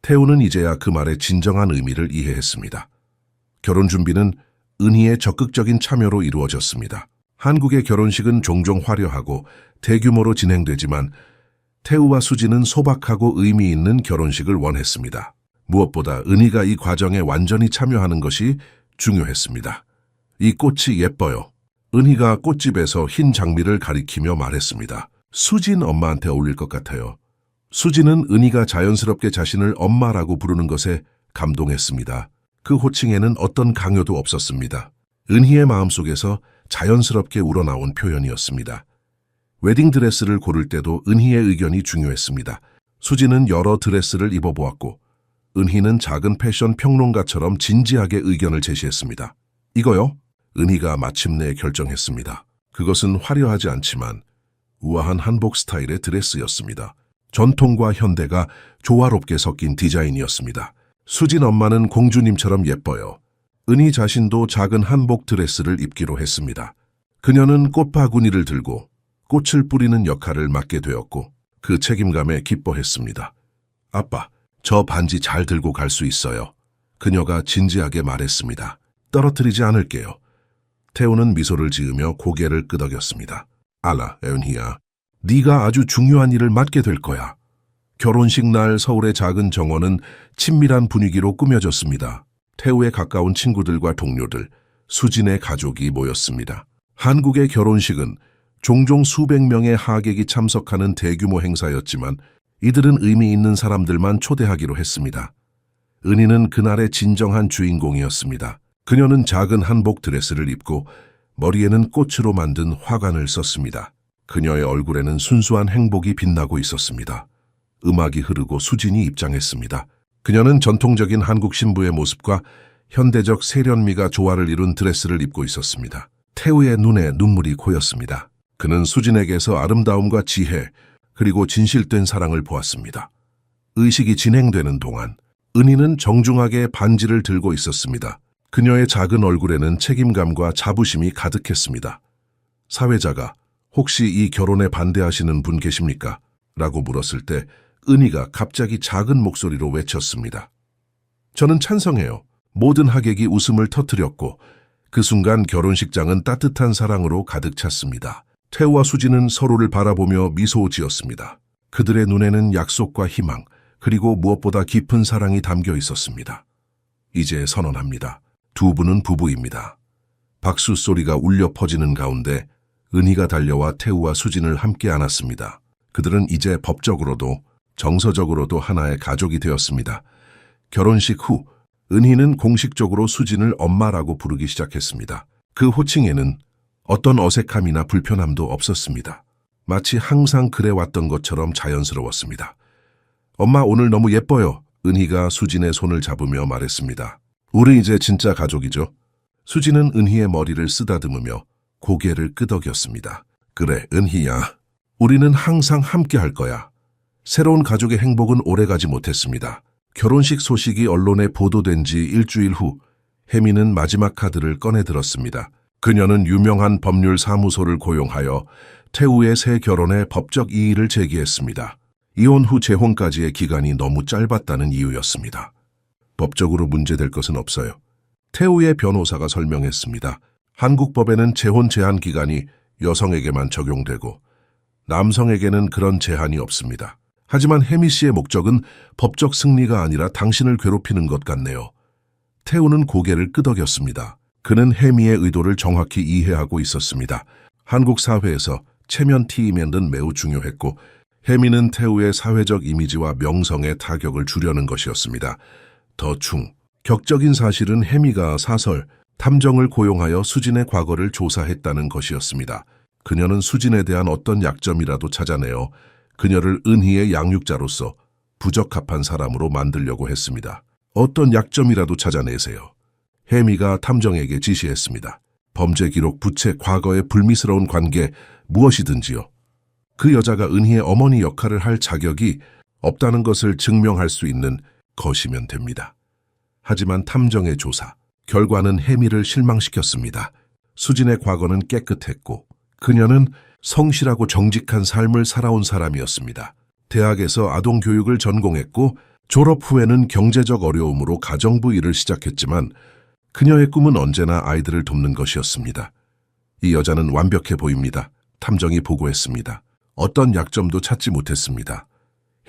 태우는 이제야 그 말의 진정한 의미를 이해했습니다. 결혼 준비는 은희의 적극적인 참여로 이루어졌습니다. 한국의 결혼식은 종종 화려하고 대규모로 진행되지만 태우와 수진은 소박하고 의미 있는 결혼식을 원했습니다. 무엇보다 은희가 이 과정에 완전히 참여하는 것이 중요했습니다. 이 꽃이 예뻐요. 은희가 꽃집에서 흰 장미를 가리키며 말했습니다. 수진 엄마한테 어울릴 것 같아요. 수진은 은희가 자연스럽게 자신을 엄마라고 부르는 것에 감동했습니다. 그 호칭에는 어떤 강요도 없었습니다. 은희의 마음속에서 자연스럽게 우러나온 표현이었습니다. 웨딩드레스를 고를 때도 은희의 의견이 중요했습니다. 수진은 여러 드레스를 입어보았고 은희는 작은 패션 평론가처럼 진지하게 의견을 제시했습니다. 이거요? 은희가 마침내 결정했습니다. 그것은 화려하지 않지만 우아한 한복 스타일의 드레스였습니다. 전통과 현대가 조화롭게 섞인 디자인이었습니다. 수진 엄마는 공주님처럼 예뻐요. 은희 자신도 작은 한복 드레스를 입기로 했습니다. 그녀는 꽃바구니를 들고 꽃을 뿌리는 역할을 맡게 되었고 그 책임감에 기뻐했습니다. 아빠, 저 반지 잘 들고 갈 수 있어요. 그녀가 진지하게 말했습니다. 떨어뜨리지 않을게요. 태우는 미소를 지으며 고개를 끄덕였습니다. 알아, 은희야. 네가 아주 중요한 일을 맡게 될 거야. 결혼식 날 서울의 작은 정원은 친밀한 분위기로 꾸며졌습니다. 태우의 가까운 친구들과 동료들, 수진의 가족이 모였습니다. 한국의 결혼식은 종종 수백 명의 하객이 참석하는 대규모 행사였지만 이들은 의미 있는 사람들만 초대하기로 했습니다. 은희는 그날의 진정한 주인공이었습니다. 그녀는 작은 한복 드레스를 입고 머리에는 꽃으로 만든 화관을 썼습니다. 그녀의 얼굴에는 순수한 행복이 빛나고 있었습니다. 음악이 흐르고 수진이 입장했습니다. 그녀는 전통적인 한국 신부의 모습과 현대적 세련미가 조화를 이룬 드레스를 입고 있었습니다. 태우의 눈에 눈물이 고였습니다. 그는 수진에게서 아름다움과 지혜, 그리고 진실된 사랑을 보았습니다. 의식이 진행되는 동안 은희는 정중하게 반지를 들고 있었습니다. 그녀의 작은 얼굴에는 책임감과 자부심이 가득했습니다. 사회자가 혹시 이 결혼에 반대하시는 분 계십니까? 라고 물었을 때 은희가 갑자기 작은 목소리로 외쳤습니다. 저는 찬성해요. 모든 하객이 웃음을 터뜨렸고 그 순간 결혼식장은 따뜻한 사랑으로 가득 찼습니다. 태우와 수진은 서로를 바라보며 미소 지었습니다. 그들의 눈에는 약속과 희망, 그리고 무엇보다 깊은 사랑이 담겨 있었습니다. 이제 선언합니다. 두 분은 부부입니다. 박수 소리가 울려 퍼지는 가운데 은희가 달려와 태우와 수진을 함께 안았습니다. 그들은 이제 법적으로도 정서적으로도 하나의 가족이 되었습니다. 결혼식 후 은희는 공식적으로 수진을 엄마라고 부르기 시작했습니다. 그 호칭에는 어떤 어색함이나 불편함도 없었습니다. 마치 항상 그래왔던 것처럼 자연스러웠습니다. 엄마 오늘 너무 예뻐요. 은희가 수진의 손을 잡으며 말했습니다. 우리 이제 진짜 가족이죠? 수진은 은희의 머리를 쓰다듬으며 고개를 끄덕였습니다. 그래, 은희야. 우리는 항상 함께 할 거야. 새로운 가족의 행복은 오래가지 못했습니다. 결혼식 소식이 언론에 보도된 지 일주일 후 혜미는 마지막 카드를 꺼내들었습니다. 그녀는 유명한 법률 사무소를 고용하여 태우의 새 결혼에 법적 이의를 제기했습니다. 이혼 후 재혼까지의 기간이 너무 짧았다는 이유였습니다. 법적으로 문제될 것은 없어요. 태우의 변호사가 설명했습니다. 한국 법에는 재혼 제한 기간이 여성에게만 적용되고 남성에게는 그런 제한이 없습니다. 하지만 혜미 씨의 목적은 법적 승리가 아니라 당신을 괴롭히는 것 같네요. 태우는 고개를 끄덕였습니다. 그는 혜미의 의도를 정확히 이해하고 있었습니다. 한국 사회에서 체면 T이면은 매우 중요했고 혜미는 태우의 사회적 이미지와 명성에 타격을 주려는 것이었습니다. 더 충격적인 사실은 혜미가 사설, 탐정을 고용하여 수진의 과거를 조사했다는 것이었습니다. 그녀는 수진에 대한 어떤 약점이라도 찾아내어 그녀를 은희의 양육자로서 부적합한 사람으로 만들려고 했습니다. 어떤 약점이라도 찾아내세요. 혜미가 탐정에게 지시했습니다. 범죄 기록, 부채, 과거의 불미스러운 관계, 무엇이든지요. 그 여자가 은희의 어머니 역할을 할 자격이 없다는 것을 증명할 수 있는 것이면 됩니다. 하지만 탐정의 조사, 결과는 혜미를 실망시켰습니다. 수진의 과거는 깨끗했고 그녀는 성실하고 정직한 삶을 살아온 사람이었습니다. 대학에서 아동교육을 전공했고 졸업 후에는 경제적 어려움으로 가정부 일을 시작했지만 그녀의 꿈은 언제나 아이들을 돕는 것이었습니다. 이 여자는 완벽해 보입니다. 탐정이 보고했습니다. 어떤 약점도 찾지 못했습니다.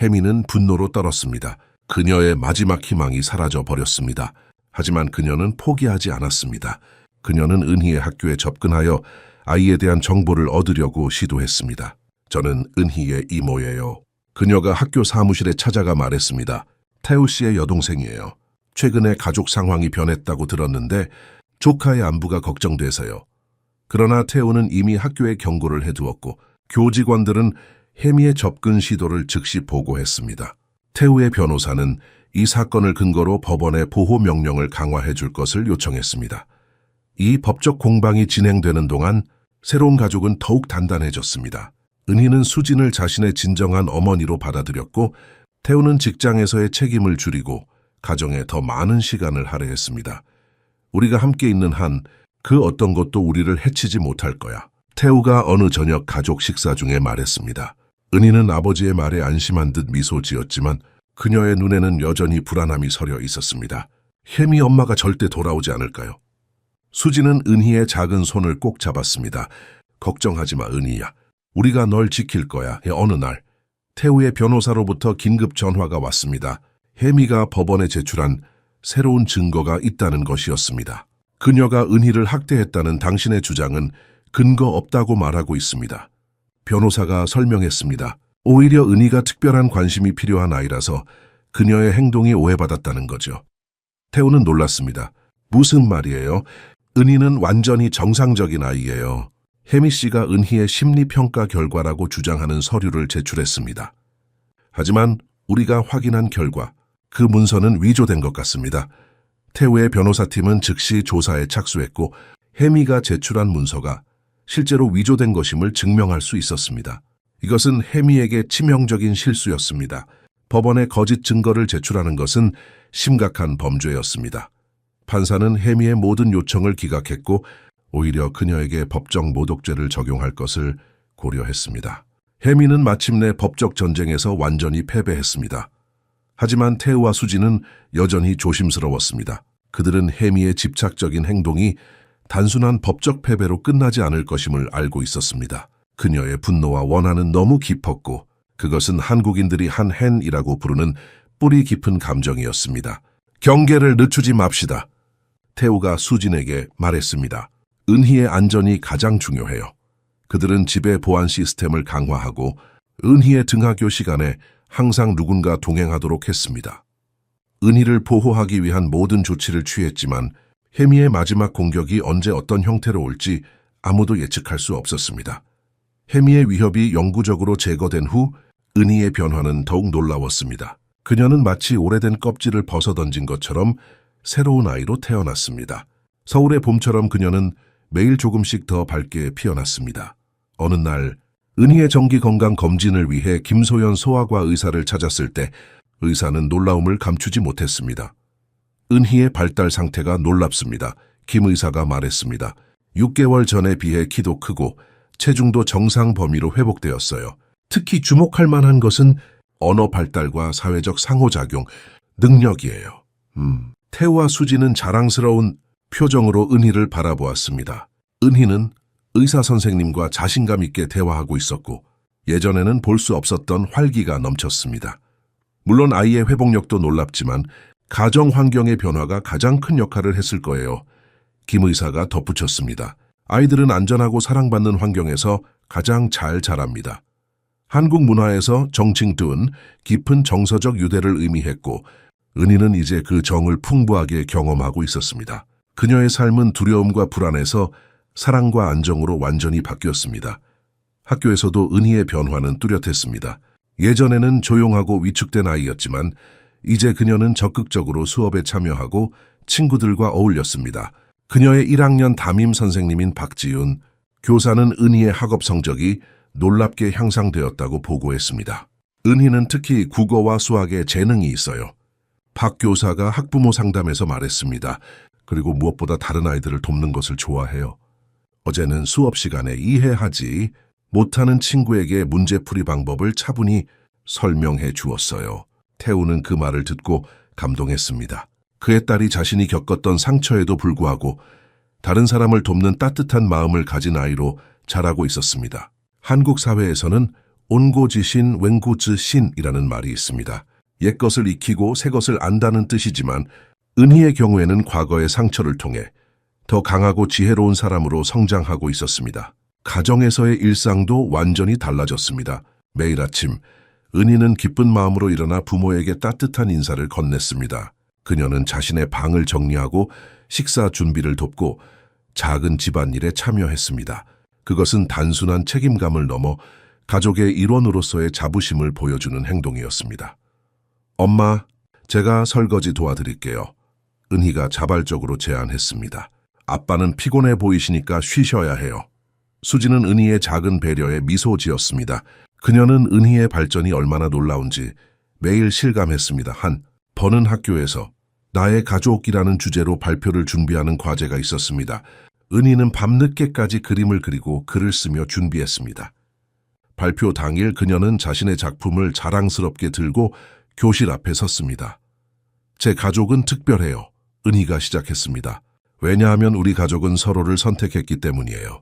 혜미는 분노로 떨었습니다. 그녀의 마지막 희망이 사라져 버렸습니다. 하지만 그녀는 포기하지 않았습니다. 그녀는 은희의 학교에 접근하여 아이에 대한 정보를 얻으려고 시도했습니다. 저는 은희의 이모예요. 그녀가 학교 사무실에 찾아가 말했습니다. 태우 씨의 여동생이에요. 최근에 가족 상황이 변했다고 들었는데 조카의 안부가 걱정돼서요. 그러나 태우는 이미 학교에 경고를 해두었고 교직원들은 혜미의 접근 시도를 즉시 보고했습니다. 태우의 변호사는 이 사건을 근거로 법원에 보호 명령을 강화해 줄 것을 요청했습니다. 이 법적 공방이 진행되는 동안 새로운 가족은 더욱 단단해졌습니다. 은희는 수진을 자신의 진정한 어머니로 받아들였고 태우는 직장에서의 책임을 줄이고 가정에 더 많은 시간을 할애했습니다. 우리가 함께 있는 한 그 어떤 것도 우리를 해치지 못할 거야. 태우가 어느 저녁 가족 식사 중에 말했습니다. 은희는 아버지의 말에 안심한 듯 미소 지었지만 그녀의 눈에는 여전히 불안함이 서려 있었습니다. 혜미 엄마가 절대 돌아오지 않을까요? 수진은 은희의 작은 손을 꼭 잡았습니다. 걱정하지 마, 은희야. 우리가 널 지킬 거야. 어느 날 태우의 변호사로부터 긴급 전화가 왔습니다. 혜미가 법원에 제출한 새로운 증거가 있다는 것이었습니다. 그녀가 은희를 학대했다는 당신의 주장은 근거 없다고 말하고 있습니다. 변호사가 설명했습니다. 오히려 은희가 특별한 관심이 필요한 아이라서 그녀의 행동이 오해받았다는 거죠. 태우는 놀랐습니다. 무슨 말이에요? 은희는 완전히 정상적인 아이예요. 혜미 씨가 은희의 심리평가 결과라고 주장하는 서류를 제출했습니다. 하지만 우리가 확인한 결과 그 문서는 위조된 것 같습니다. 태우의 변호사팀은 즉시 조사에 착수했고 혜미가 제출한 문서가 실제로 위조된 것임을 증명할 수 있었습니다. 이것은 혜미에게 치명적인 실수였습니다. 법원에 거짓 증거를 제출하는 것은 심각한 범죄였습니다. 판사는 혜미의 모든 요청을 기각했고 오히려 그녀에게 법정 모독죄를 적용할 것을 고려했습니다. 혜미는 마침내 법적 전쟁에서 완전히 패배했습니다. 하지만 태우와 수지는 여전히 조심스러웠습니다. 그들은 혜미의 집착적인 행동이 단순한 법적 패배로 끝나지 않을 것임을 알고 있었습니다. 그녀의 분노와 원한은 너무 깊었고 그것은 한국인들이 한 헨이라고 부르는 뿌리 깊은 감정이었습니다. 경계를 늦추지 맙시다. 태우가 수진에게 말했습니다. 은희의 안전이 가장 중요해요. 그들은 집의 보안 시스템을 강화하고 은희의 등하교 시간에 항상 누군가 동행하도록 했습니다. 은희를 보호하기 위한 모든 조치를 취했지만 혜미의 마지막 공격이 언제 어떤 형태로 올지 아무도 예측할 수 없었습니다. 혜미의 위협이 영구적으로 제거된 후 은희의 변화는 더욱 놀라웠습니다. 그녀는 마치 오래된 껍질을 벗어던진 것처럼 새로운 아이로 태어났습니다. 서울의 봄처럼 그녀는 매일 조금씩 더 밝게 피어났습니다. 어느 날 은희의 정기 건강 검진을 위해 김소연 소아과 의사를 찾았을 때 의사는 놀라움을 감추지 못했습니다. 은희의 발달 상태가 놀랍습니다. 김 의사가 말했습니다. 6개월 전에 비해 키도 크고 체중도 정상 범위로 회복되었어요. 특히 주목할 만한 것은 언어 발달과 사회적 상호작용, 능력이에요. 태우와 수지는 자랑스러운 표정으로 은희를 바라보았습니다. 은희는 의사 선생님과 자신감 있게 대화하고 있었고 예전에는 볼 수 없었던 활기가 넘쳤습니다. 물론 아이의 회복력도 놀랍지만 가정 환경의 변화가 가장 큰 역할을 했을 거예요. 김 의사가 덧붙였습니다. 아이들은 안전하고 사랑받는 환경에서 가장 잘 자랍니다. 한국 문화에서 정칭둔, 깊은 정서적 유대를 의미했고 은희는 이제 그 정을 풍부하게 경험하고 있었습니다. 그녀의 삶은 두려움과 불안에서 사랑과 안정으로 완전히 바뀌었습니다. 학교에서도 은희의 변화는 뚜렷했습니다. 예전에는 조용하고 위축된 아이였지만 이제 그녀는 적극적으로 수업에 참여하고 친구들과 어울렸습니다. 그녀의 1학년 담임 선생님인 박지윤 교사는 은희의 학업 성적이 놀랍게 향상되었다고 보고했습니다. 은희는 특히 국어와 수학에 재능이 있어요. 박 교사가 학부모 상담에서 말했습니다. 그리고 무엇보다 다른 아이들을 돕는 것을 좋아해요. 어제는 수업 시간에 이해하지 못하는 친구에게 문제풀이 방법을 차분히 설명해 주었어요. 태우는 그 말을 듣고 감동했습니다. 그의 딸이 자신이 겪었던 상처에도 불구하고 다른 사람을 돕는 따뜻한 마음을 가진 아이로 자라고 있었습니다. 한국 사회에서는 온고지신 웬고즈신이라는 말이 있습니다. 옛것을 익히고 새것을 안다는 뜻이지만 은희의 경우에는 과거의 상처를 통해 더 강하고 지혜로운 사람으로 성장하고 있었습니다. 가정에서의 일상도 완전히 달라졌습니다. 매일 아침 은희는 기쁜 마음으로 일어나 부모에게 따뜻한 인사를 건넸습니다. 그녀는 자신의 방을 정리하고 식사 준비를 돕고 작은 집안일에 참여했습니다. 그것은 단순한 책임감을 넘어 가족의 일원으로서의 자부심을 보여주는 행동이었습니다. 엄마, 제가 설거지 도와드릴게요. 은희가 자발적으로 제안했습니다. 아빠는 피곤해 보이시니까 쉬셔야 해요. 수지는 은희의 작은 배려에 미소 지었습니다. 그녀는 은희의 발전이 얼마나 놀라운지 매일 실감했습니다. 한 번은 학교에서 나의 가족이라는 주제로 발표를 준비하는 과제가 있었습니다. 은희는 밤늦게까지 그림을 그리고 글을 쓰며 준비했습니다. 발표 당일 그녀는 자신의 작품을 자랑스럽게 들고 교실 앞에 섰습니다. 제 가족은 특별해요. 은희가 시작했습니다. 왜냐하면 우리 가족은 서로를 선택했기 때문이에요.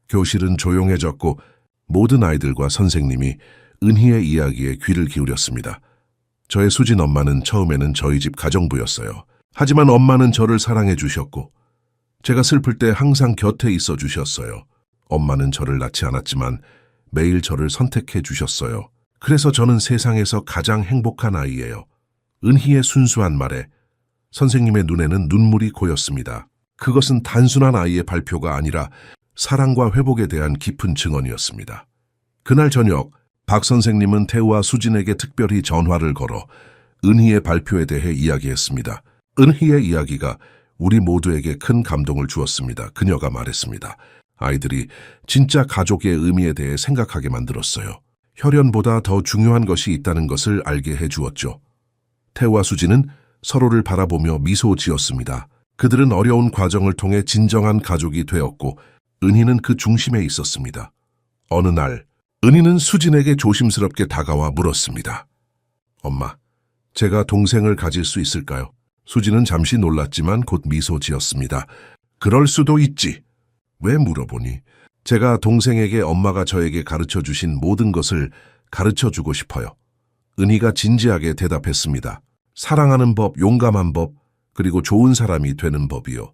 교실은 조용해졌고 모든 아이들과 선생님이 은희의 이야기에 귀를 기울였습니다. 저의 수진 엄마는 처음에는 저희 집 가정부였어요. 하지만 엄마는 저를 사랑해 주셨고 제가 슬플 때 항상 곁에 있어 주셨어요. 엄마는 저를 낳지 않았지만 매일 저를 선택해 주셨어요. 그래서 저는 세상에서 가장 행복한 아이예요. 은희의 순수한 말에 선생님의 눈에는 눈물이 고였습니다. 그것은 단순한 아이의 발표가 아니라 사랑과 회복에 대한 깊은 증언이었습니다. 그날 저녁 박 선생님은 태우와 수진에게 특별히 전화를 걸어 은희의 발표에 대해 이야기했습니다. 은희의 이야기가 우리 모두에게 큰 감동을 주었습니다. 그녀가 말했습니다. 아이들이 진짜 가족의 의미에 대해 생각하게 만들었어요. 혈연보다 더 중요한 것이 있다는 것을 알게 해주었죠. 태우와 수진은 서로를 바라보며 미소 지었습니다. 그들은 어려운 과정을 통해 진정한 가족이 되었고 은희는 그 중심에 있었습니다. 어느 날 은희는 수진에게 조심스럽게 다가와 물었습니다. 엄마, 제가 동생을 가질 수 있을까요? 수진은 잠시 놀랐지만 곧 미소 지었습니다. 그럴 수도 있지. 왜 물어보니? 제가 동생에게 엄마가 저에게 가르쳐 주신 모든 것을 가르쳐 주고 싶어요. 은희가 진지하게 대답했습니다. 사랑하는 법, 용감한 법, 그리고 좋은 사람이 되는 법이요.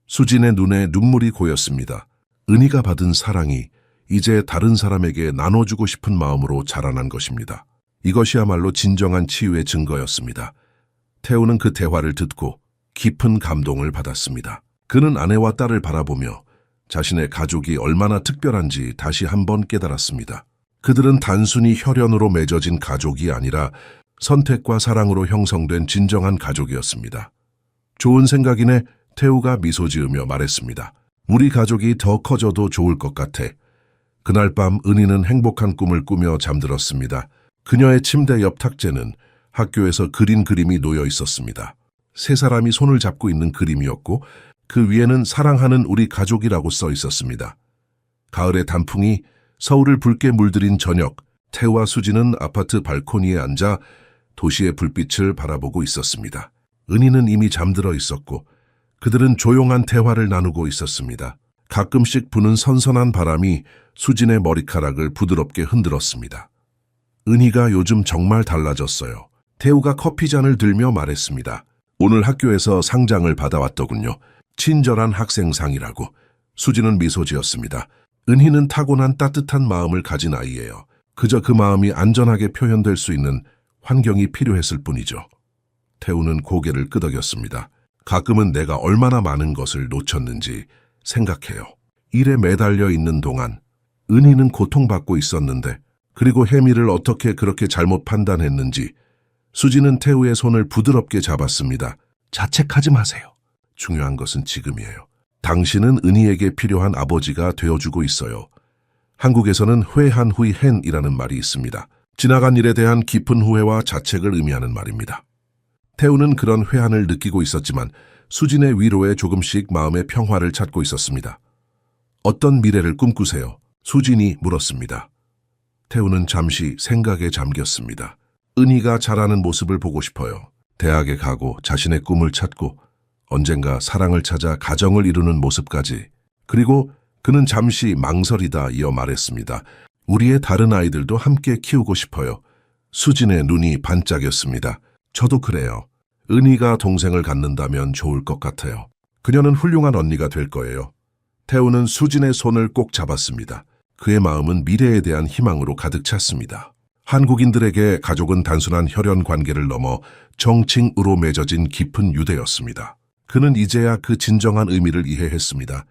수진의 눈에 눈물이 고였습니다. 은희가 받은 사랑이 이제 다른 사람에게 나눠주고 싶은 마음으로 자라난 것입니다. 이것이야말로 진정한 치유의 증거였습니다. 태우는 그 대화를 듣고 깊은 감동을 받았습니다. 그는 아내와 딸을 바라보며 자신의 가족이 얼마나 특별한지 다시 한번 깨달았습니다. 그들은 단순히 혈연으로 맺어진 가족이 아니라 선택과 사랑으로 형성된 진정한 가족이었습니다. 좋은 생각이네. 태우가 미소 지으며 말했습니다. 우리 가족이 더 커져도 좋을 것 같아. 그날 밤 은희는 행복한 꿈을 꾸며 잠들었습니다. 그녀의 침대 옆 탁재는 학교에서 그린 그림이 놓여 있었습니다. 세 사람이 손을 잡고 있는 그림이었고 그 위에는 사랑하는 우리 가족이라고 써 있었습니다. 가을의 단풍이 서울을 붉게 물들인 저녁, 태우와 수지는 아파트 발코니에 앉아 도시의 불빛을 바라보고 있었습니다. 은희는 이미 잠들어 있었고 그들은 조용한 대화를 나누고 있었습니다. 가끔씩 부는 선선한 바람이 수진의 머리카락을 부드럽게 흔들었습니다. 은희가 요즘 정말 달라졌어요. 태우가 커피잔을 들며 말했습니다. 오늘 학교에서 상장을 받아왔더군요. 친절한 학생상이라고. 수진은 미소 지었습니다. 은희는 타고난 따뜻한 마음을 가진 아이예요. 그저 그 마음이 안전하게 표현될 수 있는 환경이 필요했을 뿐이죠. 태우는 고개를 끄덕였습니다. 가끔은 내가 얼마나 많은 것을 놓쳤는지 생각해요. 일에 매달려 있는 동안 은희는 고통받고 있었는데, 그리고 혜미를 어떻게 그렇게 잘못 판단했는지. 수지는 태우의 손을 부드럽게 잡았습니다. 자책하지 마세요. 중요한 것은 지금이에요. 당신은 은희에게 필요한 아버지가 되어주고 있어요. 한국에서는 회한 후이 hen이라는 말이 있습니다. 지나간 일에 대한 깊은 후회와 자책을 의미하는 말입니다. 태우는 그런 회한을 느끼고 있었지만 수진의 위로에 조금씩 마음의 평화를 찾고 있었습니다. 어떤 미래를 꿈꾸세요? 수진이 물었습니다. 태우는 잠시 생각에 잠겼습니다. 은희가 자라는 모습을 보고 싶어요. 대학에 가고 자신의 꿈을 찾고 언젠가 사랑을 찾아 가정을 이루는 모습까지. 그리고 그는 잠시 망설이다 이어 말했습니다. 우리의 다른 아이들도 함께 키우고 싶어요. 수진의 눈이 반짝였습니다. 저도 그래요. 은희가 동생을 갖는다면 좋을 것 같아요. 그녀는 훌륭한 언니가 될 거예요. 태우는 수진의 손을 꼭 잡았습니다. 그의 마음은 미래에 대한 희망으로 가득 찼습니다. 한국인들에게 가족은 단순한 혈연 관계를 넘어 정칭으로 맺어진 깊은 유대였습니다. 그는 이제야 그 진정한 의미를 이해했습니다.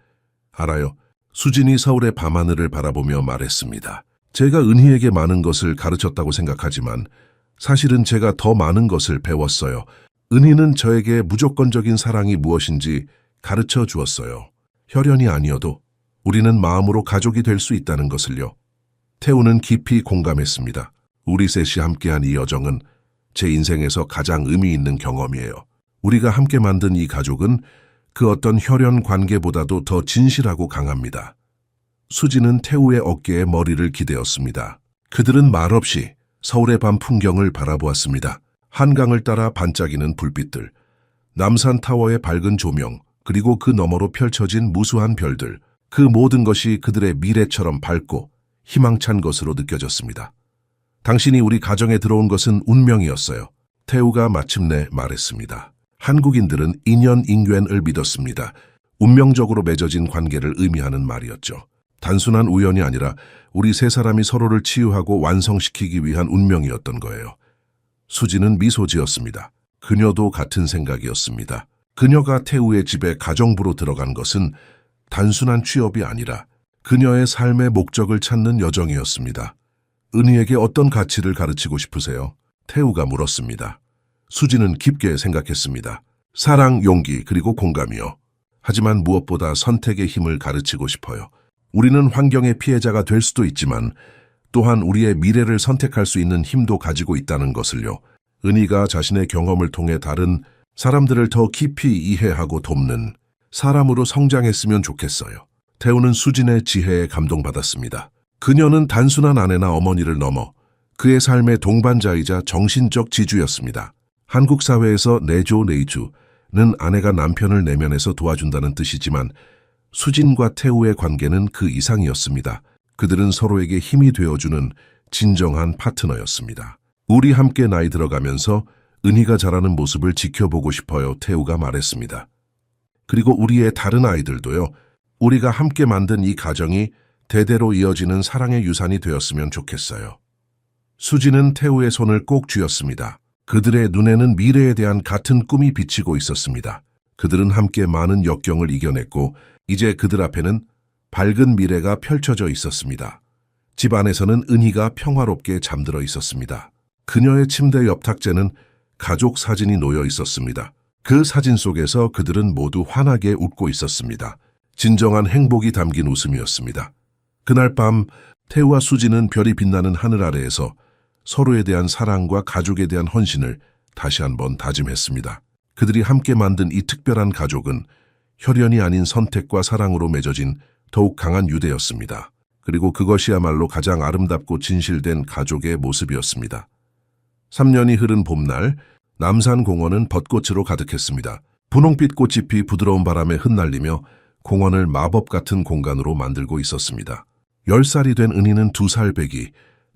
알아요. 수진이 서울의 밤하늘을 바라보며 말했습니다. 제가 은희에게 많은 것을 가르쳤다고 생각하지만 사실은 제가 더 많은 것을 배웠어요. 은희는 저에게 무조건적인 사랑이 무엇인지 가르쳐 주었어요. 혈연이 아니어도 우리는 마음으로 가족이 될 수 있다는 것을요. 태우는 깊이 공감했습니다. 우리 셋이 함께한 이 여정은 제 인생에서 가장 의미 있는 경험이에요. 우리가 함께 만든 이 가족은 그 어떤 혈연 관계보다도 더 진실하고 강합니다. 수지는 태우의 어깨에 머리를 기대었습니다. 그들은 말없이 서울의 밤 풍경을 바라보았습니다. 한강을 따라 반짝이는 불빛들, 남산타워의 밝은 조명, 그리고 그 너머로 펼쳐진 무수한 별들, 그 모든 것이 그들의 미래처럼 밝고 희망찬 것으로 느껴졌습니다. 당신이 우리 가정에 들어온 것은 운명이었어요. 태우가 마침내 말했습니다. 한국인들은 인연인緣을 믿었습니다. 운명적으로 맺어진 관계를 의미하는 말이었죠. 단순한 우연이 아니라 우리 세 사람이 서로를 치유하고 완성시키기 위한 운명이었던 거예요. 수지는 미소 지었습니다. 그녀도 같은 생각이었습니다. 그녀가 태우의 집에 가정부로 들어간 것은 단순한 취업이 아니라 그녀의 삶의 목적을 찾는 여정이었습니다. 은희에게 어떤 가치를 가르치고 싶으세요? 태우가 물었습니다. 수지는 깊게 생각했습니다. 사랑, 용기, 그리고 공감이요. 하지만 무엇보다 선택의 힘을 가르치고 싶어요. 우리는 환경의 피해자가 될 수도 있지만 또한 우리의 미래를 선택할 수 있는 힘도 가지고 있다는 것을요. 은희가 자신의 경험을 통해 다른 사람들을 더 깊이 이해하고 돕는 사람으로 성장했으면 좋겠어요. 태우는 수진의 지혜에 감동받았습니다. 그녀는 단순한 아내나 어머니를 넘어 그의 삶의 동반자이자 정신적 지주였습니다. 한국 사회에서 내조내주는 아내가 남편을 내면에서 도와준다는 뜻이지만 수진과 태우의 관계는 그 이상이었습니다. 그들은 서로에게 힘이 되어주는 진정한 파트너였습니다. 우리 함께 나이 들어가면서 은희가 자라는 모습을 지켜보고 싶어요. 태우가 말했습니다. 그리고 우리의 다른 아이들도요. 우리가 함께 만든 이 가정이 대대로 이어지는 사랑의 유산이 되었으면 좋겠어요. 수지는 태우의 손을 꼭 쥐었습니다. 그들의 눈에는 미래에 대한 같은 꿈이 비치고 있었습니다. 그들은 함께 많은 역경을 이겨냈고 이제 그들 앞에는 밝은 미래가 펼쳐져 있었습니다. 집 안에서는 은희가 평화롭게 잠들어 있었습니다. 그녀의 침대 옆 탁재는 가족 사진이 놓여 있었습니다. 그 사진 속에서 그들은 모두 환하게 웃고 있었습니다. 진정한 행복이 담긴 웃음이었습니다. 그날 밤 태우와 수지는 별이 빛나는 하늘 아래에서 서로에 대한 사랑과 가족에 대한 헌신을 다시 한번 다짐했습니다. 그들이 함께 만든 이 특별한 가족은 혈연이 아닌 선택과 사랑으로 맺어진 더욱 강한 유대였습니다. 그리고 그것이야말로 가장 아름답고 진실된 가족의 모습이었습니다. 3년이 흐른 봄날, 남산공원은 벚꽃으로 가득했습니다. 분홍빛 꽃잎이 부드러운 바람에 흩날리며 공원을 마법 같은 공간으로 만들고 있었습니다. 10살이 된 은희는 2살 배기,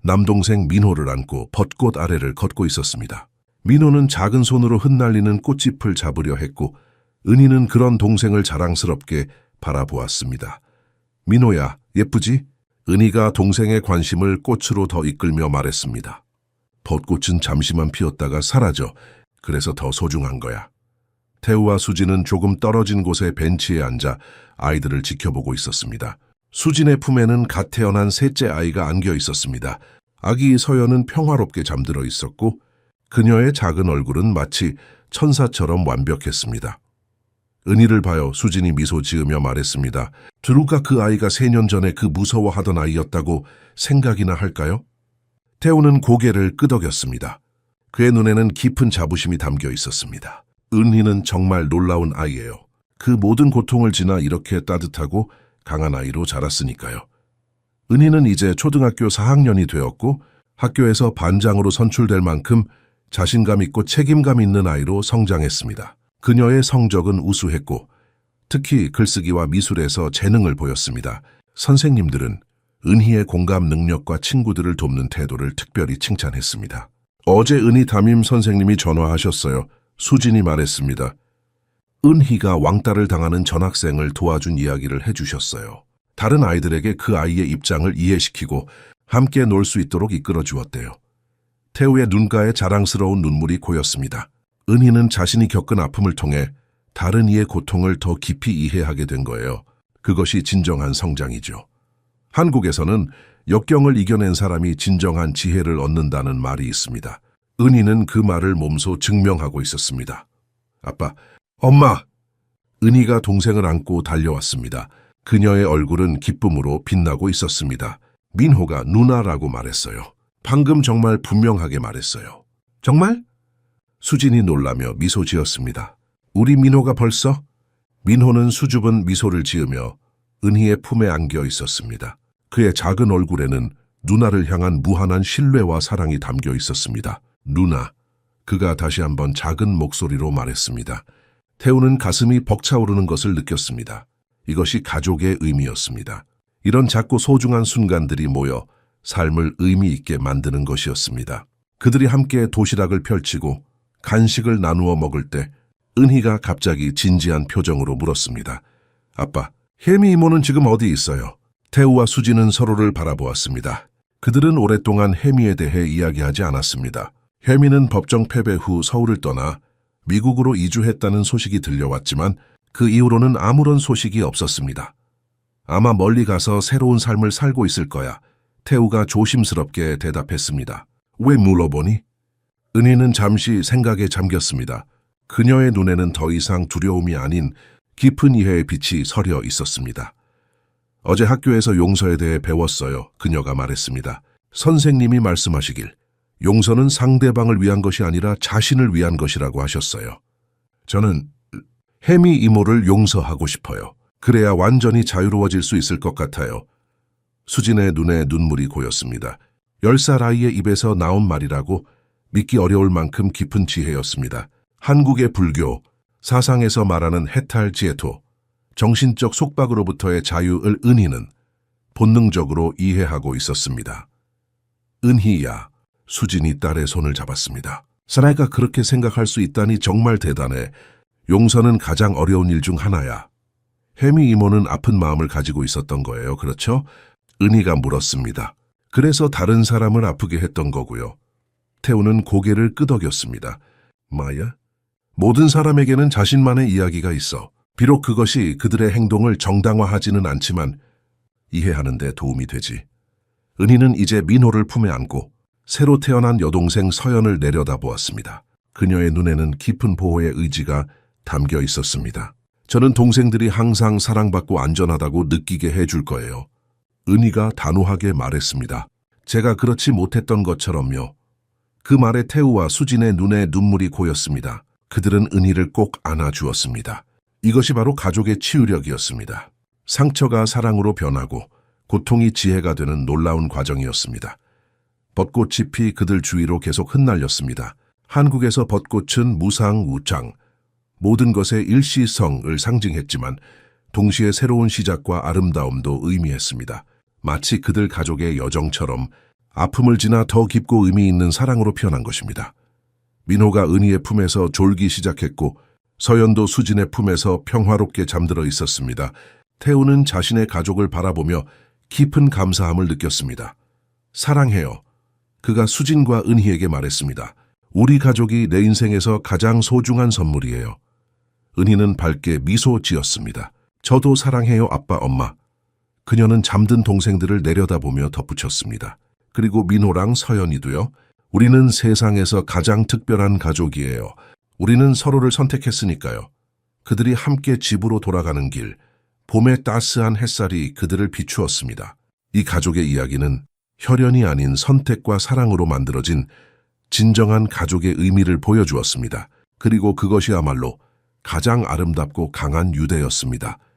남동생 민호를 안고 벚꽃 아래를 걷고 있었습니다. 민호는 작은 손으로 흩날리는 꽃잎을 잡으려 했고 은희는 그런 동생을 자랑스럽게 바라보았습니다. 민호야, 예쁘지? 은희가 동생의 관심을 꽃으로 더 이끌며 말했습니다. 벚꽃은 잠시만 피었다가 사라져. 그래서 더 소중한 거야. 태우와 수진은 조금 떨어진 곳의 벤치에 앉아 아이들을 지켜보고 있었습니다. 수진의 품에는 갓 태어난 셋째 아이가 안겨 있었습니다. 아기 서연은 평화롭게 잠들어 있었고 그녀의 작은 얼굴은 마치 천사처럼 완벽했습니다. 은희를 봐요. 수진이 미소 지으며 말했습니다. 누가 그 아이가 4년 전에 그 무서워하던 아이였다고 생각이나 할까요? 태우는 고개를 끄덕였습니다. 그의 눈에는 깊은 자부심이 담겨 있었습니다. 은희는 정말 놀라운 아이예요. 그 모든 고통을 지나 이렇게 따뜻하고 강한 아이로 자랐으니까요. 은희는 이제 초등학교 4학년이 되었고 학교에서 반장으로 선출될 만큼 자신감 있고 책임감 있는 아이로 성장했습니다. 그녀의 성적은 우수했고 특히 글쓰기와 미술에서 재능을 보였습니다. 선생님들은 은희의 공감 능력과 친구들을 돕는 태도를 특별히 칭찬했습니다. 어제 은희 담임 선생님이 전화하셨어요. 수진이 말했습니다. 은희가 왕따를 당하는 전학생을 도와준 이야기를 해주셨어요. 다른 아이들에게 그 아이의 입장을 이해시키고 함께 놀 수 있도록 이끌어 주었대요. 태우의 눈가에 자랑스러운 눈물이 고였습니다. 은희는 자신이 겪은 아픔을 통해 다른 이의 고통을 더 깊이 이해하게 된 거예요. 그것이 진정한 성장이죠. 한국에서는 역경을 이겨낸 사람이 진정한 지혜를 얻는다는 말이 있습니다. 은희는 그 말을 몸소 증명하고 있었습니다. 아빠, 엄마! 은희가 동생을 안고 달려왔습니다. 그녀의 얼굴은 기쁨으로 빛나고 있었습니다. 민호가 누나라고 말했어요. 방금 정말 분명하게 말했어요. 정말? 수진이 놀라며 미소 지었습니다. 우리 민호가 벌써? 민호는 수줍은 미소를 지으며 은희의 품에 안겨 있었습니다. 그의 작은 얼굴에는 누나를 향한 무한한 신뢰와 사랑이 담겨 있었습니다. 누나, 그가 다시 한번 작은 목소리로 말했습니다. 태우는 가슴이 벅차오르는 것을 느꼈습니다. 이것이 가족의 의미였습니다. 이런 작고 소중한 순간들이 모여 삶을 의미 있게 만드는 것이었습니다. 그들이 함께 도시락을 펼치고 간식을 나누어 먹을 때 은희가 갑자기 진지한 표정으로 물었습니다. 아빠, 혜미 이모는 지금 어디 있어요? 태우와 수지는 서로를 바라보았습니다. 그들은 오랫동안 혜미에 대해 이야기하지 않았습니다. 혜미는 법정 패배 후 서울을 떠나 미국으로 이주했다는 소식이 들려왔지만 그 이후로는 아무런 소식이 없었습니다. 아마 멀리 가서 새로운 삶을 살고 있을 거야. 태우가 조심스럽게 대답했습니다. 왜 물어보니? 은희는 잠시 생각에 잠겼습니다. 그녀의 눈에는 더 이상 두려움이 아닌 깊은 이해의 빛이 서려 있었습니다. 어제 학교에서 용서에 대해 배웠어요. 그녀가 말했습니다. 선생님이 말씀하시길 용서는 상대방을 위한 것이 아니라 자신을 위한 것이라고 하셨어요. 저는 혜미 이모를 용서하고 싶어요. 그래야 완전히 자유로워질 수 있을 것 같아요. 수진의 눈에 눈물이 고였습니다. 10살 아이의 입에서 나온 말이라고 믿기 어려울 만큼 깊은 지혜였습니다. 한국의 불교, 사상에서 말하는 해탈지에토, 정신적 속박으로부터의 자유를 은희는 본능적으로 이해하고 있었습니다. 은희야, 수진이 딸의 손을 잡았습니다. 사라이가 그렇게 생각할 수 있다니 정말 대단해. 용서는 가장 어려운 일 중 하나야. 혜미 이모는 아픈 마음을 가지고 있었던 거예요. 그렇죠? 은희가 물었습니다. 그래서 다른 사람을 아프게 했던 거고요. 태우는 고개를 끄덕였습니다. 마야? 모든 사람에게는 자신만의 이야기가 있어. 비록 그것이 그들의 행동을 정당화하지는 않지만 이해하는 데 도움이 되지. 은희는 이제 민호를 품에 안고 새로 태어난 여동생 서연을 내려다보았습니다. 그녀의 눈에는 깊은 보호의 의지가 담겨 있었습니다. 저는 동생들이 항상 사랑받고 안전하다고 느끼게 해줄 거예요. 은희가 단호하게 말했습니다. 제가 그렇지 못했던 것처럼요. 그 말에 태우와 수진의 눈에 눈물이 고였습니다. 그들은 은희를 꼭 안아주었습니다. 이것이 바로 가족의 치유력이었습니다. 상처가 사랑으로 변하고 고통이 지혜가 되는 놀라운 과정이었습니다. 벚꽃이 피 그들 주위로 계속 흩날렸습니다. 한국에서 벚꽃은 무상, 우창, 모든 것의 일시성을 상징했지만 동시에 새로운 시작과 아름다움도 의미했습니다. 마치 그들 가족의 여정처럼 아픔을 지나 더 깊고 의미 있는 사랑으로 표현한 것입니다. 민호가 은희의 품에서 졸기 시작했고 서연도 수진의 품에서 평화롭게 잠들어 있었습니다. 태우는 자신의 가족을 바라보며 깊은 감사함을 느꼈습니다. 사랑해요. 그가 수진과 은희에게 말했습니다. 우리 가족이 내 인생에서 가장 소중한 선물이에요. 은희는 밝게 미소 지었습니다. 저도 사랑해요, 아빠, 엄마. 그녀는 잠든 동생들을 내려다보며 덧붙였습니다. 그리고 민호랑 서연이도요. 우리는 세상에서 가장 특별한 가족이에요. 우리는 서로를 선택했으니까요. 그들이 함께 집으로 돌아가는 길, 봄의 따스한 햇살이 그들을 비추었습니다. 이 가족의 이야기는 혈연이 아닌 선택과 사랑으로 만들어진 진정한 가족의 의미를 보여주었습니다. 그리고 그것이야말로 가장 아름답고 강한 유대였습니다.